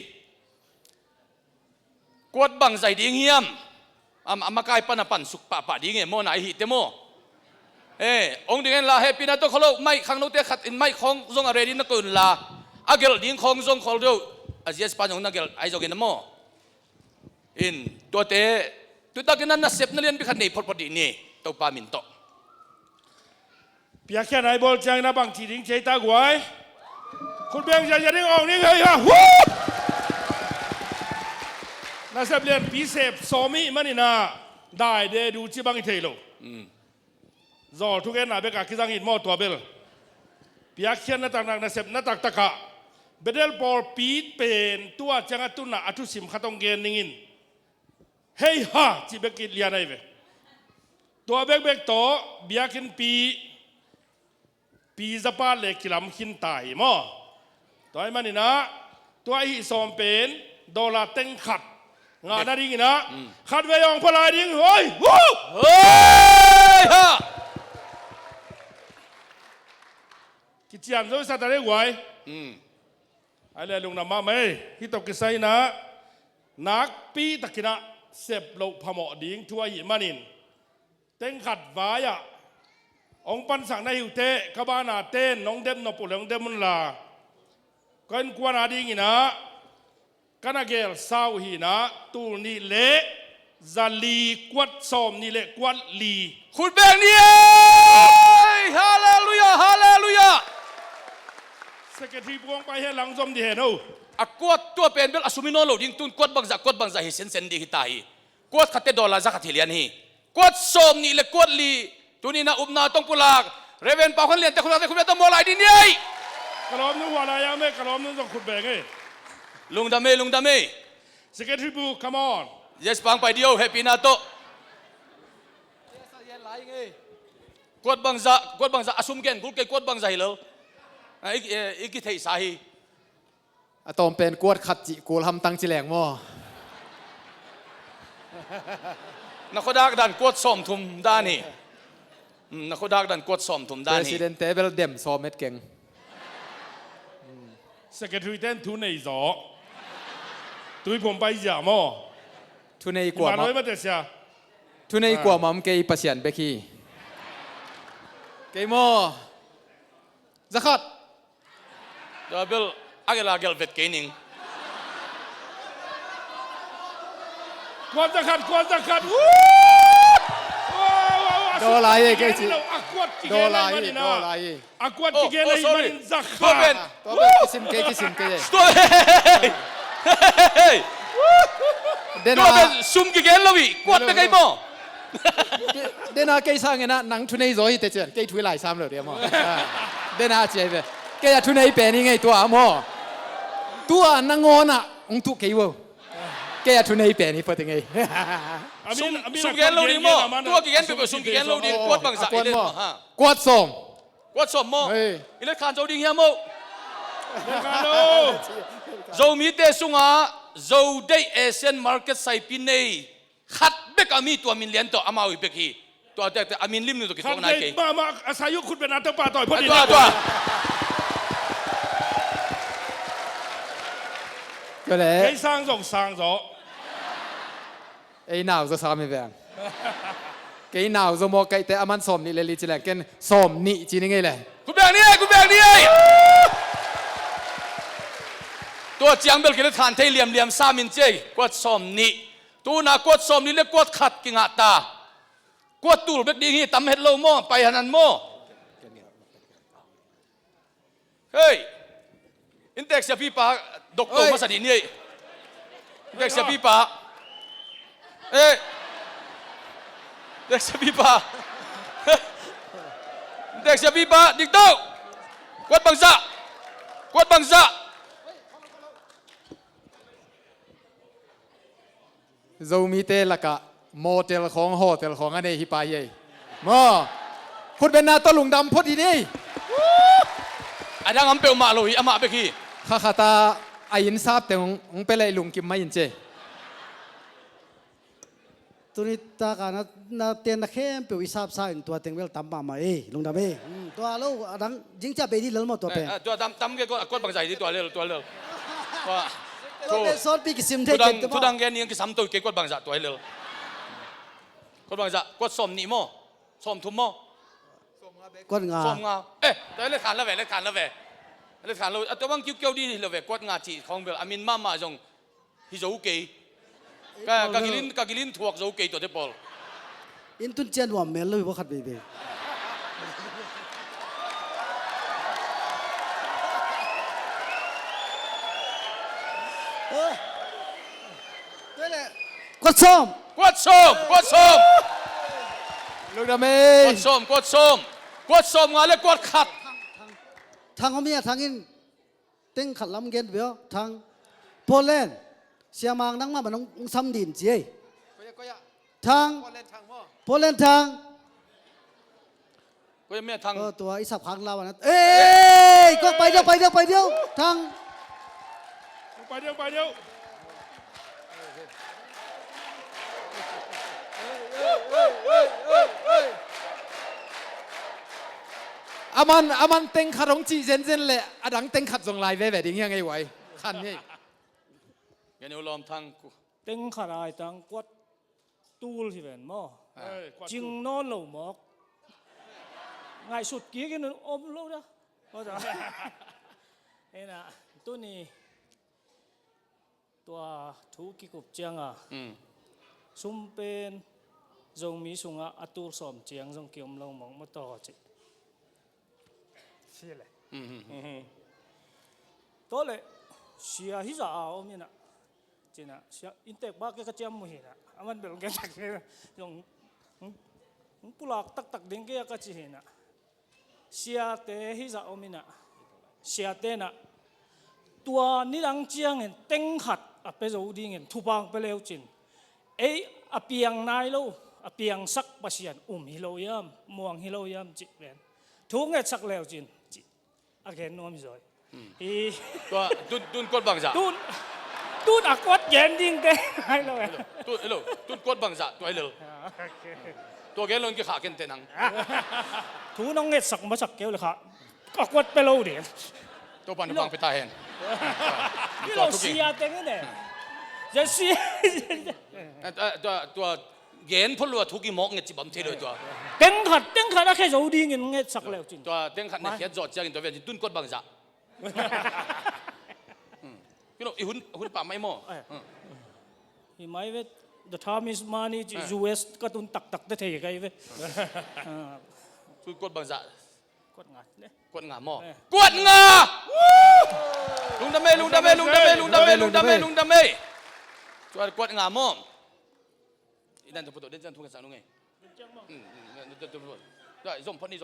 กวดบังใจดิ่งเฮียมอามาไกปันปันสุกป่าดิ่งเงโมนายฮิเตโมองดิ่งลาเฮปินาโตขลุ่ไม่ขังโนเตขัดอินไม่ของซงอะไรดินนักกุนลาอาเกลดิ่งของซงขลุ่อาเจสปานของนักเกลไอโจกินโมอินตัวเตตัวตะกินนั้นนัสเซปนั่นเรียนไปขันนี่พอดดีนี่ตัวปามินโตเปียกแค่ไหนบอลจังนะบางทีดิ้งเจตากวยคุณเบียงจะดิ้งออกนี่เลยฮะฮู้น่าเสพเรียนปีเสพสมิมันนี่นะได้เดดูจีบังอิเทโลจอทุกเอ็นน่ะเบกาคิซังอินมอตัวเบลเปียกแค่นั้นต่างๆน่าเสพน่าตักตะกะเบเดลบอลปีดเป็นตัวจังตุน่ะอัตุสิมขัดองเกนนิงินเฮ้ยฮะจีเบกิเลียนไอเวตัวเบกโตเบียกินปีจะป้าเล็กกิลำขินตายมั้งตัวไอ้มันนี่นะตัวไอ้สอมเป็นดอลลาร์เต็งขัดงานนั่นดิ่งนะขัดเวียงพลายดิ่งเฮ้ยวู้เฮ้ยฮะกิจยามจะสัตว์อะไรไว้อะไรลุงน้ำมาไหมที่ตกกิไซนะนักปีตะกินะเสพโลกพมอดิ่งทั่วหิมันนินเต็งขัดไว้อะองปันสังในหิวเตะกบ้านาเต้นน้องเดมนปุเลงเดมุนลากันกวนอาดิงินะกันอาเกลสาวหินะตูนี่เละซาลีกวดซอมนี่เละกวดลีคุณแบงนี่ฮาเลลูยาฮาเลลูยาสเกตรีพวงไปให้หลังจมดีเห็นเอากวดตัวเป็นเบลอสุมิโนโลดิ้งตุนกวดบังจากฮิเซนดีฮิตาฮีกวดขัดเตดอลลาร์zakatฮิเลียนฮีกวดซอมนี่เละกวดลีตัวนี้นะอุบนาต้องปุลากเรเวนปาคนเรียนแต่คุณต้องโมลายดินยัยกระลอมนึกว่าอะไรยังไม่กระลอมนึกต้องขุดแบงไงลุงดามีสเกตรีพู come on เยสปังไปเดียวเฮปินาโตกวดบังซาอสุมเกนกุลเกกวดบังซาฮิโลอีกิเทสาฮีอะตอมเป็นกวดขัดจิกูทำตังจิแหลงมั่ว นักขดักดันกวดซ้อมทุมด้านนี่นักขดักดันกวดซ้อมทุมด้านนี่ Presidente vel demซ้อมเม็ดเก่ง Secretary เต้นทุนในจอตุยผมไปจ่าม่อ ทุนในกว่า มาเลยมาเตะเสีย ทุนในกว่ามัมเกย์ปัสยันเบคีเกย์โมจะขัด เดี๋ยวเบลอาเกลาเกลเวทเกนิง ความจะขัดวู้โดลายเกย์จิ โดลายอากวดจิเกลเลยมันจะขัด ตัวเป็นกิสิมเกย์ ตัวเดน่าเป็นซุ่มกี่เกลลวิกวดไปไกลบ่เดน่าเกย์สร้างเงินนะนังทุนในโซ่ที่เตจเกย์ถุยหลายซ้ำเลยเดียวมั้งเดน่าเจ๊ไปเกย์ทุนในเป็นยังไงตัวอ่ะมั้งตัวนังงอนอ่ะองทุกเกย์วเกย์ทุนในเป็นนี่เป็นยังไงซุ่มเกลลดิมั้งตัวกี่เกลเป็นซุ่มกี่เกลลดิกวดบางสักอีเล่มั้งกวดส่งมั้งอีเล่ขันโจดิ้งเฮียมั้งโจมีเตสุงาโจได้เอเชียนมาร์เก็ตไซปินเน่ขัดเบกอามีตัวมินเลียนตัวอามาวิเบกีตัวแต่อามินลิมนี่ตัวกี่ตัวไหนเกย์มาอาศัยยุคุณเป็นอัตตาต่อยพอดีตัวก็เลยเกย์สร้างจอไอ้หนาวจะซ้ำไม่แบ่งเกย์หนาวจะมองไกลแต่อามันสมนี่เลยลิจิแลกเกนสมนี่จีนี่ไงเลยกูแบ่งนี่ตัวเจียงเบลกิเลทานเทเลียมซามินเจกวดสมนี่ตัวน่ะกวดสมนี่เรียกกวดขัดกิงตากวดตูลเบกดีงี้ตำเฮ็ดโลโม่ไปหันันโม่เฮ้ยอินเด็กเสียพี่ปาดกโตมาสนิทนี่อินเด็กเสียพี่ปาเอ้ยเด็กเสียพี่ปาเด็กเสียพี่ปาดิกโตกวดบังซะโจมีเตละกะโมเตลของโฮเตลของอันนี้ฮิปายเย่มอพูดเป็นนาตลุงดำพูดดีนี่อันนั้นอันเปลมาเลยอามาเบกี้ข้าตาอายินทราบแต่องเปเลยลุงกิมไม่ยินเจตัวนี้ตาการนาเตียนนักเข้มเปวิทราบใส่ตัวเต็งเวลตั้มมาลุงดำตัวเราดังยิงจะไปที่เรื่องมาตัวเป็นตัวตั้มแกก็บางใจที่ตัวเร็วว่าตัวเป็นซอนปีกิสิมเทกันทุดังแกนี่ยังกิสามตัวเกกดบางใจตัวเร็วกดบางใจกดสมนี่มั้งสมทุ่มมั้งกดงาตัวเล็กขันแล้วเตัวบางกิ้วดีแล้วกดงาจีของเบลอามินมาจงฮิโซอุเกกากิลินถวกโซอุเกตัวเดบอลอินตุนเจนว่าเมลเลยว่าขัดเบบีตัวเนี่ยกดส้มลูกดำเมกดส้มงานเลยกดขัดทางเขามีทางอินเต็งขัดลำเกินเบี้ยทางโปแลนด์เสียมังนั่งมามันต้องซ้ำดินจีทางโปแลนด์ทางก็ยังไม่ทางตัวอิสับพังเรานะก็ไปเดียวทางไปเดียวอามันเต็งขัดของจีเซนเลยอดังเต็งขัดส่งลายเว่ดิ้งยังไงไว้ขันนี่ยันเอาลมทางเต็งขัดอะไรตังกวดตูลที่เป็นมั้งจิงนอนหลูหมอกไงสุดกี้กันอมลูกนะก็จะเห็นนะตัวนี้ตัวทุกกิกุบเจียงอ่ะซุ่มเป็นจงมีสุงอ่ะอัตุสอมเจียงจงเกี่ยมลงมองมาต่อจิใช่เลยตัวเลยเสียฮิจาเอาเมียนะจีน่ะเสียอินเตกบ้าแกก็เจียมมือนะมันเป็นแกตักเลยจงปุลักตักเด้งแกก็จีน่ะเสียเตฮิจาเอาเมียนะเสียเตน่ะตัวนี่ดังเจียงเห็นเต็งขัดอ่ะไปรู้ดีเห็นทุบางไปเร็วจินอ่ะเปียงนายโลอ่ะเปียงสักปัสยันฮิโลยามม่วงฮิโลยามจิเวนทุกเงสักเร็วจินอาเกนโนมิจอยตัวดุนกดบางจ่า tuốt à quất dẹn điên cái hay rồi tuốt quất bằng dạ tuổi lờตัวแกลงกี่ขาเกินเต็นัง thú nó nghe sặc mà sặc kêu là khá có quấtไปlâu đi ตัวปันฟังไปตาเห็น cái lò xì à tên cái này giờ xì ตัวเย็นพลัวทุกกี่หมอกเงี้ยจีบผมเทเลยตัว tiếng khát đã khai dấu đi nghe sặc lẹo chín ตัวเต็งขัดเนี่ยเขียนจอดเจ้ากินตัวเวียนตุ้นกดบังจ่าพี่น้องอีหุ่นป่าไม่หม้อ thì mấy với the time is money US ก็ตุนตักได้เท่ไงเว้ย ตุ้นกดบังจ่าก ดงาเนี่ย กดงาหม้อกดงาลุงดำเมตัวกดงาหม้ออีนั่นตัวตัวเด่นจังทุกข์สังลุงไงได้ส่งพันนี่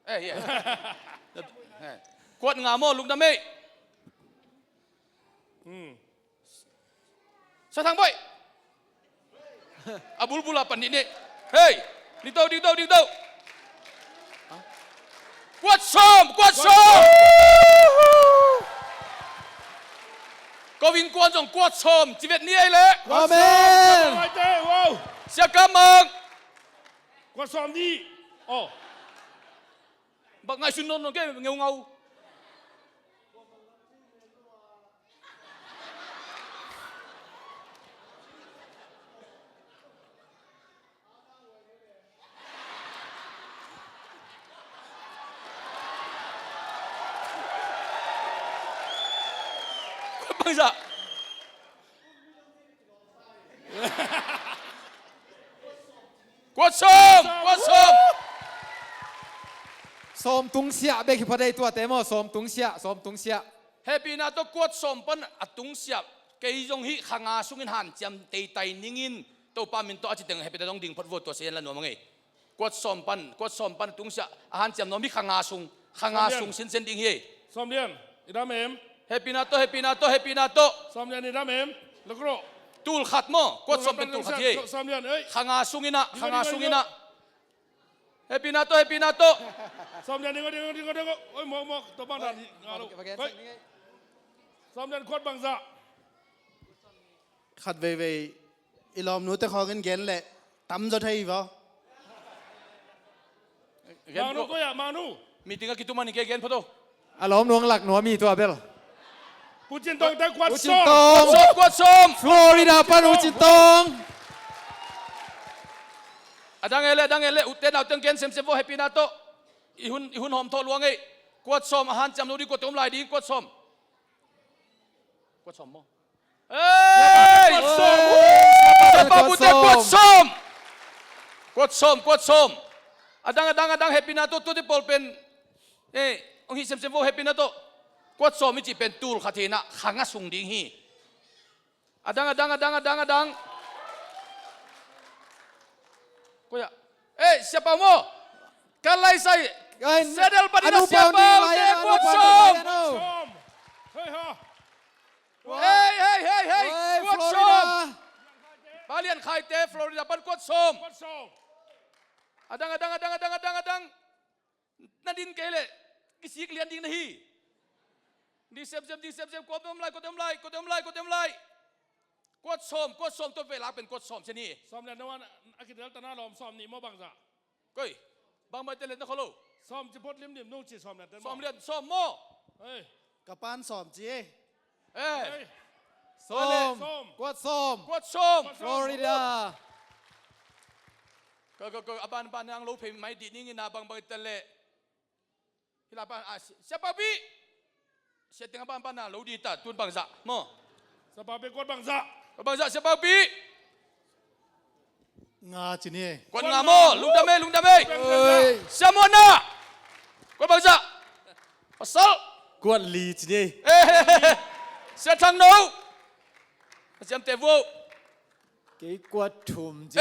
เอ้ยกดงาหม้อลุงดำเมสะทางไปอาบุลบุลาปันนี่เฮ้ยดิโต้กวดซ้อมก็วิ่งกวนจงกวดซ้อมชีวิตนี้ไอ้เละ อาเมน เสียกำมัง กวดซ้อมดีโอ้บักไงชุนนนท์แกเงาบังจ่ากวดซ้อมซ้อมตุงเสียเบกพอได้ตัวเต็มซ้อมตุงเสียเฮปีนาตัวกวดซ้อมปันอัดตุงเสียเกยจงฮิขงาสุงินหันจำเตยไตนิงินตัวปามินตัวอาจิตงเฮปีนาต้องดิ่งพัดวัวตัวเสียนละหนัวมั้งไงกวดซ้อมปันตุงเสียอาหารจำน้องมิขงาสุงเส้นดิ่งเฮซ้อมเรียนอีดามเอ็มเฮปีนาตัวซ้อมเรียนอีดามเอ็มแล้วก็ตูลขัดมั้งกวดซ้อมเป็นตูลขัดเฮ ซ้อมเรียนเอ้ยขงาสุงินะเฮปีนาตัวซ้อมเรียนดีกว่าโอ้ยหมอกตัวบ้านนั่นซ้อมเรียนขวดบังจ่าขัดเวอีลอมนู้นแต่ขอเงินเงินแหละตั้มจะไทยป่ะมานูก็อย่ามานูมีติงกิตุมันนี่เกนพอตัวอารมณ์หน่วงหลักหนัวมีตัวเบลปูจินตงแต่กวดซ้อมฟลอริดาปันปูจินตงดังเอเล่อุตเตนเอาตึงเกนเซมโฟเฮปีนาโตอีหุ่นหอมทอลวงไงกวดซ้อมอาหารจำโนดีกวดต้มลายดีกวดซ้อมมั้งเอ้ยปาบุตรกวดซ้อมดังเฮปีนาโตตัวที่ปอลเป็นองค์ฮิเซมโฟเฮปีนาโตกวดซ้อมมิจิเป็นตูลขัดเทนะขังสุงดิ่งฮีดังก็อย่าsiapa mau kalai saya sedal pada siapa kuat som hei kuat som balian khaite Florida pan kuat som adang nadin kele kisik lian ding nahi di sep kuat temlaiกวดซ้อมตัวเวลาเป็นกวดซ้อมเช่นนี้ซ้อมเรียนนะว่าอากิเดลตนาลอมซ้อมนี่มั่วบังจ่าก็บางใบเตลินนะเขาลูซ้อมจะพดลิมนุ่งจีซ้อมเรียนซ้อมมั่วกับปานซ้อมจีซ้อมกวดซ้อมฟลอริดาก็อาบานนางลูกเพย์ไม่ดีนี่นะบางใบเตลิฮิลาบานsiapa bi saya tengah bang nang lu di ta tuan bangsa mo siapa bi kuat bangsa siapa biงาจีนี่kuat ngamo lungdame siamona kuat bangsa pasal kuat liจีนี่saya thang no siam tevo กี่กวดทุ่มจี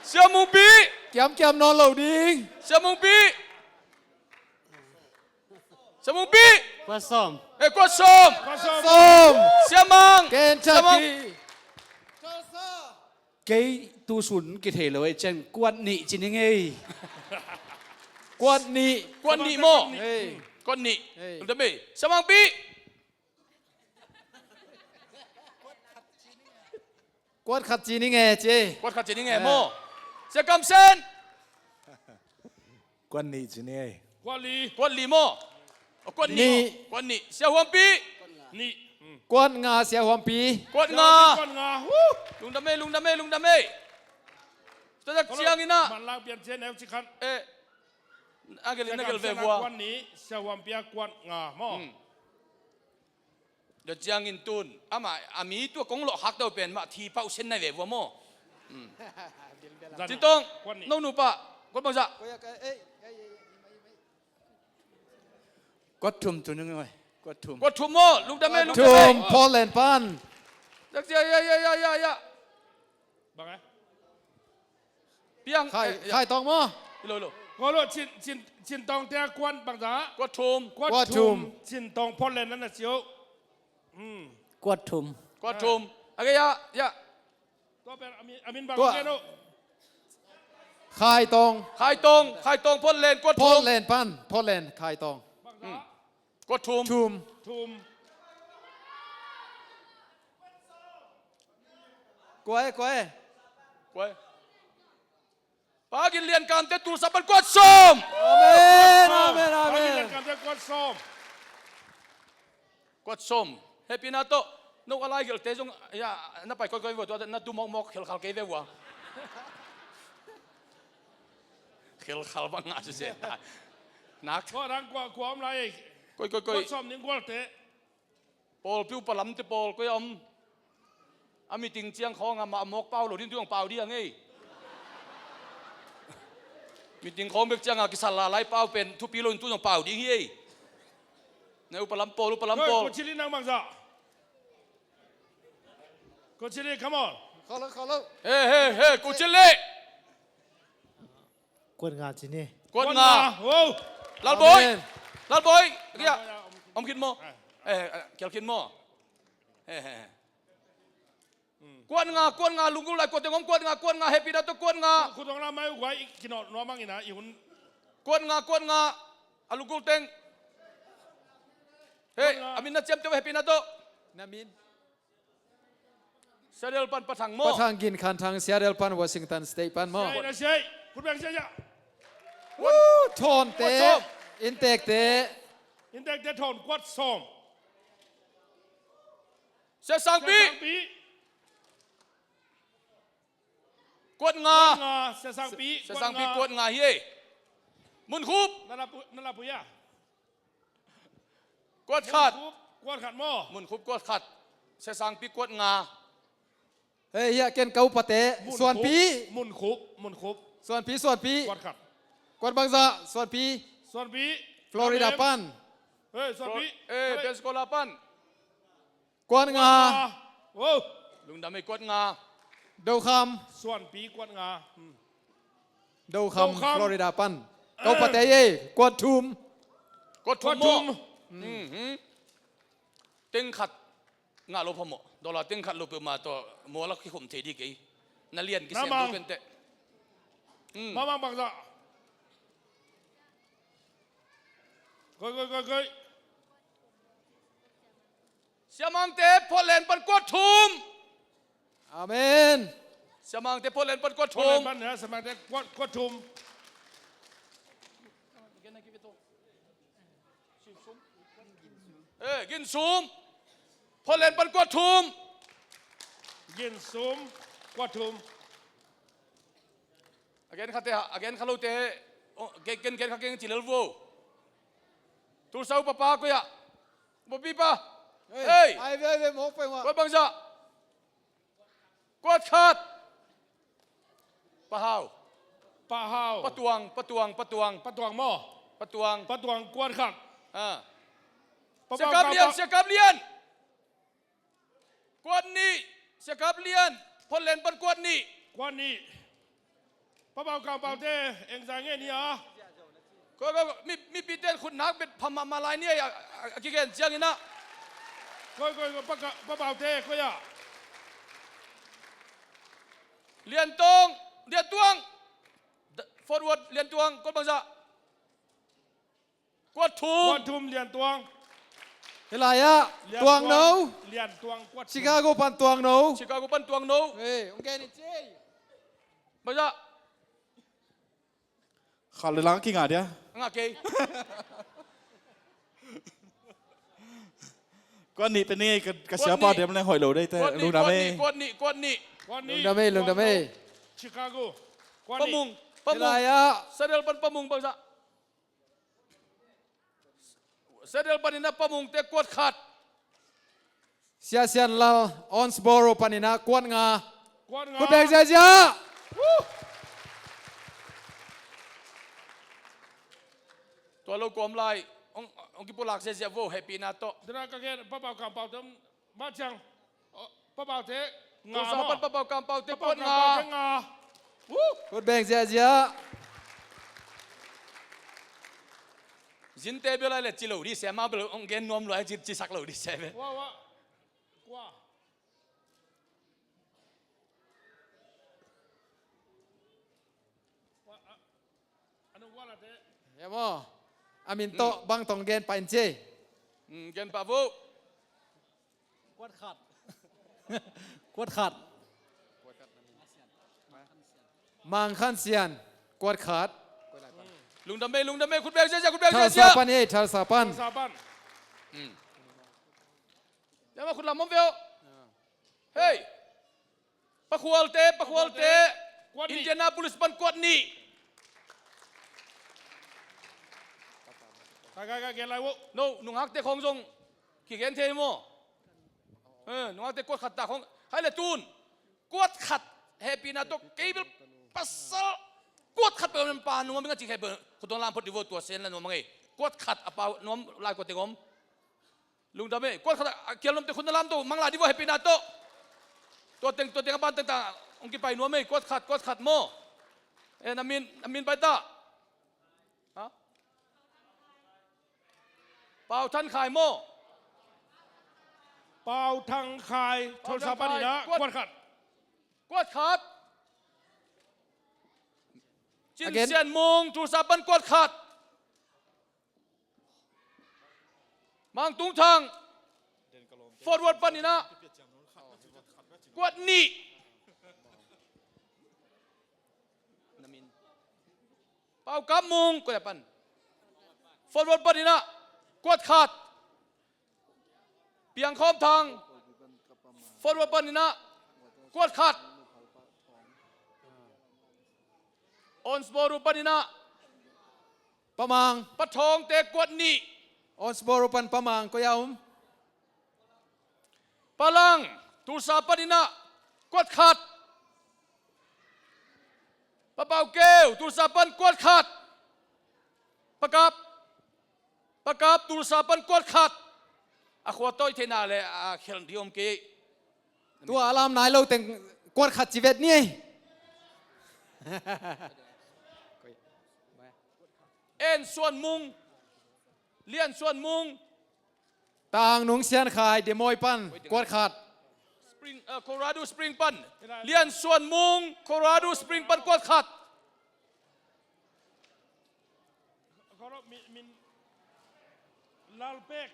siam Mangpi แกมนอนเหล่าดิ้ง siam Mangpiกวาดซ้อมกวดซ้อมเสียมังเกนชักีเกยตูสุนกิเทเลยเจนกวดนี่จินยังไงกวดนี่โม่กวดนี่ลุงเดมี่เสียมังปี กวดขัดจีนี่ไงเจกวดขัดจีนี่ไงโมเสียกำเซนกวนนี่จีนี่กวนลี กวดลีโมกวดนี่กวดนี่เสียหัวปีนี่กวดงาเสียหัวปีกวดงาลุงดำเมจะเสียงอินะมันลางเปลี่ยนเส้นแนวสิคันอันเกลินนักเกลเวบัวกวนนี้เสียหัวปีกวนงาโมเดี๋ยวเจียงอินตุนอามีตัวกงหลอกฮักเตาเป็นมาทีเป้าเส้นในเวบัวโมจินตงน้องหนูปะกดบังจ้ะกดทุ่มตัวนึงไงกดทุ่มโมลุงดำเมทุ่มพอลเลนปันจักเสียยะบังไงเปียงใครตองโมก็รู้ชินตองเตียกวนบังจ้ะกดทุ่มชินตองพอลเลนนั่นน่ะเสียวกดทุ่มอะไรยะก็เป็นอามินบังเกโนใครตองพ่นเลนกดพ่ทุ่มนเลนปันพ่นเลนใครตองกดทุ่มกวยปากินเรียนการเตตูสับเป็นกดส้มอาเมนเรียนการเตกดส้มเฮปินาโตนุกอะไรเกี่ยวกับเตจงอย่านับไปก้อยๆว่าตัวนัดดูมอกเขียวขาวเกย์เวะเขียวขาวบางอาจจะเสียนักก็รังกว่าความไรก้อยกดส้มนิ่งกว่าเตะปอลพิวปลำเตปอลก็ยอมมีติงเจียงของมามอกเป้าหลุดที่ตัวเป้าดียังไงมีติงของเบิกจังกิสลาไล่เป้าเป็นทุปีหลุดตัวเป้าดีเฮ้ยในอุปลัมโปก็ชิลินังบังจ้ะก็ชิลิ come on เขาแล้วเฮ้กูชิลิกวนงาจีนี่กวนงาลาลบอยเกี่ยอมคิดโมเกี่ยวคิดโมกวนงาลุงกูไล่กวนเต็งกวนงาเฮปีนาตัวกวนงาคุณต้องรับไหมว่ากินหนอนมั่งอีนะอีหุ่นกวนงาลุงกูเต็งเฮ้ยอามินนัดเจียมตัวเฮปีนาตัวนามินเซเดลปันปะทังโมปะทังกินคันทางเซเดลปันวอชิงตันสเตย์ปันโมใช่คุณแบงค์ใช่ยะโทนเตะอินเตกเตะโทนกวดส้มเซซังปีกวดงาเซซังปีกวดงาเฮ้มุนคุบนั่นละปุยะกวดขัดหม้อมุนคุบกวดขัดเซซังปีกวดงาเฮ้ยเกนเกาปะเตะส่วนปีมุนคุบส่วนปีกวดขัดกวดบางซะส่วนปีฟลอริดาปันส่วนปีเปนสโกลาปันกวดงาลุงดำไม่กวดงาเดาคำส่วนปีกวดงาเดาคำฟลอริดาปันเกาปะเตะเย่กวดทุมเต็งขัดงาโลพมดอลลาร์เต็งขัดโลเปมาตัวมัวลักขี้ขมเทดีกี่นักเรียนกี่เซนดูเป็นเตะมาบังจ้ะก้อยเสียมังเตะพอเลนปันกวดทุมอาเมนเสียมังเตะพอเลนปันกวดทุมปันเนี่ยสมัยเตะกวดทุมกินซูมพอเลนปันกวดทุมกินซูมกวดทุมagain kalau teh ken kakek cilil wo Tulsa papa aku ya Bobi pa hey ai mau pe wa kuat bangsa kuat khat pahau patuang mo patuang kuat khat siakap lian kuat ni siakap lianพลเล่นปันกวดนี่ป้าเบาเก่าเบาเต้เอ็งใจเงี้ยนี่อ่ะก็มีปีเต้นคุณนักเป็นพม่าลายเนี่ยกี่เกนเจียงนี่นะก็ป้าเบาเต้ก็อย่าเรียนตวงforward เรียนตวงกดบังซะกวดทุมเรียนตวง เฮลายะตวงโน เลียนตวงกวด ชิคาโกปันตวงโน ชิคาโกปันตวงโน เฮ้ยองแกนี่เจ้ มาจ้ะ ขัดเลยล้างกี่งานเดียว งาเกย ก้อนนี้เป็นนี่กระเช้าปอดเดี๋ยวมันหอยโหลได้แต่ลุงดำไม่ กวนนี่ ลุงดำไม่ ชิคาโก ปะมุง เฮลายะ เสด็จปันปะมุงบางจ้ะเสด็จปันนี่นะปะมุงเตะกวดขัด เซียนลาออนสบอโรปันนี่นะกวนงา ก้อนงา คุณแบงเจียตัวโลกอมไลองกิปุลักเสียโวแฮปปี้นาโต เดี๋ยวก็แค่ป้าเป่ากำเป่าเต็มบ้านจังป้าเป่าเทงา ตัวสาปันปะเป่ากำเป่าเตะกวดงา คุณแบงเจีย จินเตเบลอะไรจิโลดิเสียมาเบลองเกนนวมลอยจิสักโลดิเสียเบ ว่าอันนู้นว่าอะไรเท เฮ้ยมั้งอามินโตบังตองเกนไปเจ เกนปะโว กวดขัดกวดขัด มังคันเซียนกวดขาด ลุงดำเมคุณแบงเสียคุณแบง ทัล เสีย ซาปันทัลซาปัน ซาบัน เดี๋ยวมาคุณลำมอมเวลเฮ้ยปะควอลเตอินเดียนาโพลิสปันกวดนี่ กายเกลไรวะ โน่นุ่งฮักเตของทรงขี้เกียจเทมโนุ่งฮักเตกวดขัดตาของให้เลยจูนกวดขัดแฮปปี้นาโตเกย์เบลปัสสาวกวดขัดเป็นปานุ่มมันก็จีแค่เป็นคุณต้องลามพอดีวัวตัวเซนแล้วนุ่มไงกวดขัดอ่ะเปล่านุ่มลายกวดเตงอมลุงดำเมกวดขัดเกี่ยวลมเตคุณต้องลามตัวมังลาดีวัวแฮปปี้นาโตตัวเต็งบ้านต่างๆองค์กิไปนุ่มไม่กวดขัดโมนามินไปตาเป่าท่านขายโม เป่าทางคายโทรศัพท์นี่นะกวดขัด จินเซียนมงโทรศัพท์กวดขัดมังตุ้งทางฟอร์เวิร์ดปันนี่นะกวดนี่เป่ากับมงกวดปันฟอร์เวิร์ดปันนี่นะกวดขัดเปียงคอมทางฟอร์เวิร์ดปันนี่นะกวดขัดออนสบอรูปันนี่นะ ปะมัง ปะทองเตะกวดนี่ ออนสบอโรปันปะมังก็ยาว ปะลังตูสาปันนี่นะกวดขัดปะเป่าเกลตูสาปันกวดขัดปะกับตูสาปันกวดขัดอะขวดต้อยเทนาเลยเขลที่อมเกย ตัวอารามนายเราแต่งกวดขัดชีวิตนี่ เอ็นส่วนมุงเลี้ยนส่วนมุง ต่างหนุ่งเซียนขายเดมอยปันกวดขัด สปริงโคโลราโดสปริงปันเลี้ยนส่วนมุงโคโลราโดสปริงปันกวดขัด เขาเรียกมินลาลเป็ก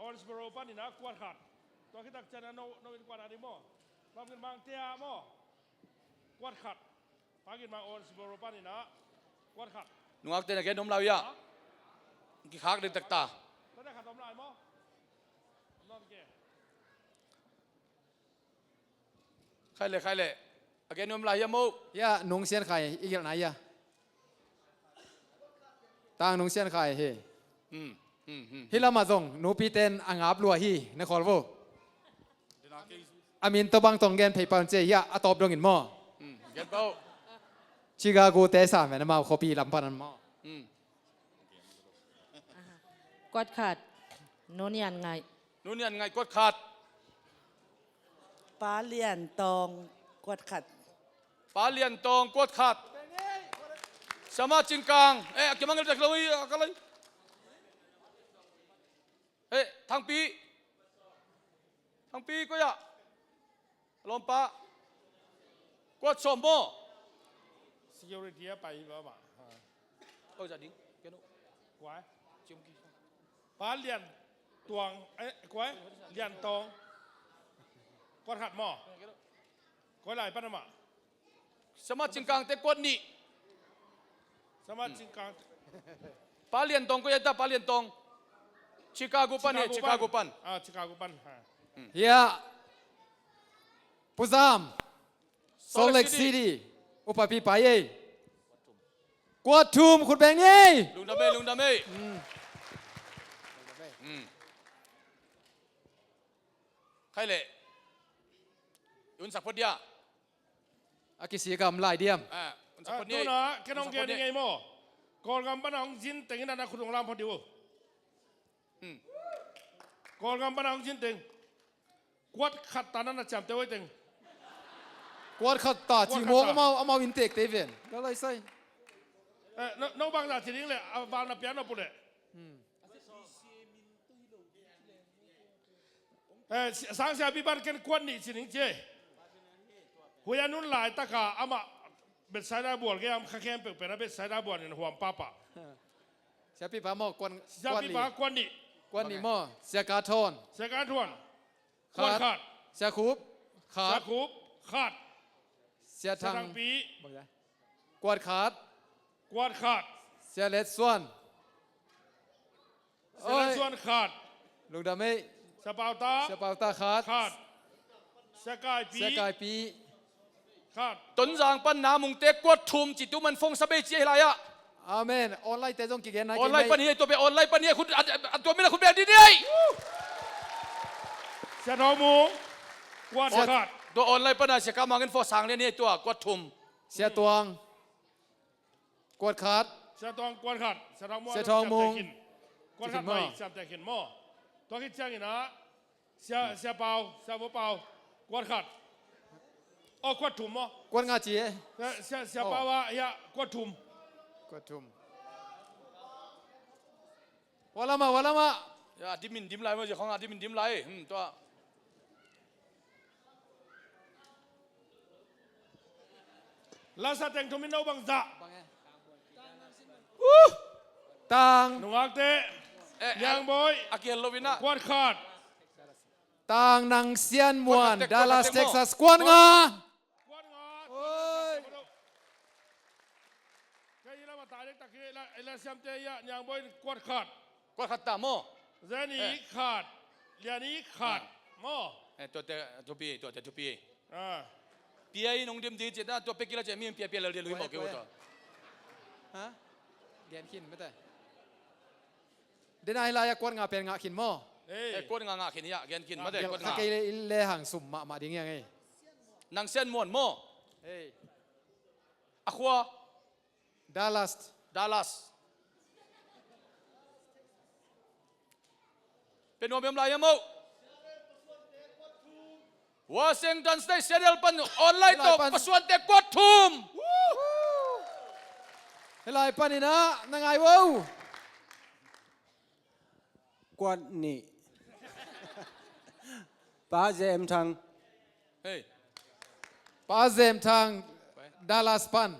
ออนสเปโรปันนี่นะกวดขัดตัวคิดตักเจนะโนเป็นกวดอะไรมั้งเราเป็นบางเตียมั้งกวดขัดพากินมาออนสเปโรปันนี่นะกวดขัด นุ่งอักเตนแกนมลาวยะกิขากเดินตักตา แล้วได้ขัดทำลายมั้งนอนแก ใครเลยแกนมลายยะโม ยะหนุ่งเซียนขายอีกอย่างไหนยะต่างหนุ่งเซียนขายเฮฮิลามาซงหนูปีเตนอ่างอาบลัวฮีนครโวอามินตบังตองเกนเพย์ปันเจียอะตอบดงอินมอ แกนเป้า ชิคาโกเตซ่าแมนมาขอปีลำพันมอก วดขัดโน่นยันไง นู่นยันไงกวดขัด ป้าเลียนตองกวดขัด ปาเลียนตองกวดขัดสมาจิงกังเกี่ยมังเกลจากเราอีกอะไรทางปีก็อย่าลมปะกวดสมโม security ไปบ้างจะดิ้งแกนุ ไว้ปาเลียน ตวงไอ้ก้อยเลียนตองกวดขัดหม้อก้อยไหลปั้นมาสมาชิกกลางเตกวดนี่สมาชิกกลางปาเลียนตองก็ยัดปาเลียนตองชิคาโกปันเนี่ยชิคาโกปันชิคาโกปันเฮียปุซามโซเล็กซิตี้อุปปีไปเย่กวดทุมคุณแบงค์นี่ลุงดำเมใครเละยุนสักพอดีอ่ะอากิสีกรรมลายเดียมตัวนะแค่น้องเกนี่ไงมั่วก่อนกำปั้นน้องจินเต็งนั่นนะคุณลงรำพอดีวะก่อนกำปั้นน้องจินเต็งกวดขัดตานั่นนะจำเต้ไว้เต็งกวดขัดตาจีโมกเอามาวินเทกเตเวนแล้วอะไรใส่น้องบางจากที่นี่เลยบางนับยันนับปุ่นเลยสังเสียบิบันกันกวนนี่สิหนิงเจหัวนุ่นหลายตะกาอามาเบ็ดสายดาบวชแกมข้าแคมเปิดเป็นเบ็ดสายดาบวชเนี่ยหัวป้าป่าเสียปีป้าหม้อกวนเสียปีป้ากวนนี่หม้อเสียกาทอนขาดเสียคูบขาดเสียทางปีกวดขาดเสียเล็ดส่วนขาดลุงดำไม่เสียเปาตาขาดเสียกายปีขาดต้นจางปันน้ำมุงเตกวดทุมจิตตุมันฟงสเปเจียอะไรอ่ะอาเมนออนไลน์แต่ต้องกี่เกณฑ์นะออนไลน์ปันนี้ตัวเป็นออนไลน์ปันนี้คุณตัวไม่ได้คุณแบบนี้ดิเสียทองมูกวดขาดตัวออนไลน์ปันนี้เสียกำมังเงินฟอสังเนี่ยตัวกวดทุมเสียตวงกวดขาดเสียตวงกวดขาดเสียทองมูกวดขาดไปเสียแต่ขินหม้อตัวคิดเชียงอีนะเสียเปากวดขาดกวดถุมมั้งกวดงาจีเสียเปล่าวะเฮียกวดถุมวันละมาอย่าดิมินไรมาจากของดิมินไรตัวลาซาเต็งทุมินเอาบังจ่าตังนุ่งอักเตะยังบอยอาเกียนโลวินะกวดขาดตังนังเซียนมวนดัลลัสเท็กซัสกวดงาตายเล็กตะกี้ละไอ้ละเสียมเตยยังบอยกวดขาดตาโมเจนี่ขาดเลียนี้ขาดโมตัวปีปีไอ้น้องเดียมดีเจด้าตัวเป็กกี้ละเจมี่ปีเราเรียนรู้หมดเกี่ยวกับฮะเดียนขินไม่ได้เดินไอ้ลายกวดงาเป็นงาขินโมกวดงาขินยะเกียนขินมาได้กวดงาเกลี่ยเลหังสุ่มมาดิ้งยังไงนางเส้นมวนโมอะขวาดัลลัสเป็นโนเบียมลายมั้งวอชิงตันสเตชันเดลปันออนไลน์ตกประสวนเตกวดทุมเฮลายปันนี่นะนังไงว้าวกวดนี่ป้าเจมทางป้าเจมทางดัลลัสปัน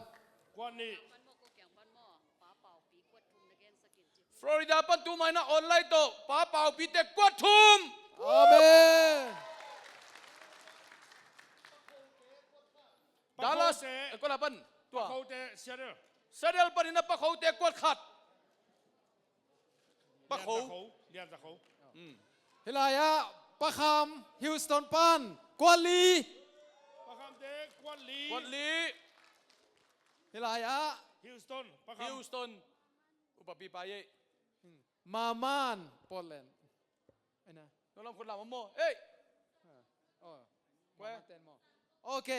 กวดนี่ฟลอริดาปันตูไม่นะออนไลน์โตป้าเป่าปีเตกวดทุมอาเมนดัลลัสก็ละปันตัวเขาเตะเซเดลปันนี่นะป้าเขาเตกวดขัดป้าเขาเลียนจากเขาเฮลายะป้าคำฮิวสตันปันกวดลีป้าคำเตะกวดลีเฮลายะฮิวสตันอุปปีไปเย่มามานโปแลนด์ไอ้นะน้องลำคนลำโมเอ้ยโอเค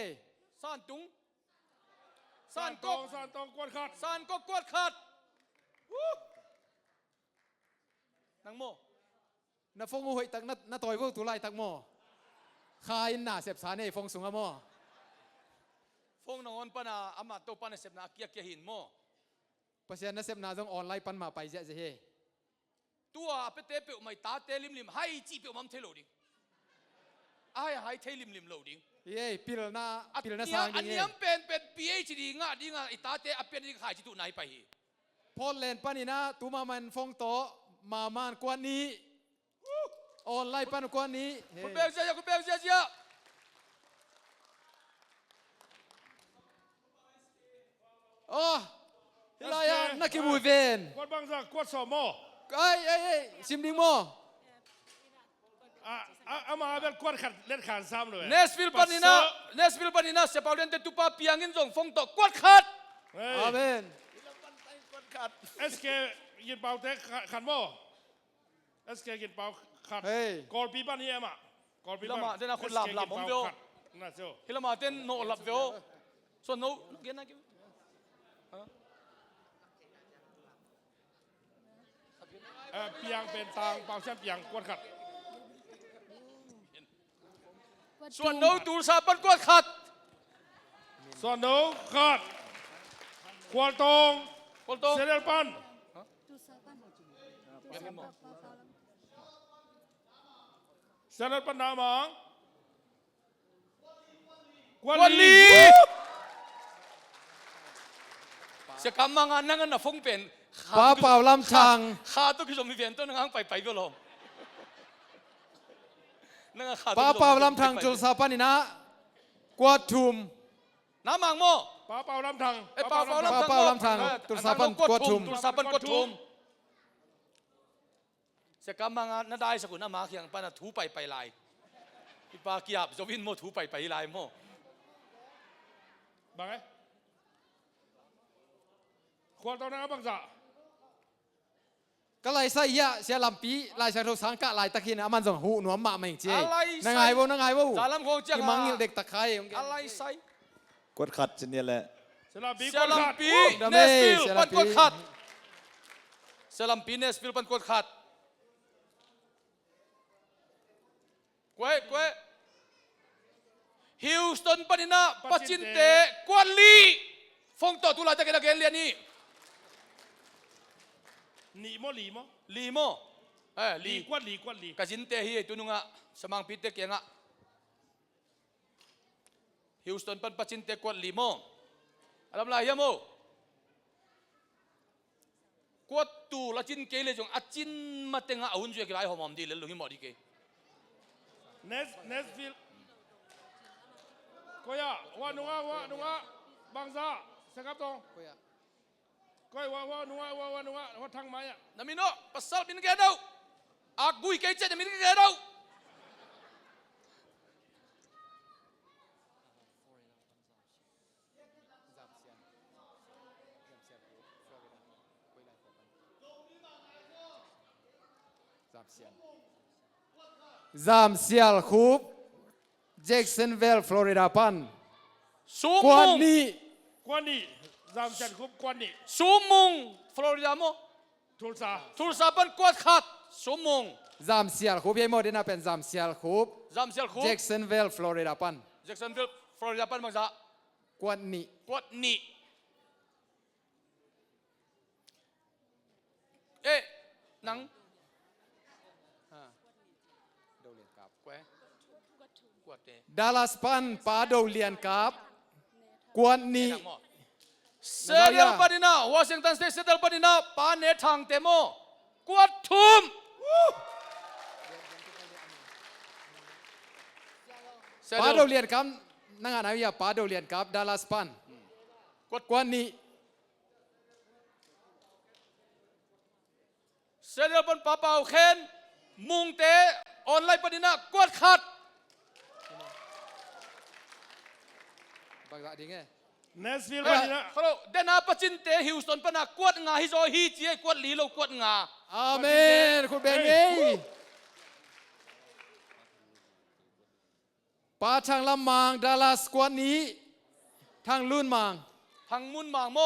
ซานตุงซานตองกวดขาดซานก็กวดขาดนังโมน่าฟงหัวตักน่าต่อยพวกตุไลตักโมขายหน้าเสพสารเนี่ยฟงสูงอะโมฟงนอนปนาอามาโตปนาเสพนาเกียหินโมเพราะฉะนั้นเสพนาต้องออนไลน์ปันมาไปเจ๊เฮตัวไปเตะเปียวไม่ตาเตะลิมให้จีเปียวมันเทโลดิ้งให้เทลิมโลดิ้งเย้พิลนาสางดิ้งอันนี้เป็น PhD ง่ะดิ้งไอตาเตะเป็นดิ้งหายจิตุไหนไปพอลเลนปันนี่นะตัวมันฟงโตมามานกว่านี้ ออนไลน์ปันกวนนี้ คุณเบลเสียคุณเบลเสียโอ้ฮิลายนักกิบูเวนกวดบางสักกวดสมอไอ้ซิมดิงโมมาเป็นกวดขัดเล่นขานซ้ำเลยเนสฟิลปันนินะเสียเปล่าเล่นแต่ตุปาเปียงินจงฟงตกกวดขัดอาเมนเอสเคยินเป่าเตะขันโมเอสเคยินเป่าขัดกอลปีปันนี่เอ็มอ่ะกอลปีปันเดี๋ยวนะคุณหลับผมเดียวฮิลามาเต้นโนหลับเดียวส่วนโนเกี่ยนะกิ๊บเปียงเป็นทางเป่าเส้นเปียงกวดขัดส่วนโนตูซาปันกวดขัดส่วนโนขัดกวดตรงเซเดลปันเซเดลปันนามังกวดลีเสียกำมังอันนั่งกันน่ะฟงเป็นป้าเป่าลำชังข้าตุกิจมีเวียนต้นนั่งไปก็ลงป้าเป่าลำชังจุลสาปันนี่นะกวดทุมน้ำมังโมป้าเป่าลำชังป้าเป่าลำชังจุลสาปันกวดทุมจุลสาปันกวดทุมเสียกำมังอันน่าได้สกุลน้ำมาเขียงปันถูไปลายพี่ป้าเกียบจะวินโมถูไปลายโมบังไงควรตอนนั้นบังจ่าก็ไล่ใส่ยะเสียลำปีไล่ใส่ทุกสังกะไล่ตะกี้นะมันส่งหูหนวมมาไม่เจ๊นังไงวะจาลำคงเจ้ามังเด็กตะไคร้อะไรใส่กดขัดเนี่ยแหละเซลัมปีเนสฟิลปันกดขัดเซลัมปีเนสฟิลปันกดขัดเว้ยฮิวสตันปันนะปัจจินเตกวนลีฟงต่อตุลาตะเกียเรียนนี่ลีโมลีกวนลีกจินเตฮีตุนุงะสมังพิเตเกียงะฮิวสตันปันปัจจินเตกวนลีโมอารมณ์ไรยะโมกวดตูละจินเกลจงอจินมาเตงะอุ่นจุยกไลหอมดีเลยลุงหิมอดีเกเนสฟิลก็ยว่านุงะบางซาเสกับตรงก็ว่านุงะว่าทางไม้อะนามิโนปัสสาวะมินเกดเอาอักบุยเกจจะมินเกดเอาซามเซียลคูปแจ็กสันเวลฟลอริดาปันกวนนี่ซามเซียลคูปกวนนี่ซูมุงฟลอริดาโมทุลซาปันกวดขัดซูมุงซามเซียลคูปยังไม่ได้นับเป็นซามเซียลคูปแจ็กสันเวลฟลอริดาปันบางซะกวนนี่นังดัลลัสปันปาโดเลียนกับกวนนี่เซเดลปานินาวอชิงตันสเตทเซเดลปานินาปาเนทังเตโมกวดทุมปาโดเลียนกับนั่งอ่านอะไรปาโดเลียนกับดัลลัสปันกวนนี่เซเดลปันปาเปาเคนมุงเตออนไลน์ปานินากวดขัดบางอย่างไงเนสฟิลปันนะเขาเดน่าปัจจินเตฮิวสตันปนักกวดงาฮิโซฮีเจียกวดลีโลกวดงาอาเมนคุณเบงเอ้ป้าทางลำมังดัลลัสกวดนี้ทางลุ่นมังทางมุนมังโม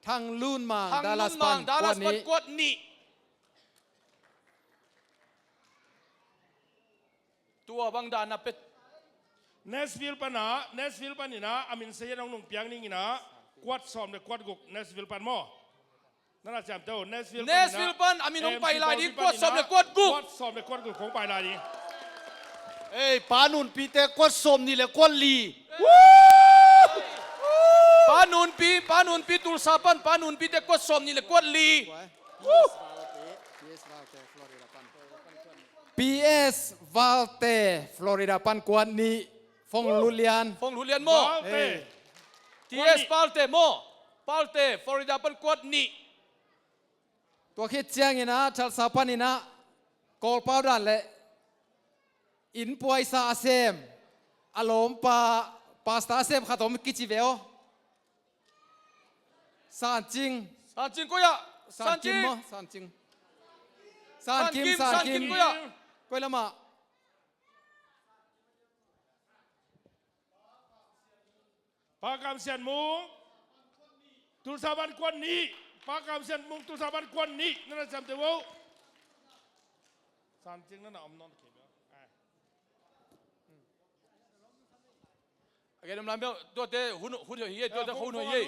ทางลุ่นมังดัลลัสปันกวดนี้ตัวบางดานับเป็ดเนสฟิลปันนี่นะอามินเซียน้องนุ่งเปียงนี่นะกวดซ้อมเลยกวดกุกเนสฟิลปันโมนั่นแหละจำเจ้าเนสฟิลปันอามินน้องไปลายดีกวดซ้อมเลยกวดกุกของไปลายดีปานุนปีเตกวดซ้อมนี่แหละกวดลีปานุนปีตุลซาปันปานุนปีเตกวดซ้อมนี่แหละกวดลี PS วาลเตฟลอริดาปันกวนนี้ฟงลุเลียน ฟงลุเลียนโม TS ปาลเตโมปาลเตฟลอริดาปันกวนนี้ตัวคิดเจียงนะชัลซาปันนะกอลปาวดันเลยอินปวยซาเซมอารมณ์ปาสตาเซมขัดอมกิจิเวลซานจิงก็ยะซานจิงซานจิงซานกิมก็ละมาปากามเซียนมุงตุลสาบันกวนนี้ปากามเซียนมุงตุลสาบันกวนนี้นั่นแหละจำเดี๋ยวสามจริงนั่นน่ะอมนอนเขียนโอเคน้ำลายเบลตัวเตะหุ่นเฮียตัวเตะหุ่นเฮีย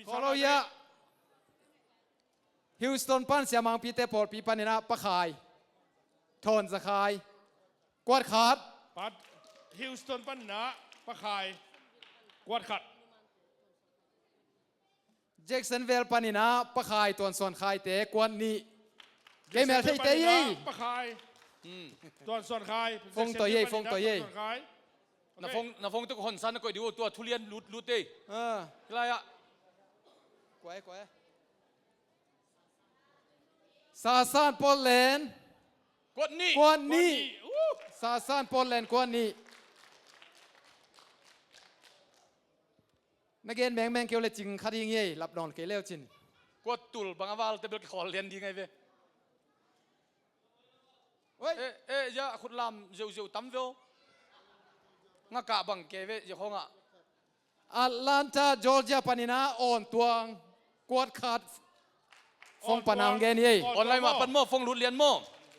ขอเราเยอะฮิวสตันปันเสียมังปีเตปอลปีปันนะปะขายทอนสะขายกวาดขาดปัดฮิวสตันปันนะปะขายกวาดขัดแจ็คสันเวลปันนะปะขายตัวส่วนขายเตะกวนนี้เกมอะไรเตะยี่ปะขายตัวส่วนขายฟงตัวยี่นาฟงตัวคนสั้นก็ดูตัวทุเรียนลุดเต้อะไรอะกวยซาซานปอลเลนกวนนี้ซาซานปอลเลนกวนนี้นักเรียนแมงเกี่ยวเลยจริงคดีงี้รับนอนเกลียวจินกวดตุลบางวาลแต่เป็นขอเรียนดีไงเว้ยอย่าขุดลำเจียวตั้มเว้ยงากะบังเกเวอย่าของอ่ะแอตแลนตาจอร์เจียปานินาอ่อนตัวกวดขาดฟงปนังเกนี่ออนไลน์มาปันโม่ฟงรุดเรียนโม่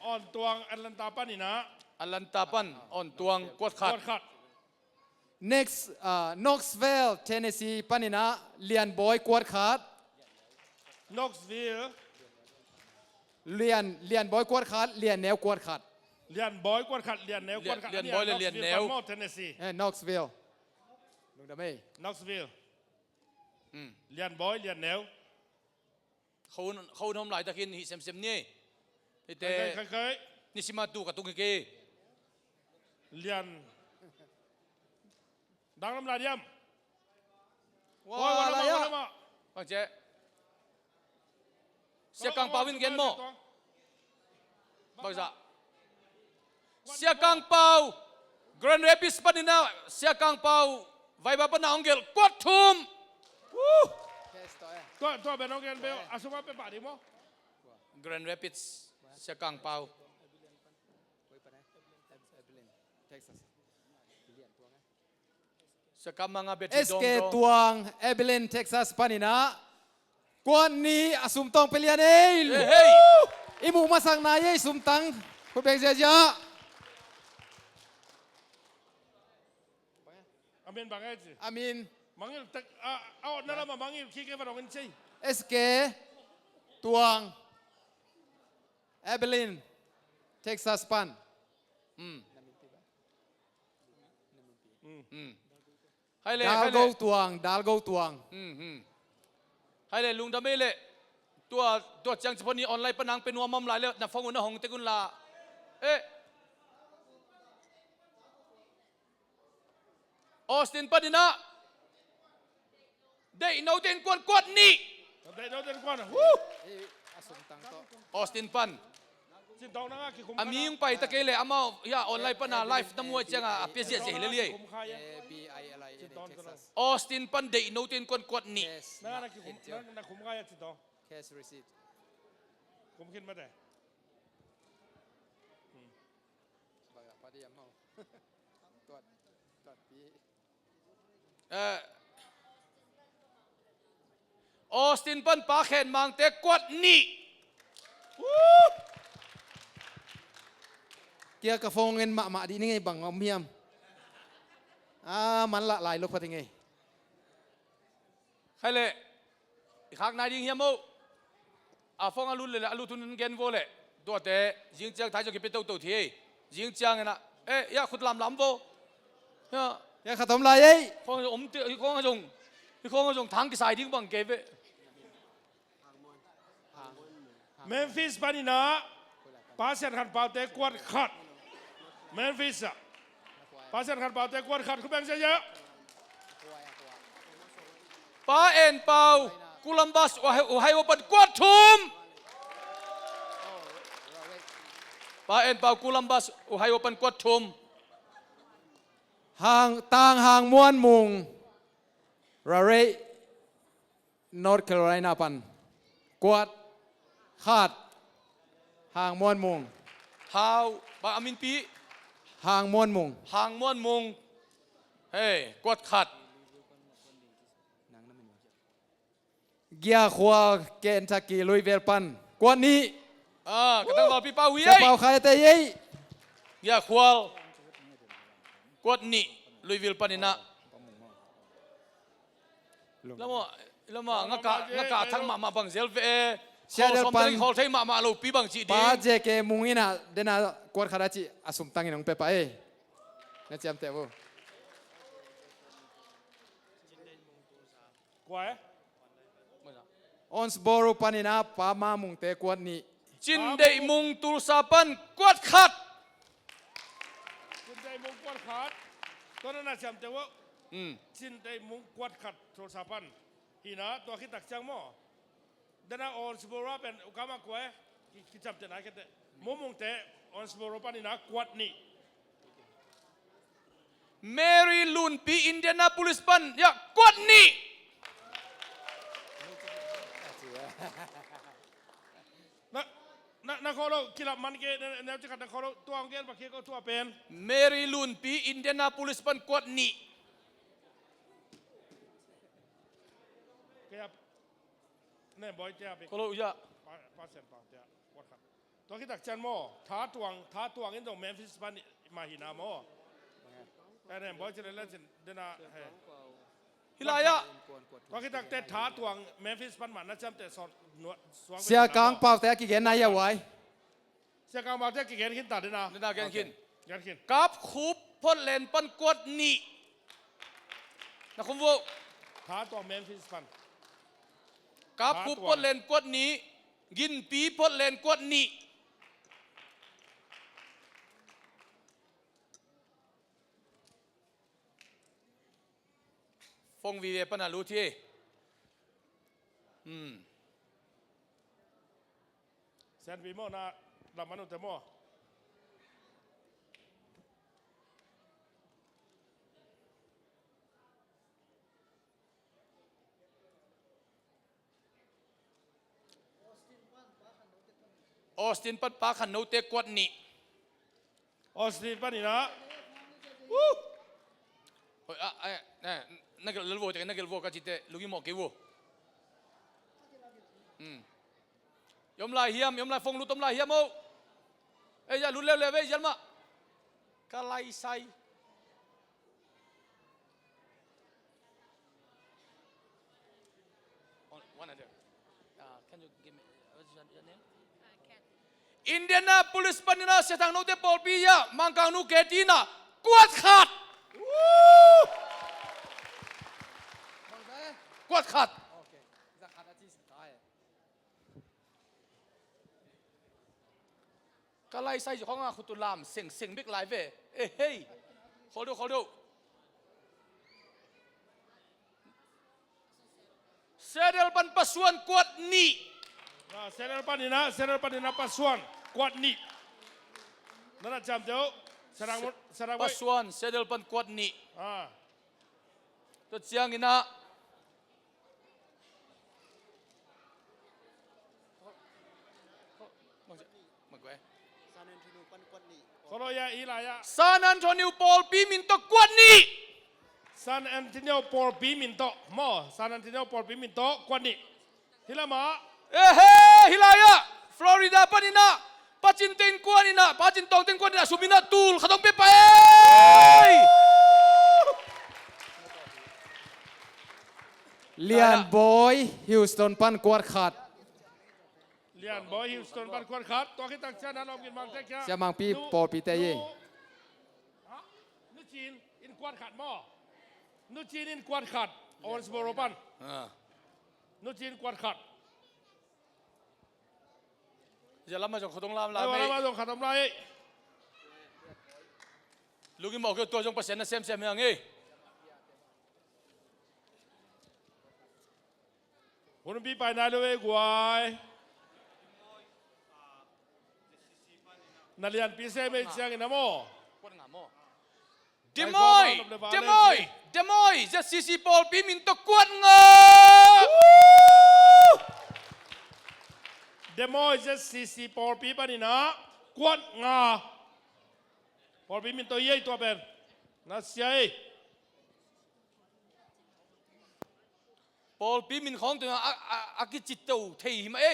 อ่อนตัวแอตแลนตาปานินาแอตแลนตาปันอ่อนตัวกวดขาดnext Knoxville Tennessee ปานินาเลียนบอยกวดขาด Knoxville เลียนบอยกวดขาดเลียนแนวกวดขาดเลียนบอยกวนขัดเลียนแนวกวนขัดเลียนบอยเลียนแนวเทนเนสซีKnoxville ลุงดำเอ้ Knoxville เลียนบอยเลียนแนวเขาทำลายตะกินหิเซมนี่แต่นิสิมาตูกับตุงเกเลียนดังน้ำลายเยี่ยมว้าวอะไรอ่ะฟังเจ๊เสียกังปาวินเกนโมบอกจ้ะเสียกังเปาแกรนด์เรปิสปานินาเสียกังเปาไวบาปนาองเกลกดทุมตัวเป็นองเกลเบลอาสุมาเป็นป่าดิโมแกรนด์เรปิสเสียกังเปาเสียกังมังอาเบติSK ตวงเอเบลินเท็กซัสปานินากวนนี้อาสุมตองเปลี่ยนเองอิมูมาสั่งนายสุมตังคุณเบงเจียอามินบางไงสิอามินบางอย่างเอานั่นละมาบางอย่างคิดแค่ว่าเราเป็นใช่ SK ตวงเอเบลินเท็กซัสปันดาลโกตวงให้เลยลุงทำไม่เลยตัวจังเฉพาะนี้ออนไลน์ปนังเป็นวัวมัมลายแล้วนับฟังอุ่นหงเตกุนลาออสตินปานินะได้โนเทนกวนนี่ได้โนเทนกวนออสตินปันอามียงไปตะเกียเลยอามาอย่าออนไลน์ปนาไลฟ์น้ำมวยจังอ่ะเปียเสียเสียเลยเลยออสตินปันได้โนเทนกวนนี่นั่นคุ้มค่าจิตต่อคุ้มขึ้นมาได้ออสตินปันปาเขนมังเตะกวดนี่เกี่ยวกับฟงเงินมาดีนี่ไงบังเอาเมียมมันละลายลูกพัดยังไงใครเลยข้างในยิงเฮียโมฟงอาลุนเลยอาลุทุนเงินโวเลยตัวเตะยิงจังท้ายจะกินเป็นตัวทียิงจังนะอย่าขุดลำโวอย่าขัดทำลายฟงอมฟงอาจงทางที่สายทิ้งบังเก็บเมมฟิสปานินา ปาเซนขันเปล่าเตะกวดขัดเมนฟิสอะปาเซนขันเปล่าเตะกวดขัดคุณแบงค์เยอะปาเอ็นเปากุลัมบัสโอไฮโอปันกวดทุมปาเอ็นเปากุลัมบัสโอไฮโอปันกวดทุมห่างต่างห่างม้วนมุงราเรย์นอร์ทแคโรไลนาปันกวดขาดห่างม้วนมุงฮาวปาอามินปีห่างม้วนมุงห่างม้วนมุงเฮ้กวดขัดเกียร์ขวาเกนทักกี้ลุยเวลปันกวดนี้กระตั้งรอพี่เป้าวิ่งจะเป้าใครแต่ยัยเกียร์ขวากวดนี้ลุยเวลปันนี่นะแล้วมั่งกะทั้งมาบังเซลเฟเชียร์ปันเขาใช้มาลูปีบังจีดีป้าเจเกมุงอินะเดน่ากวดขาดจีอาสมตังอินองเปปะเนี่ยจำเตะบ่กวยออนสบอรูปันอินะป้ามามุงเตะกวดนี้จินเดมุงตุลซาปันกวดขัดจินเดมุงกวดขัดตอนนั้นจำเตะว่าจินเดมุงกวดขัดโทรศัพท์ฮีนะตัวคิดตักจังมั้งเดน่าออนสบอรูเป็นอุกามากวยคิดจำเตะนะคิดเตะมุงเตะออนสบอรูปันนี่นะกวดนี่เมรีลุนปีอินเดียนาโพลิสปันยากวดนี่นักขอเราคิดละมันเกณฑ์แนวจิกัดนักขอเราตัวอังเกณฑ์ปากเกก็ตัวเป็นเมรีลุนปีอินเดียนาโพลิสปันกวดนี่แกเนี่ยบอยเจ้าเป็นก็รู้ยะป้าเซนป้าเจ้าวัดครับตัวคิดตักจันโมท้าตวงอินโดเมมฟิสปันมาหินาโมแต่เนี่ยบอยจะเล่นเดน่าฮิลายะตัวคิดตักเตะท้าตวงเมมฟิสปันมันน่าจะเตะสอนเสียกลางเปล่าแต่กี่เกณฑ์นายไว้เสียกลางเปล่าแต่กี่เกณฑ์ขึ้นตัดเดน่าเกณฑ์ขึ้นกับคุบพ่นเลนปันกวดนี่นะคุณวูท้าตัวเมมฟิสปันกับคุบพ่นเลนกวดนี้กินปีพ่นเลนกวดนี้ฟงวีเวปนารู้ที่เซนวีโมนะลำมันอุตโมออสตินปัดปาขันโนเตกวดนี่ออสตินปัดนี่นะเฮ้ยนักเล่นวัวแต่นักเล่นวัวก็จิตเตลูกิโมกิวัวยอมลายเฮียมยอมลายฟงลุตมลายเฮียมโอ้อย่าลุ้นเร็วๆเว้ยยันมากะไลไซวันนั้นเดียวcan you give me what's your nameอินเดียนาโพลิสปันนาเสตังโนเตปอลปียามังกังนูเกตินากวดขัดกวดขัดก็ไล่ใส่ของอาคุตุลามเสียงบิ๊กไลฟ์เฮ้ยขอดูเซเดลปันปัสวนกวดนี่เซเดลปันนี่นะปัสวนกวดนี่นั่นจำเจ้าสระปัสวนเซเดลปันกวดนี่ตัวเจียงอินะซานอันโตนิโอปอลปีมินโตกวดนี่ซานอันโตนิโอปอลปีมินโตซานอันโตนิโอปอลปีมินโตกวดนี่ฮิลามาฮิลายะฟลอริดาปานินะปาจินเต็งกวดนี่นะปาจินตองเต็งกวดนี่นะสุมินาตูลขนมเปเป้เลียนบอยฮิวสตันปันกวดขาดเลียนบอยฮิวสตันปันกวดขาดตัวคิดตักชนะเรากินมังเตะจะมังปีปอปีเตยนูจีนอินกวดขาดหม้อนูจีนอินกวดขาดออนสบอร์ปันนูจีนกวดขาด จะรับมาจากขดงลามลา ไอ้ ไม่ วันมาส่งขัดทำไร ลูกกินบอกคือตัวจงเปอร์เซ็นต์นะเซมอย่างงี้ คนพี่ไปไหนเลยกวยนักเรียนปีเซไม่เชียงกันนะโมเดมอยจะซีซีบอลปีมินตะกวนงาเดมอยจะซีซีปอลปีปนี่นะกวนงาปอลปีมินตัวเย่ตัวเป็นน่าเสียบอลปีมินของตัวอากิจิตโตเทียมเอ้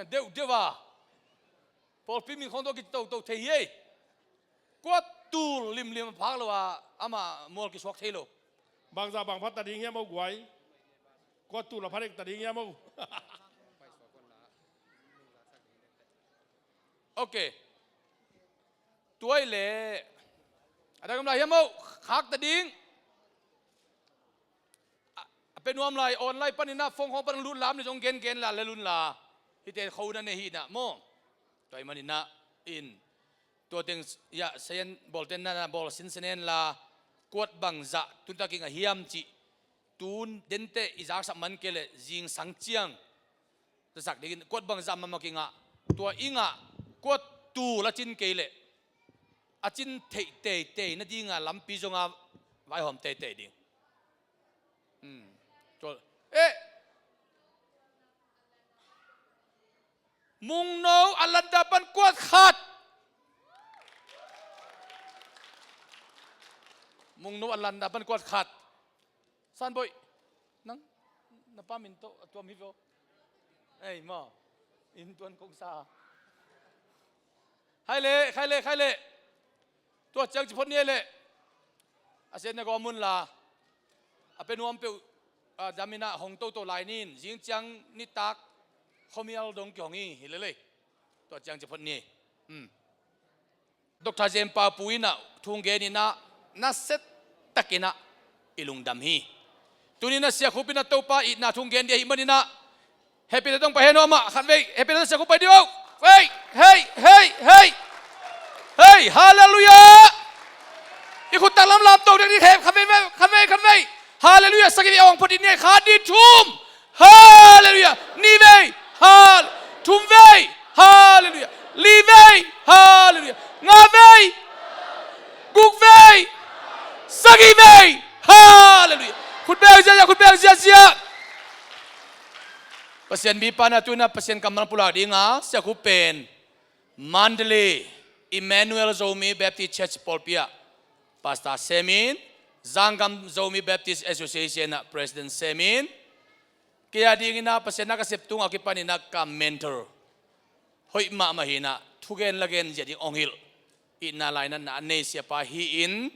เดี๋ยวว่าบอลปีมินของตัวกิจิตโตเทียกวดตูลิมพักเลยว่าอามามัวกิสวกเทโลบางซาบางพัดตัดดิ้งเงี้ยมั้งกวยกวดตูละพัดเอกตัดดิ้งเงี้ยมั้งโอเคตัวเล่อะไรกำไรเฮียมั้งขักตัดดิ้งเป็นวมไลออนไลน์ปันน่ะฟงของปันรุ่นล้ำในจงเกณฑ์ละและรุ่นละที่เตะเขานั่นเองนะโม่ตัวมันน่ะอินตัวเต็งยาเซนบอลเต็นน่ะบอลสินเซนละกวดบังจะตุนตะกิงเฮียมจีตุนเดนเตอิจากสัมมันเกลจิงสังเจียงจะสักดิกินกวดบังจะมันมากิงะตัวอิงะกวดตูละจินเกลอาจินเตนั่นดิงะลำปีจงะไว้หอมเตดิงมุงโนอัลลันดาบันกวดขัดมุงโนอัลลันดาบันกวดขัดสันบอยนังนับป้ามินโตตัวมิโวเอ้ยมาอินตัวนกงซาใครเล่ตัวจังจิพนี่เล่อาเซนนกอมุนลาเป็นวมเปียวจามินะหงโตลายนินยิงจังนิตักเขามีเอาดงกี่หงี้เห็นเลยตัวจังจะพ้นนี่ดรเจมปาปุยนะทุ่งเกนินะนัสเซตตะกินะอิลุงดำฮีตัวนี้นะเสียขุปินะตัวป้าอีนะทุ่งเกนเดียมันนี่นะเฮปินะต้องไปเฮโนมาขันเวเฮปินะเสียขุไปเดียวเฮ้ยฮาเลลูยาอีคุณตั้งลำตัวเด็กที่เทปขันเวฮาเลลูยาสักทีองค์พอดีเนี่ยขาดีทุ่มฮาเลลูยานี่เวฮาทุ่มเวฮาเลลูยาลีเวฮาเลลูยางาเวกุกเวสักทีเวฮาเลลูยาคุณเบลเซียpasien bipana tu na pasien kamar pula dinga sia ku pen Mandalay Emmanuel Zomi Baptist Church Polpia Pastor Semin Zangam Zomi Baptist Association na President Semin kaya dingina pasien na kasiptung akipan na ka mentor hoy mahina thugen lagen jadi onghil inalainan na anesia pa hiin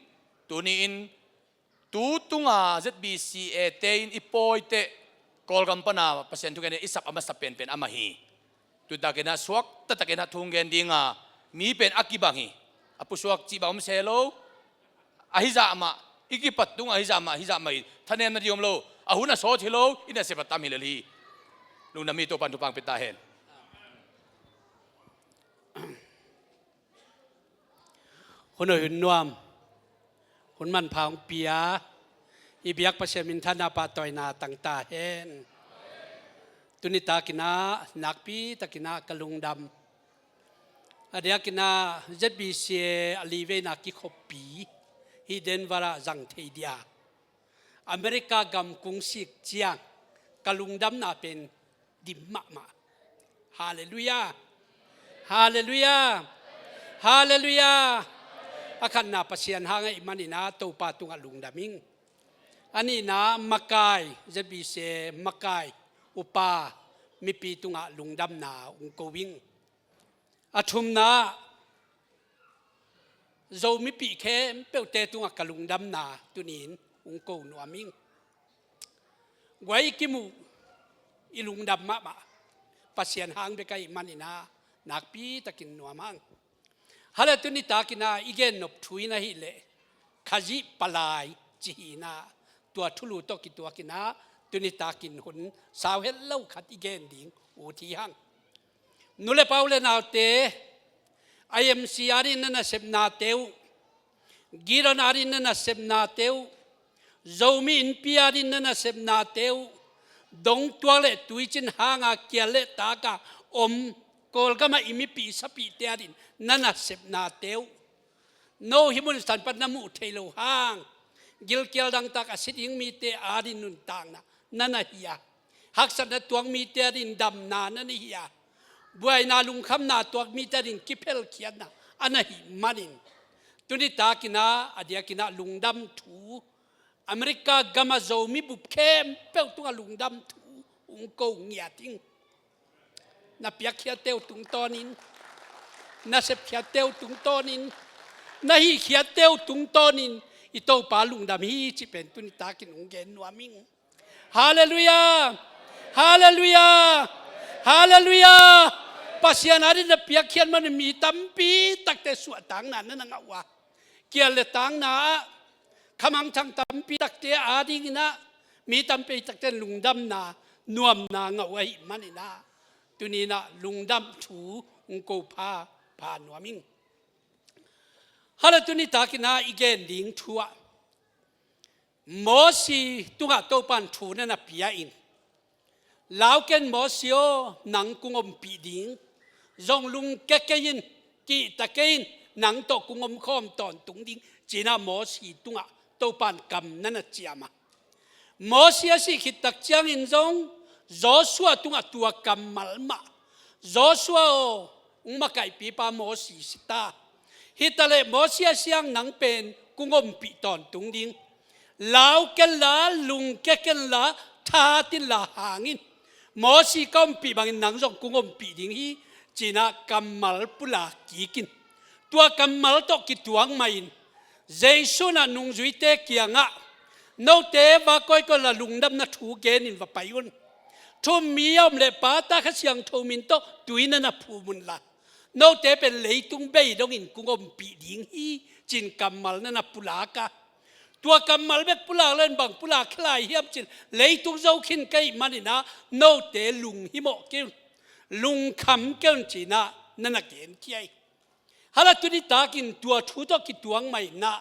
tuniin tutunga ZBCA tein ipoite kol kampana pasien thugen isap ama sa pen amahi tudakena swak tatakena thungen dinga mi pen akibangi apu swak chi bam selo ahiza ama ikipat tung ahiza mai thanen na diom lo ahuna so thilo ina se patam hilali lunami to pan tupang pitahenคนอื่นนวมคนมันพางเปียอีเบียกประเชมินธนาปาตอยนาต่างตาเห็นตุนิตากินานักปีตะกินากะลุงดำอเดียกินาZBCAอลีเวนากิขบปีฮีเดนวาระจังเทียอเมริกากำกุงสิกเจียงกะลุงดำนาเป็นดิมมาฮาเลลูยาฮาเลลูยาฮาเลลูยาอาคันนาปัสยันหางไอมันนาตัวปาตุงลุงดามิงอันนี้นามักไก่จะบีเซมักไก่อุปามีปีตุงลุงดำนาองโกวิงอาชุมนาโจมีปีแค่เปิลเตตุงกลุงดำนาตุนินองโกนัวมิงไว้กิมูอิลุงดำมาปัสยันหางไปไกมันนานักปีตะกินนัวมังฮัลโหลตุนิตากินาอีเกนนบทุยนะฮิเลขจิปลายจีนาตัวทุลุตกิตัวกินาตุนิตากินหุนสาวเฮลเล่าขัดอีเกนดิ่งอูทีหัง นุเลเปาเลนาวเตIMCอารินนั่นเสพนาเตวกีรอนอารินนั่นเสพนาเตวโจมีอินปีอารินนั่นเสพนาเตวดงตัวเล็ตุยจินหางาเกียเลตากาอมโกลก็มาอิมิปีสปีเตอารินนั่นเสพนาเตวโนฮิมุนสันปันน้ำมุเทโลหางกิลเกียลดังตากสิทิงมีเตอารินนุนต่างนะนั่นเฮียหักสันตัวมีเตอารินดำนานั่นเฮียบัวนาลุงคำนาตัวมีเตอารินกิเพลเขียนนะอันนั้นหิมันินตุนิตากินาอดียกินาลุงดำถูอเมริกากามาโจมีบุบเข้มเป้าตัวลุงดำถูองโกงเงียติงนับยักเขียเตวตุงตอนินนับเสพเขียเตวตุงตอนินนับฮีเขียเตวตุงตอนินอีโตปาลุงดำฮีจิเป็นตุนิตากินองเกนนัวมิงฮาเลลูยาฮาเลลูยาฮาเลลูยาปัสยานาดินนับยักเขียนมันมีตั้มปีตักแต่สวดตังนั้นนั่นงาวะเกี่ยวเลตังนาขมังชังตั้มปีตักแต่อาดิงนะมีตั้มปีตักแต่ลุงดำนานวมนางเอาไว้มันนี่นะตุนีนะลุงดำถูองโกพาหนัวมิงฮาเลตุนีตากินาอีเกนดิงทัวโมสีตุงะโตปันถูนั่นนะเปียอินลาวเกนโมสีโอนังกุงอมปีดิงจงลุงเกเกยินกีตะเกยินนังโตกุงอมข้อมตอนตุงดิงจีน่าโมสีตุงะโตปันกำนั่นนะเจียมาโมสีสิขิดตักเจียงอินจงโจชัวตุงะตัวกำมัลมาโจชัวอุมาไก่ปีปาโมสีสิตาฮิตาเลโมสีเสียงนังเป็นกุงอมปีตอนตุงดิงลาวเกลลาลุงเกเกลลาทาตินลาหางินโมสีก้มปีบางนังจงกุงอมปีดิงฮีจีน่ากำมัลปุลากีกินตัวกำมัลตกิตวงไม่เจสุนันุงจุยเตเกียงะโนเตว่าก้อยก็ละลุงดำนัทูเกนินว่าไปยุนทุมมียอมเลปาตาขเสียงทูมินโตตุยนันภูมุนละโนเตเป็นเลยตุงเบยดงอินกุงอมปีดิงฮีจินกำมัลนันปุลากาตัวกำมัลเบกปุลาเล่นบังปุลาคลายเฮียบจินเลยตุงเจ้าขินไกมันนะโนเตลุงฮิโมเกลลุงคำเกลจีน่านันเกนเกียฮาลตุนิตากินตัวทูตกิตัวงไม่นะ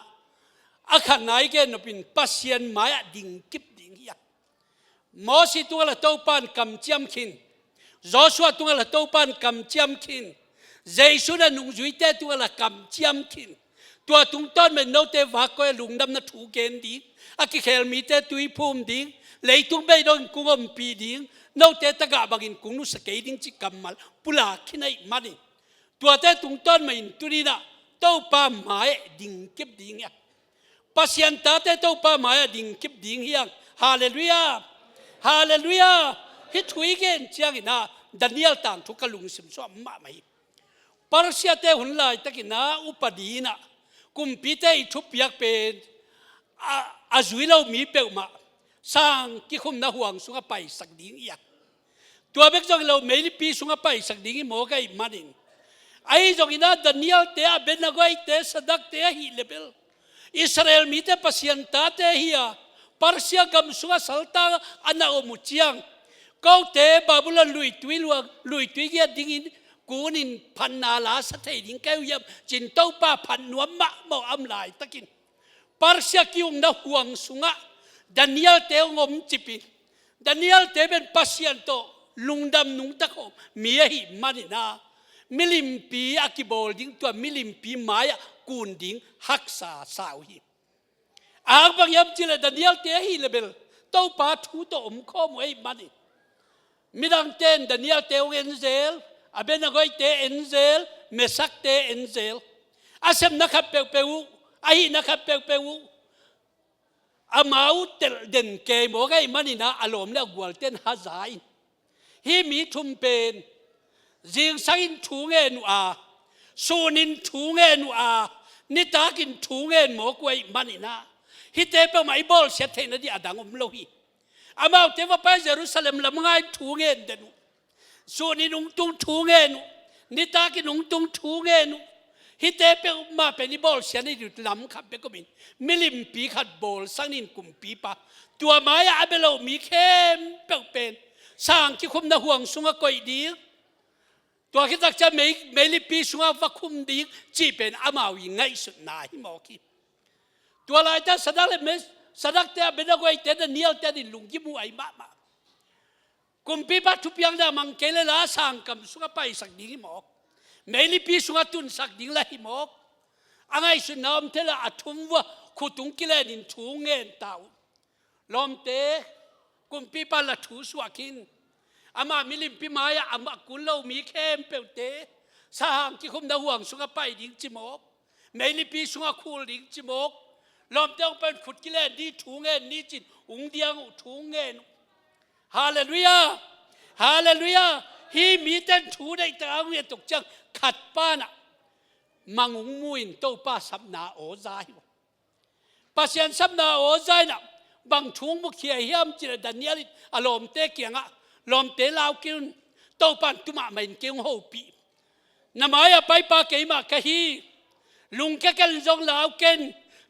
อาคารไหนเกนเป็นปัสยันไม้ดิ่งกิบดิ่งเฮียมอสิตัวละเต้าปานกำเจียมขินโจชัวตัวละเต้าปานกำเจียมขินเจสุนันนุงจุยเตตัวละกำเจียมขินตัวตุงต้นเป็นโนเตวาก็ลุงดำนัทูเกนดิ่งอากิเคลมีเตตุยภูมิดิ่งเลยตุงเบยโดนกุงอมปีดิ่งโนเตตะกะบักินกุงนุสเกยดิ่งจิกำมัลปุลาขินัยมันนี่ตัวเตตุงต้นไม่ตุนีนะเต้าปาไม้ดิ่งกิบดิ่งเนี่ยปัสยันตาเตเต้าปาไม้ดิ่งกิบดิ่งเฮียงฮาเลลูยาฮาเลลูยาฮิตุยเกนเจียงนะดานิเอลต่างทุกกลุงสิมสวมมาไม่ปาร์เซียเตหุ่นลายตะกินะอุปดีนะกุมปีเตอิทุบยักเป็นอาจุยเรามีเปลมาสร้างกิคุมนะห่วงสุงไปสักดิ่งเอียตัวเบกจงเราไม่ได้ปีสุงไปสักดิ่งโมกไอมาดินไอ้จงอินะดานิเอลเตอเบนนากอยเตสดักเตฮีเลเบลอิสราเอลมีเตปัสยันตาเตฮียปาร์เซียกำสุงสัลตาอันนาอมุเจียงเขาเตบาบุลลุยตุยเกียดิ่งกูนินพันนาลาสเตดิ่งแก้วยับจินเต้าป้าพันนวมมะมออัมลายตะกินปาร์เซียกิวงนะห่วงสุงะดานิเอลเตงอมจิปินดานิเอลเตเป็นปัสยันโตลุงดำนุงตะโคมีหิมันนะมิลิมปีอากิบอลดิ่งตัวมิลิมปีไม้กูนดิ่งฮักษาสาวหิอาบางยับจิเลดานิเอลเตหิเลเบลเต้าป้าทูโตอมข้อมวยมันนี่มิดังเตนดานิเอลเตวเอ็นเซลอาเบนากอยเตเอ็นเซลเมสักเตเอ็นเซลอาเซมนักขับเปลวไอ้นักขับเปลวอามาอุเตเด่นเกมบอกไอ้มันนี่นะอารมณ์แล้วกวลเต้นฮาซายฮีมีทุมเป็นจิงสังทูเงินอาสูนินทูเงินอานิตากินทูเงินหมอกวยมันนี่นะฮิเตเปไม่บอลเสียเทนดีอดังอมโลหีอามาเทวไปเยรูซาเล็มละง่ายทูเงินเดนุสูนินุงตุงทูเงินนิตากินุงตุงทูเงินฮิเตเปมาเป็นบอลเสียนี่ดุดลำขับเปก็มินมิลิมปีขัดบอลสังนินกุมปีปะตัวไม้อาเบโลมีเข้มเปเป็นสร้างที่คุมนาห่วงสุงกอยดี ตัวคิดตักจะไม่ลิปีสุงาวักคุมดิ้งจีเป็นอามาวิไงสุดนายหมอกีตัวลายแต่สนักเลยไม่สนักแต่เป็นอะไรแต่เนียลแต่ดิลุงกิมูไอ้มากุมปีปัทุพยังดามังเกลลาสังกำสุงาไปสักดิ้งหมอกไม่ลิปีสุงาตุนสักดิ้งละหิหมอกอังไงสุดน้ำเทละอัทุมวะขุตุงกิเลนินทูเงินเต่าลมเตกุมปีปัละทูสวากินอามามิลิมพิมายอามากุลเลามีเข้มเปลเตสหางที่คุมดาห่วงสุงไปดิ้งจิมกไม่ลิปีสุงคูลดิ้งจิมกลมเตงเป็นขุดกิเลนนี่ทูเงินนี่จิตอุงเดียงทูเงินฮาเลลูยาฮาเลลูยาฮีมีเต้นทูได้แต่เอาเงียตกจังขัดป้านะมังอุงมุนโตป้าสับนาโอใจปัสยันสับนาโอใจนะบางทุ่งมุขเขียเฮียมจิรดันเนียลิอารมณ์เตเกียงะลมเตลาวกินโตปันตุมาไม่เกี่ยงหูปีนามายไปปาเกยมากะฮีลุงแกกันจงลาวกิน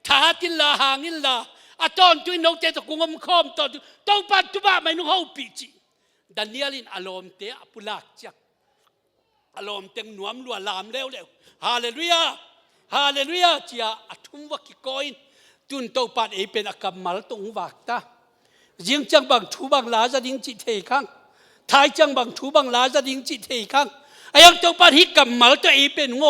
ท้าตินลาหางินลาอะตอนตุยนกเตตะกุงมคอมตอนโตปันตุมาไม่นุ่งหูปีจีดันเนียลินอารมณ์เตอปุลักจักอารมณ์เต็งหนวมลัวลามเร็วฮาเลลูยาฮาเลลูยาจีอาอัทุมวักกอยตุนโตปันเอเป็นอากามัลตงวักตายิงจังบังทูบังลาจะดิ้งจิตเทคังทายจังบังทูบังลาจะดิ้งจิตเทคังไอ้ยังโตปันฮิกามัลตัวเอเป็นง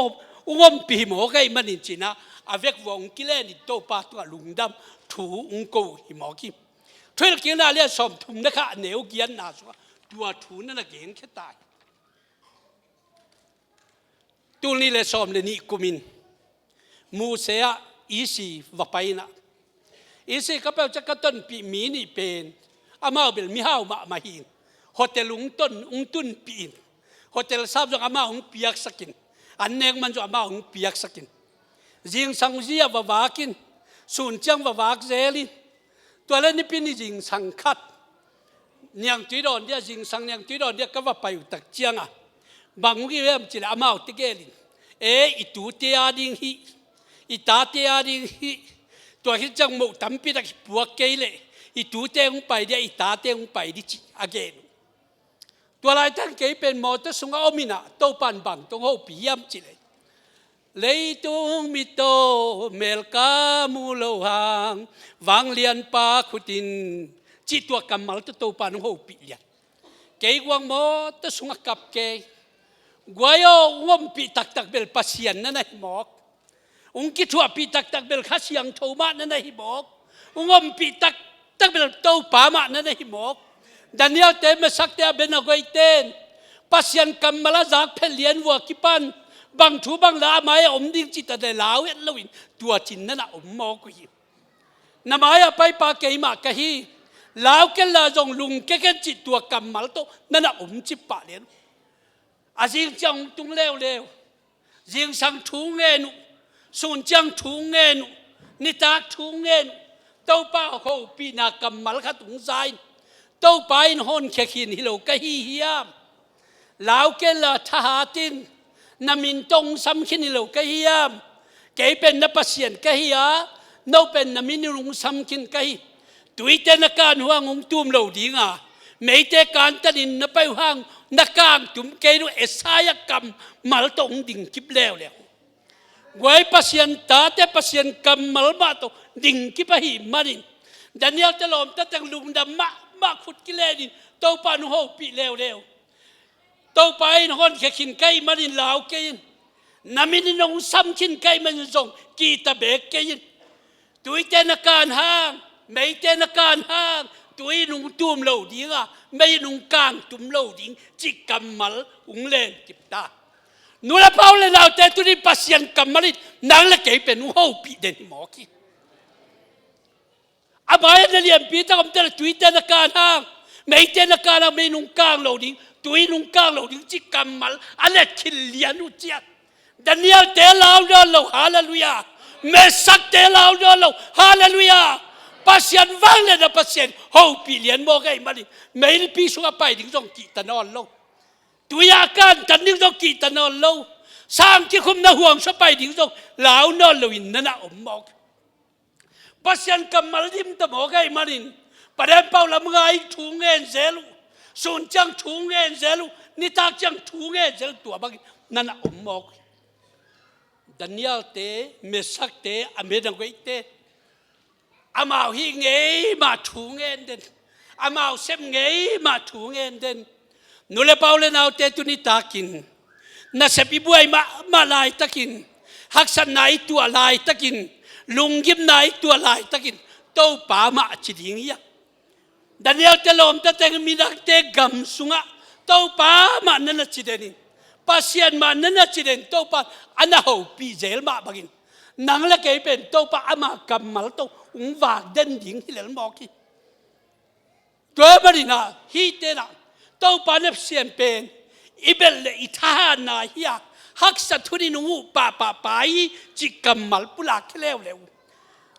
มปีหมอไงมันนิจินะอาเวกวงกิเลนิโตปันตัวลุงดำทูอุงโกหิหมอกิช่วยกินอะไรสมทุมนะคะเหนียวเกียนนาสัวตัวทูนั่นเก่งแค่ตายตัวนี้เลยสมเลยนี่กุมินมูเซียอีสีวไปนะอีสีก็เป็นจักรต้นปีมีนี่เป็นอามาเบลมีห้าวมาหินโฮเทลต้นตุนปีนโฮเทลซาบจงอามาเปียกสกินอันเนงมันจงอามาเปียกสกินยิงสังเสียวากินสูนจังวากเซลินตัวเล่นนี่เป็นยิงสังคัดเนียงตีดอนเดียยิงสังเนียงตีดอนเดียก็ว่าไปอยู่ตักเจียงอ่ะบางทีเริ่มจิละอามาติเกลินอิตูเตียดิงฮิอิตาเตียดิงฮิตัวที่จังหมดตั้มปีตะปัวเกลอิตูเตงไปเดียอิตาเตงไปดิจิอาเกนตัวลายท่านเกยเป็นมอเตอร์สุงอาอมินะโตปันบังตรงหัวปียมจิเลยตุงมิโตเมลกามูโลหังวังเลียนปาขุตินจิตตัวกำมัลโตปันหัวปียเกยวังมอเตอร์สุงอากับเกยกวยงมปีตักเบลปัสยันนั่นไอ้หมอกองค์กิจวัตรปีตักเบลข้าเสียงโทมานั่นไอ้หมอกงมปีตักเบลโตปามานั่นไอ้หมอกดันเนียลเต็มสักเดียเป็นอะไรเต้นปัสยันกำมาลาจากเพลียนวัวกิปันบางทูบางลาไม้อมดิ้งจิตแต่ลาวเอ็ดลวินตัวจินนั่นอมมอกุยนามายไปปาเกยมากะฮีลาวเกลาจงลุงเกเกจิตตัวกำมาลโตนั่นอมจิปปะเลียนอาจิงจังตุงเลวจิงสังทูเงินุสุนจังทูเงินุนิตาทูเงินุเต้าป้าเขาปีนากำมัลขัดตุงใจเต้าไปนฮอนแค่ขินฮิโลกะฮีฮิยามลาวเกลาทหาตินนามินตงซ้ำขินฮิโลกะฮียามเกยเป็นนับเสียนกะฮียาโนเป็นนามินลุงซ้ำขินกะฮีตุยเตนักการหัวงงตุ้มเหลาดีงาไม่เตการตัดินนับไปหังนักการตุ่มเกยรู้เอสายกรรมมาลตงดิ่งกิบแล้วไว้ปัสยันตาเตปัสยันกรรมมาลมาโตดิ่งกิบหิมาดินดันเนียลตะลอมตะตังลุงดำมาขุดกิเลดินโตปานุโฮปีแล้วโตไปนฮอนแค่ขินไก่มาดินลาวเกยนนามินนงซ้ำขินไก่มันส่งกีตาเบกเกยนตุยเตนักการห้างไม่เตนักการห้างตัวนุ่งตุ้มเหลาดิ้งไม่นุ่งกางตุ้มเหลาดิ้งจิกำมัลอุงเล่นกิบตานูละเผาเลยเราแต่ตัวนี้ปัสยันกำมัลนั่งละเกยเป็นหัวปีเด่นหมอกีอาบายนั่นเรียนปีตามแต่ตัวเตนักการห้างไม่เตนักการไม่นุ่งกางเหลาดิ้งตัวนุ่งกางเหลาดิ้งจิกำมัลอะไรคิลเลียนุเจียดันเนียลเตลาวดอลโลฮาเลลูยาเมสักเตลาวดอลโลฮาเลลูยาปัสยันวังเลยนะปัสยันหัวปีเลียนโมกไอ้มาดิไม่ได้ปีสุกไปถึงต้องกีตานอนโลตัวยาการตันนึงต้องกีตานอนโลสร้างที่คุมน่าห่วงสุกไปถึงต้องเหลาวนอนโลวินนั่นนะอมมอกปัสยันกำมาดิมตะโมกไอ้มาดิประเด็นเปล่าละมึงไอ้ทุ่งเงินเซลุส่วนจังทุ่งเงินเซลุ นี่ตากจังถูเงเจลตัวบักนั่นอมมอกดานิเอลเตเมสักเตอเมดังไวเตอามาฮิเงมาถูเงเดนอามาเซมเงมาถูเงเดนนุเลเปาเลนเอาเตตุนิตากินน่าเสพิบวยมาลายตะกินฮักษณายตัวลายตะกินลุงยิมนายตัวลายตะกินโตป่ามาจิดิงยะดานิเอลเตลอมตะเตงมีนักเตกำสุงะโตป่ามานั่นจิเดนิปัสยานมานั่นจิเดนโตป่าอันน่ะหูปีเจลมาบักินนังละเกยเป็นโตป่าอามากำมัลโตอุงวากเดนดิงฮิเลลมอกีตัวบริณาฮีเตนะโตป่าเนฟเซียนเป็นอีเบลเลอิทานาฮิยาฮักสัตุนินูป่าไปจิกำมัลปุลาเคเลวเลว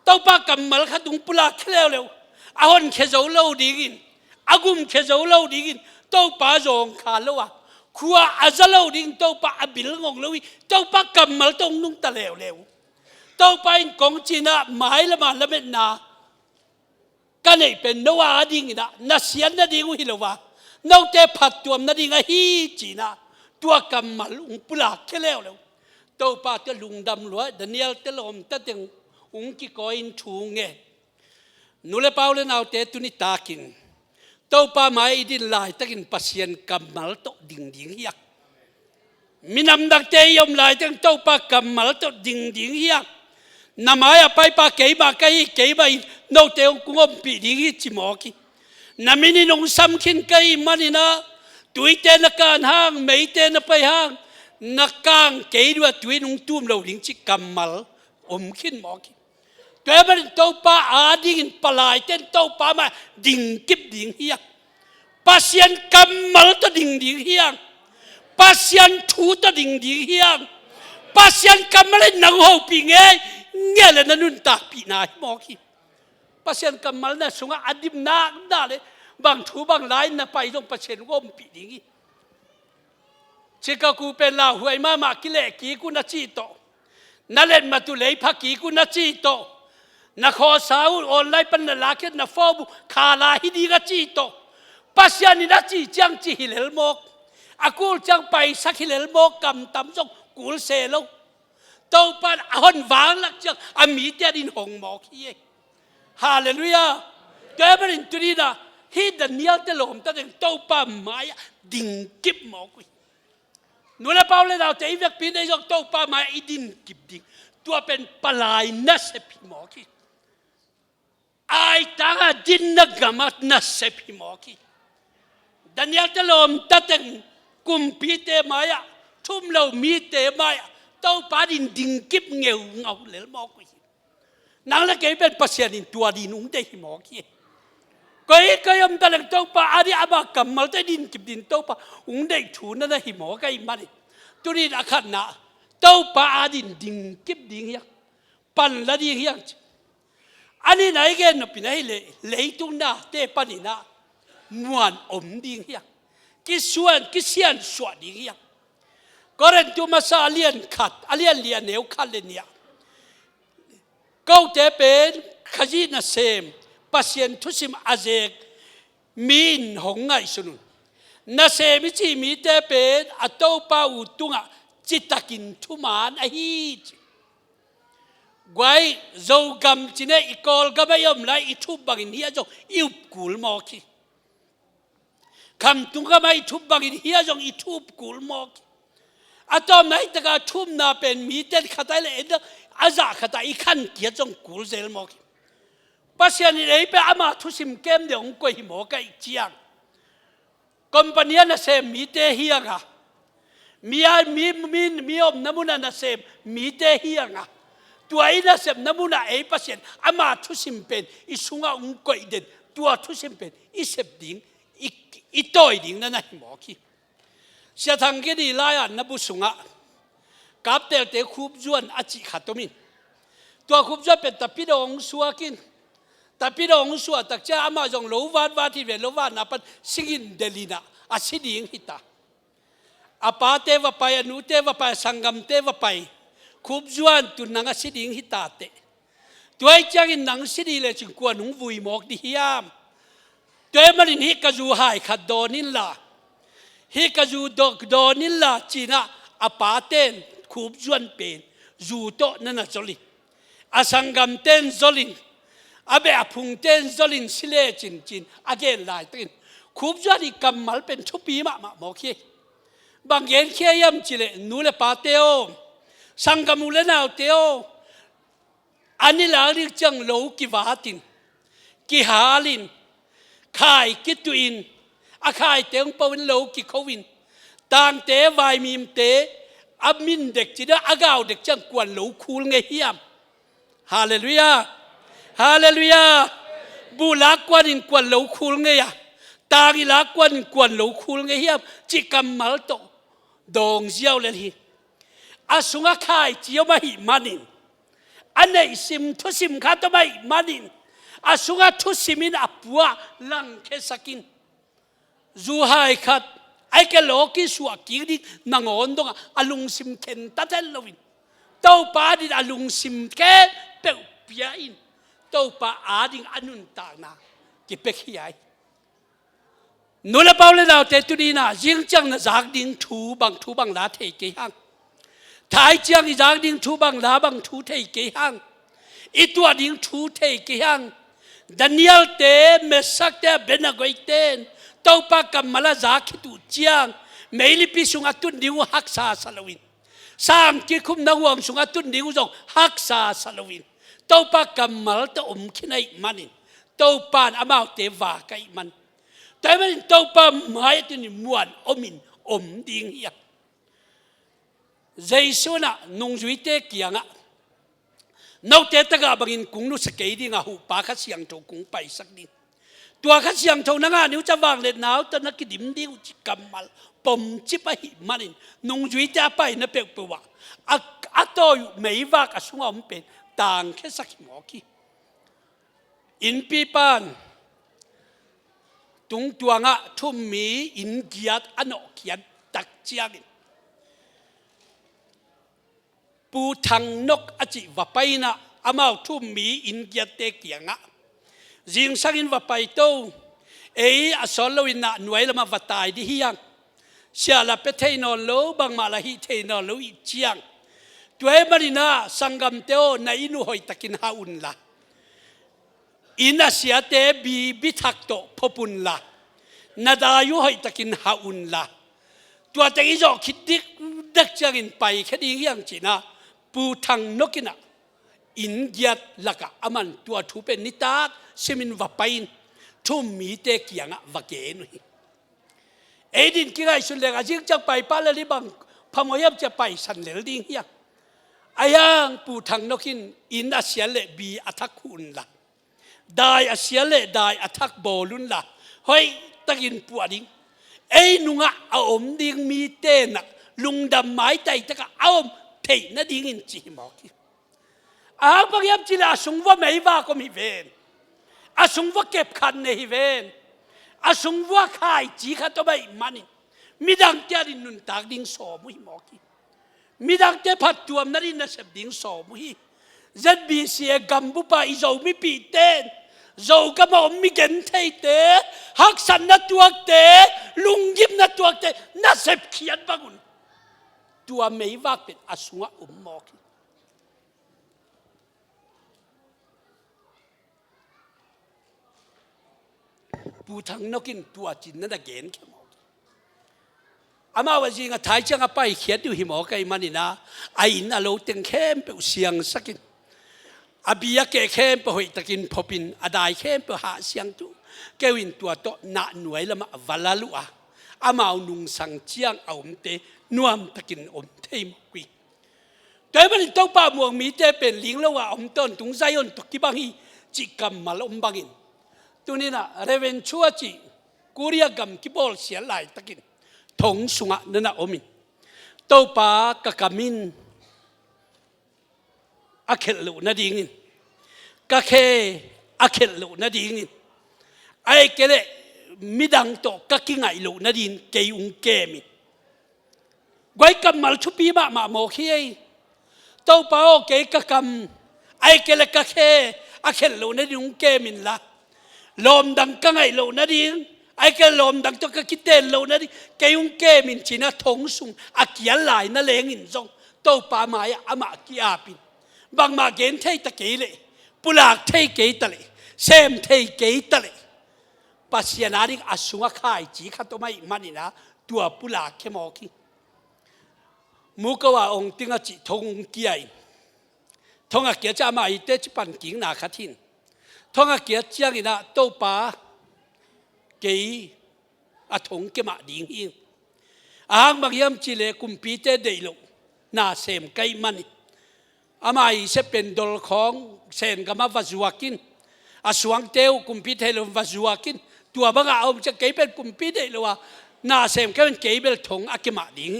โตป่ากำมัลขัดุงปุลาเคเลวเลวอาหอนเคโซโลดีกินอากุมเคโซโลดีกินโตป่าจงขาโลวะขัวอาซาโลดิงโตป่าอบิลงงเลวิโตป่ากำมัลตงนุ่งตะเลวเลวโตป่าอินกงจีน่าหมายละมาละเม็ดนากันไอเป็นนวาดิงนะนัสยันนาดิงวิโลวะนอกแต่ผัดตัวนาดิงฮีจีน่าตัวกำมัลอุงปุลาเคเลวเลวโตป่าเตลุงดำล้วนดานิเอลเตลอมตะเตงอุงกิกอินทูเงนุเลเปาเลนเอาเตตุนิตากินโตป่าไม้ดินลายตะกินปัสยันกำมัลโตดิ่งยักมีนำดักเตยมลายตั้งโตป่ากำมัลโตดิ่งยักนามายไปป่าเกยมาเกยมาโนเตงกุงอมปีดิ่งจิมอกีนามินินงซ้ำขินเกยมันนะตุยเตนการห้างไม่เตนไปห้างนักกางเกยด้วยตุยนงตุ้มเราดิ่งจิกำมัลอมขินมอกีตัวมันโตป่าอาดิ่งปลายเต้นโตป่ามาดิ่งกิบดิ่งเฮียปัสยันกำมัลตดิ่งเฮียปัสยันทูตดิ่งเฮียปัสยันกำมัลนังหูปีเงี้ยเลยนั่นนุ่นตาปีนายมอกีปัสยันกำมัลน่ะสงฆ์อดิมนาได้เลยบางทูบางหลายน่ะไปตรงปัสยันก้มปีดิ่งเชื่อกูเป็นลาหวยมากิเลกีกูนัจีโตนั่นเล่นมาตุเลยพักกีกูนัจีโตนักขอสาวออนไลน์เป็นลาเกตนักฟอบุขาลาฮิดีกจีโตปัสยันนี่นัจีจังจีฮิเลลมกอากูจังไปสักฮิเลลมกกำตำจงกูลเซโลโตปันอ่อนวางลักจังอามีเตดินหงมอกฮีฮาเลลูยาเกิดเป็นตุนีนะฮีดานิเอลเตลอมตั้งโตปันมาดิ่งกิบมอกนูเลเปาเลดาวเตยเวกปีนายกโตป่ามาอีดินกิบดิ่งตัวเป็นปลายนัสพิมอกีไอตาดินนักมัดนัสพิมอกีดานิเอลเตลอมตั้งกุมพีเตมายะทุ่มเรามีเตมายะโตป่าดินดิ่งกิบเงาเลลมอกีนังละเกยเป็นปัสยานินตัวดินอุ้งเตหิมอกีก็ยอมตะลังโตป่าอาดิอาบากำมัลเตดินกิบดินโตป่าอุ้งเด็กถูนั่นหิมอก็อิมันตุนีนักขันนะโตป่าอาดินดิ่งกิบดิ่งยักปันละดิ่งยักอันนี้ไหนแกนปีไหนเลยตุนนะเตปันินะมวนอมดิ่งยักกิเซียนสวดดิ่งยักก็เรนตุมาซาเลียนขัดเลียนเหนียวขัดเลยเนี่ยก็จะเป็นขยี้นาเซมปัสยันทุสิมอาเจกมีนหงไงสุนุนนาเซมิจิมีเตเป็นอัตโตปาอุตุงะจิตกินทุมานอหิจไว้โจกำจินเนอีกอลก็ไม่ยอมไล่อีทุบบังอินเฮียจงอิบกุลมอกีคำตุงก็ไม่ทุบบังอินเฮียจงอีทุบกุลมอกีอัตโตไหนตะการทุบนาเป็นมีเตขัดเลยเอ็ดอาซาขัดอีขันเกียจงกุลเซลมอกีปัสยานิเลยไปอามาทุสิมเกมเดี๋ยวองค์หิมอกอีกเจียงคอมพานีน่ะเซมมีเตเฮียงะมีอมน้ำมันน่ะเซมมีเตเฮียงะตัวไอ้น่ะเซมน้ำมันไอ้ปัสยานอามาทุสิมเป็นอิสุงะองค์อีเด่นตัวทุสิมเป็นอิเสบดิ่งอิโตยดิ่งนั่นน่ะหิมอกีเสียทางก็ดีไล่อันนับสุงะกับเตลคุบจวนอาจิขัดตัวมินตัวคุบจวนเป็นตะปิดองสัวกินแต่พี่น้องส่วนตักเจ้าอามาจงโลวาที่เวลวานนับสิงินเดลินาอาศิดิงหิตาอาปาเทวไปอนุเทวไปสังกัมเทวไปคุบจวนตุนังอาศิดิงหิตาเตตัวไอ้จังอินนังสิดีเลยจึงกวนหงวุยหมอกดิฮิยามตัวมันอินฮิกจูหายขัดโดนินละ ฮิกาจูดอนิลลาจีน่าอาปาเต้นคูบจวนเป็นจูโตนั่นน่ะจอลิอาสังกัมเต้นจอลินอาเบะพุงเต้นจอลินสิเลจินอาเกนลายตินคูบจวนอีกำมัลเป็นชุปีมะโมคีบางเย็นเคียมจิเลนูเลปาเตโอสังกัมูเลนาวเตโออันนี้หลังเรียกจังโลกิวาตินกิฮาลินขายกิตุอินอาขายเตงปวินโลกิโควินต่างเตวายมีมเตอามินเด็กจีน่าอากาวเด็กจังกวนโลคูลเงียมฮาเลลูยาฮาเลลูยาบูลักกวนอินกวนโลคูลเงียตากิลักกวนโลคูลเงียมจิกัมมัลโตดองเจียวเลยทีอาสุงอาขายเจียวมาหิมันินอันไหนซิมทุซิมข้าตัวไม่มานินอาสุงาทุซิมินอับวะลังเคสกินจูไฮขัดไอ้แกโลกิสวากิดินางอนดงอาลุงซิมเข็นตัดเอลวินเต้าป้าดิอาลุงซิมแกเปียวเปียอินเต้าป้าอาดิงอนุนตานากิเปขี้ยัยนูเลเปาเลดาวเตตุดีนายิงจังนะจากดิงทูบังลาเทกิฮังท้ายจังอีจากดิงทูบังลาบังทูเทกิฮังอีตัวดิงทูเทกิฮังดานิเอลเตเมสักเตเบนากอยเตนเต้าปากำมาลาจากขิตุจียงไม่ลิปิสุงอัตุนดิวฮักซาสลวินสามกิคุมนาวงสุงอัตุนดิวจงฮักซาสลวินเต้าปากำมาลเต้าขินัยมันินเต้าปานอามาวเตวาไกมันแต่มันเต้าปาหมายถึงมวนมินดิงเฮียใจส่วนน่ะนงจุยเตกียงอ่ะนอกจากตะกาบังอินกุ้งนุสเกยดิงอ่ะหูปากขัดเสียงโจกุ้งไปสักดินตัวขัดเสียงโจนังอ่ะนิ้วจะวางเล็ดหนาวตอนนักดิมดิ้วจิกำมัลปมจิบไปหิมันินนงจุยจะไปนับเปียกปัวอัตโตอยู่ไม่ว่ากับสุงอมเป็นต่างแค่สักหมอกี้อินปีปานตุงตัวงะทุ่มมีอินเกียดอันอเกียดตักเจียกินปูทังนกอจิวะไปนะอามาทุ่มมีอินเกียดเตกียงะจิงสังอินวะไปโตอสอนลวินะหน่วยละมาวัตายดิฮิยังเสียละเปเทนอโลบางมาละฮิเทนอโลอีเจียงตัวมารินาสังกัมเตโอในอินุหอยตะกินฮาอุนละอินาเสียเตบีบิทักโตพบุนละนาดายุหอยตะกินฮาอุนละตัวแต่อีจอกคิดดิกดักจังอินไปแค่ดีอย่างจีน่าปูทังนกินะอินเกียดละกะอามันตัวทูเป็นนิตาเซมินวะไปน์ทุ่มมีเตกียงะวะเกนุยดินกิไรสุดเลยอาจิงจังไปป้าเลยบังพมอยมจะไปสันเหลวดิ้งเฮียอายังปูทังนกินอินอาเซียเลบีอัทักคุณละได้อาเซียเลได้อัทักโบลุนละเฮ้ยตะกินปวดดิ้งนุงะเอาดิ้งมีเตนะลุงดำไม้ใจตะกะเอาเทน่ะดิ้งอินจีหมอกี้บางยามจีละสุงว่าไม่ว่าก็มีเวนสุงว่าเก็บคันในเวนสุงว่าขายจีขัดตัวใบมันนี่มีดังเจริญนุนตากดิ้งสอมุยหมอกี้มีดังเจพัดตัวนั่นนี่นะเสพดิ้งสอมุย ZBCA กัมพูปาอีโจมีปีเต้นโจก็มามีเกนเทเตฮักสันนัดตัวเตลุงยิบนัดตัวเตนัดเสพเขียนบังุนตัวไม่ว่าเป็นสุงะหมอกี้ปูทังนกินตัวจินนั่นเกณฑ์แค่หมออามาว่าจริงอ่ะท้ายจังอ่ะไปเขียนอยู่หิมอไกมันนี่นะไอ้น่ะเราเต็งเข้มไปเสียงสักกินอาบียะเกะเข้มไปหอยตะกินพอปินอาได้เข้มไปหาเสียงตัวเกวินตัวโตหน้าหน่วยละมาวัลลัวอามาเอานุงสังเจียงเอาเตนวมตะกินเทมกุยแต่มันต้องป่าม่วงมีเตเป็นลิงแล้วว่าต้นตุงไซยอนตุกิบังฮีจิกำมาลบังอินตัวนี้นะเรเวนชัวจีกุริยกรรมกิบอลเสียหลายตะกินทงสุงะนั่นนะมินเต้าปากะกามินอาเคลุนาดิงินกะเคอาเคลุนาดิงินไอ้เกเลมิดังโตกะกิงไงลุนาดินเกยุงเกมิไว้กำมัลชุปีมาโมคีเต้าปาโอเกกะกำไอ้เกเลกะเคอาเคลุนาดิงเกมินละลมดังกังไงลุนาดิน ไอ้แกลมดังตัวก็คิดเต้นโลนั่นแกยุงแกมินจีน่ะทงสุงอาเกียหลายนั่นเลงินซงโตป่าไม้อามากีอาปินบางมาเกณฑ์เทตะเกยเลยปุลากเทเกยตะเลยเซมเทเกยตะเลยปัสยานาดิอาสุงอาข่ายจีขัดตัวไม่มันนี่นะตัวปุลากแค่มอกีมูก็ว่าองค์ติงอาจิทงเกียร์ทงอาเกียจะมาอีเตจิปันกิ่งนาขัดทินทงอาเกียจีงินะโตป่าเกยอาทงเกมาดิ่งหิงอ่างบางยามจิเลกุมปีเตเดยโลนาเซมไกมันอามาอีเสเป็นดอลของเซนกามาวาจัวกินอาสวงเตวกุมปีเทลวาจัวกินตัวบางเอาจะเกยเป็นกุมปีเดยโลว่านาเซมก็เป็นเกยเป็นทงอาเกมาดิ่ง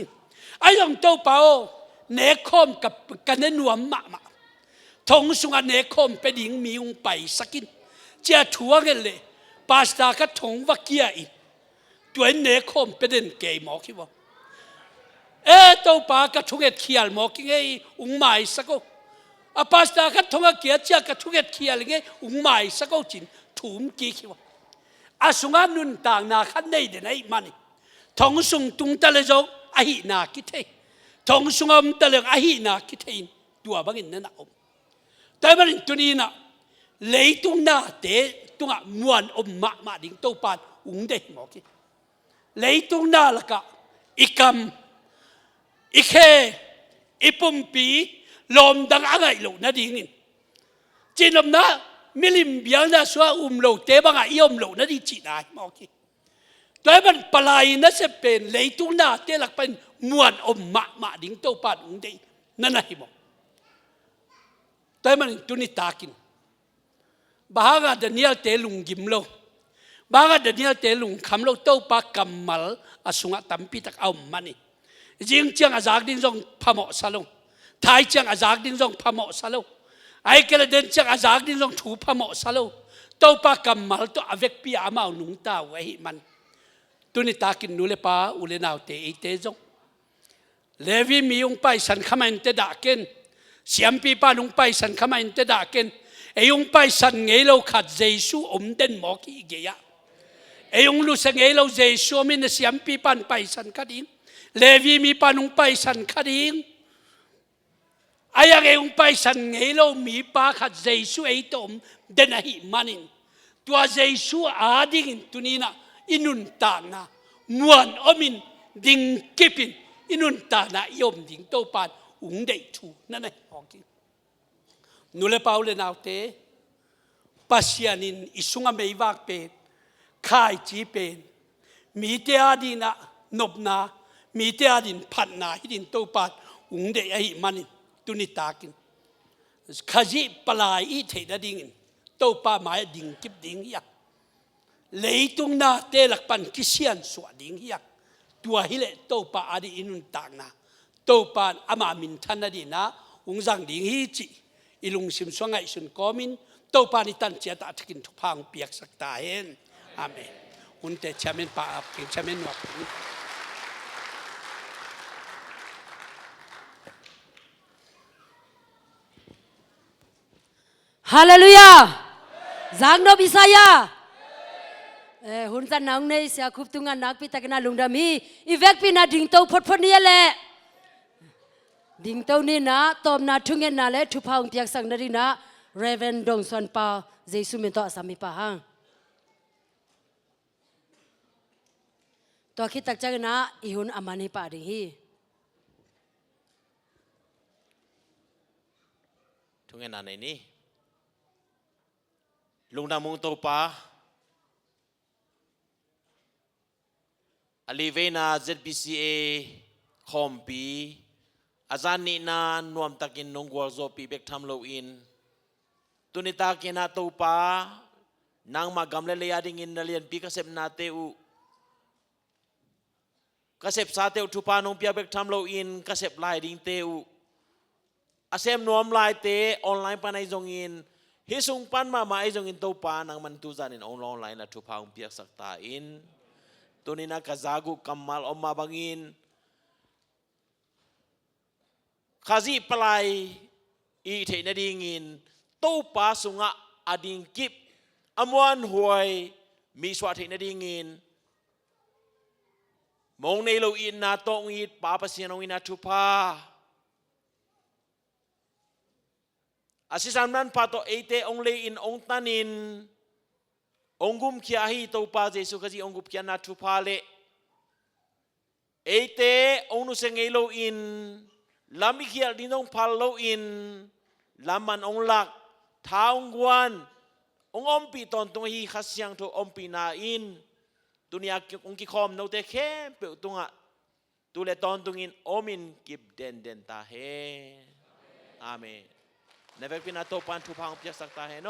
ไอ้ยังโตเปาเนคอมกับกันเนนวมมาทงสุงอันเนคอมเป็นดิ่งมีอุงไปสักินเจ้าทัวกันเลยปาสตาก็ทงวักเกียอินตัวเนคอมเป็นเกยหมอคิดว่าโตปากระทุกเอ็ดเขียลหมอกิไงอุ้งไม้สักอาปาสตากระทุกเกียร์เจ้ากระทุกเอ็ดเขียลไงอุ้งไม้สักจินถุมกี่คิดว่าอาสุงานุนต่างนาขันในเดนไอ้มันทองสุงตุงตะเลจงอาหินาคิดเททองสุงอมตะเลงอาหินาคิดเทนตัวบางอินนั่นอมแต่มันตัวนี้นะเลยตุงนาเตตุงมวนอมมาดิ่งโตปานอุ้งเดหมอกิเลยตุงนาละกะอีกำอีเคอีปุ่มปีลมดังอะไรโลนั่นดิ่งจีนลมนะมิลิมเบียนะสัวโลเตบังอีโลนั่นดิ่งจีนายมอกิแต่มันปลายนั่นจะเป็นเลยตุงนาเตลักเป็นมวนอมมาดิ่งโตปานอุ้งเดนั่นไงบอกแต่มันตุนิตากินบางอันเดียเตลุงกิมโลบางอันเดียเตลุงคำโลโตปากกำมัลอสุงะตัมปีตักเอามันนี่จิงเจียงอาจากดินซงพะโมซาลงไทยเจียงอาจากดินซงพะโมซาลงไอ้กระเด็นเจียงอาจากดินซงถูพะโมซาลงโตปากกำมัลโตอเวกปีอามาหนุงตาไว้มันตุนิตากินนูเลปาอุเลนาวเตอีเตซงเลวีมีองไปสันขมันเตดาเกนเสียมปีปานุงไปสันขมันเตดาเกนไอ้องไปสันเงโลขัดเจสูอมเดนหมอกีเกียไอ้องลุสังเงโลเจสูมินเสียมปีปันไปสันขัดิงเลวีมีปานุงไปสันขัดิงไอ้ยังไอ้องไปสันเงโลมีปาขัดเจสูไอ้ตมเดนหิมันินตัวเจสูอาดิงตุนีนะอินุนตานะมวนอมินดิงกิปินอินุนตานะยมดิงโตปานอุงเดทูนั่นไงโอเคนูเลปาเลนาวเตปัสยานินอิสุงอเมย์วากเป็นข่ายจีเป็นมีเตียดินะนบนามีเตียดินพันนาฮิดินโตปานอุงเดไอมันตุนิตากินขจิปลายอีเทดดิ่งโตปาหมายดิ่งกิบดิ่งยักเลยตุงนาเตลักปันกิเซียนสวดดิ่งยักตัวฮิเลโตปาอดีอินุนตางนาโตปานอามามินทันนดีนะอุงจังดิ่งฮิจิอิลุงซิมสวงไอสุนกอมินโตปานิตันเจตาตะกินทุพังเปียกสักตาเห็นอาเมนอุนเตชามินปาอับกินชามินวักฮาเลลูยาจังโนบิสายาหุ่นจันนังในเสียคุบตุงันนักพิตากนาลุงดามีอีเวกปีนาดิ่งโตพดพดนี่แหละดิ่งโตนี่นะตอมนาทุงเงินนาและทุพางเปียกสังนาดีนะเรเวนดงสวนปาเจสุเมนโตอาสามีปาฮังตัวคิดตักจังนะอีหุ่นอามานีปาดิ่งฮีทุงเงินนาในนี้ลุงดามุงโตปาอลีเวนา ZBCA Khawmpi อาจารย์นี่นานวมตะกินนงกัวโซปีเบกทำโลอินตุนิตากินาโตปานางมากำเลเลียดิ่งอินเลียนปีกเสพนาเตอุกเสพซาเตอุทุปานงเปียเบกทำโลอินกเสพลายดิ่งเตอุอาเซมนวมลายเตออนไลน์ปานไอซงอินฮิสุงปันมาไอซงอินโตปานางมันตุจานินออนไลน์นะทุพางเปียกสักตาอินตัวนี้นะกะจากุกัมมัลอมมาบังอินข้าจีปลายอีเทนดิ่งอินโตปาสุงะอดิ่งกิบอมวันหวยมีสวัสดิ์เทนดิ่งอิน มองในโลอินนาตองอิดป้าปัสยานองอินาทุพาอาศิสันนั้นพาโตเอเตองเลอินองตันินองกุมขียฮีโตปาเจสุกจีองกุมขียนาทุพาเลเอเตองนุเซงเอโลอินลามิขียดินองพาโลอินลามันองลักท้าองกวนองอมปีตอนตรงฮีขัสยังโตอมปีนาอินตุนียองกิคอมโนเตเคเปตรงะตุเลตอนตรงอินอมินกิบเดนเดนตาเฮอาเมนในเวกพินาโตปันทุพังเปียสักตาเฮโน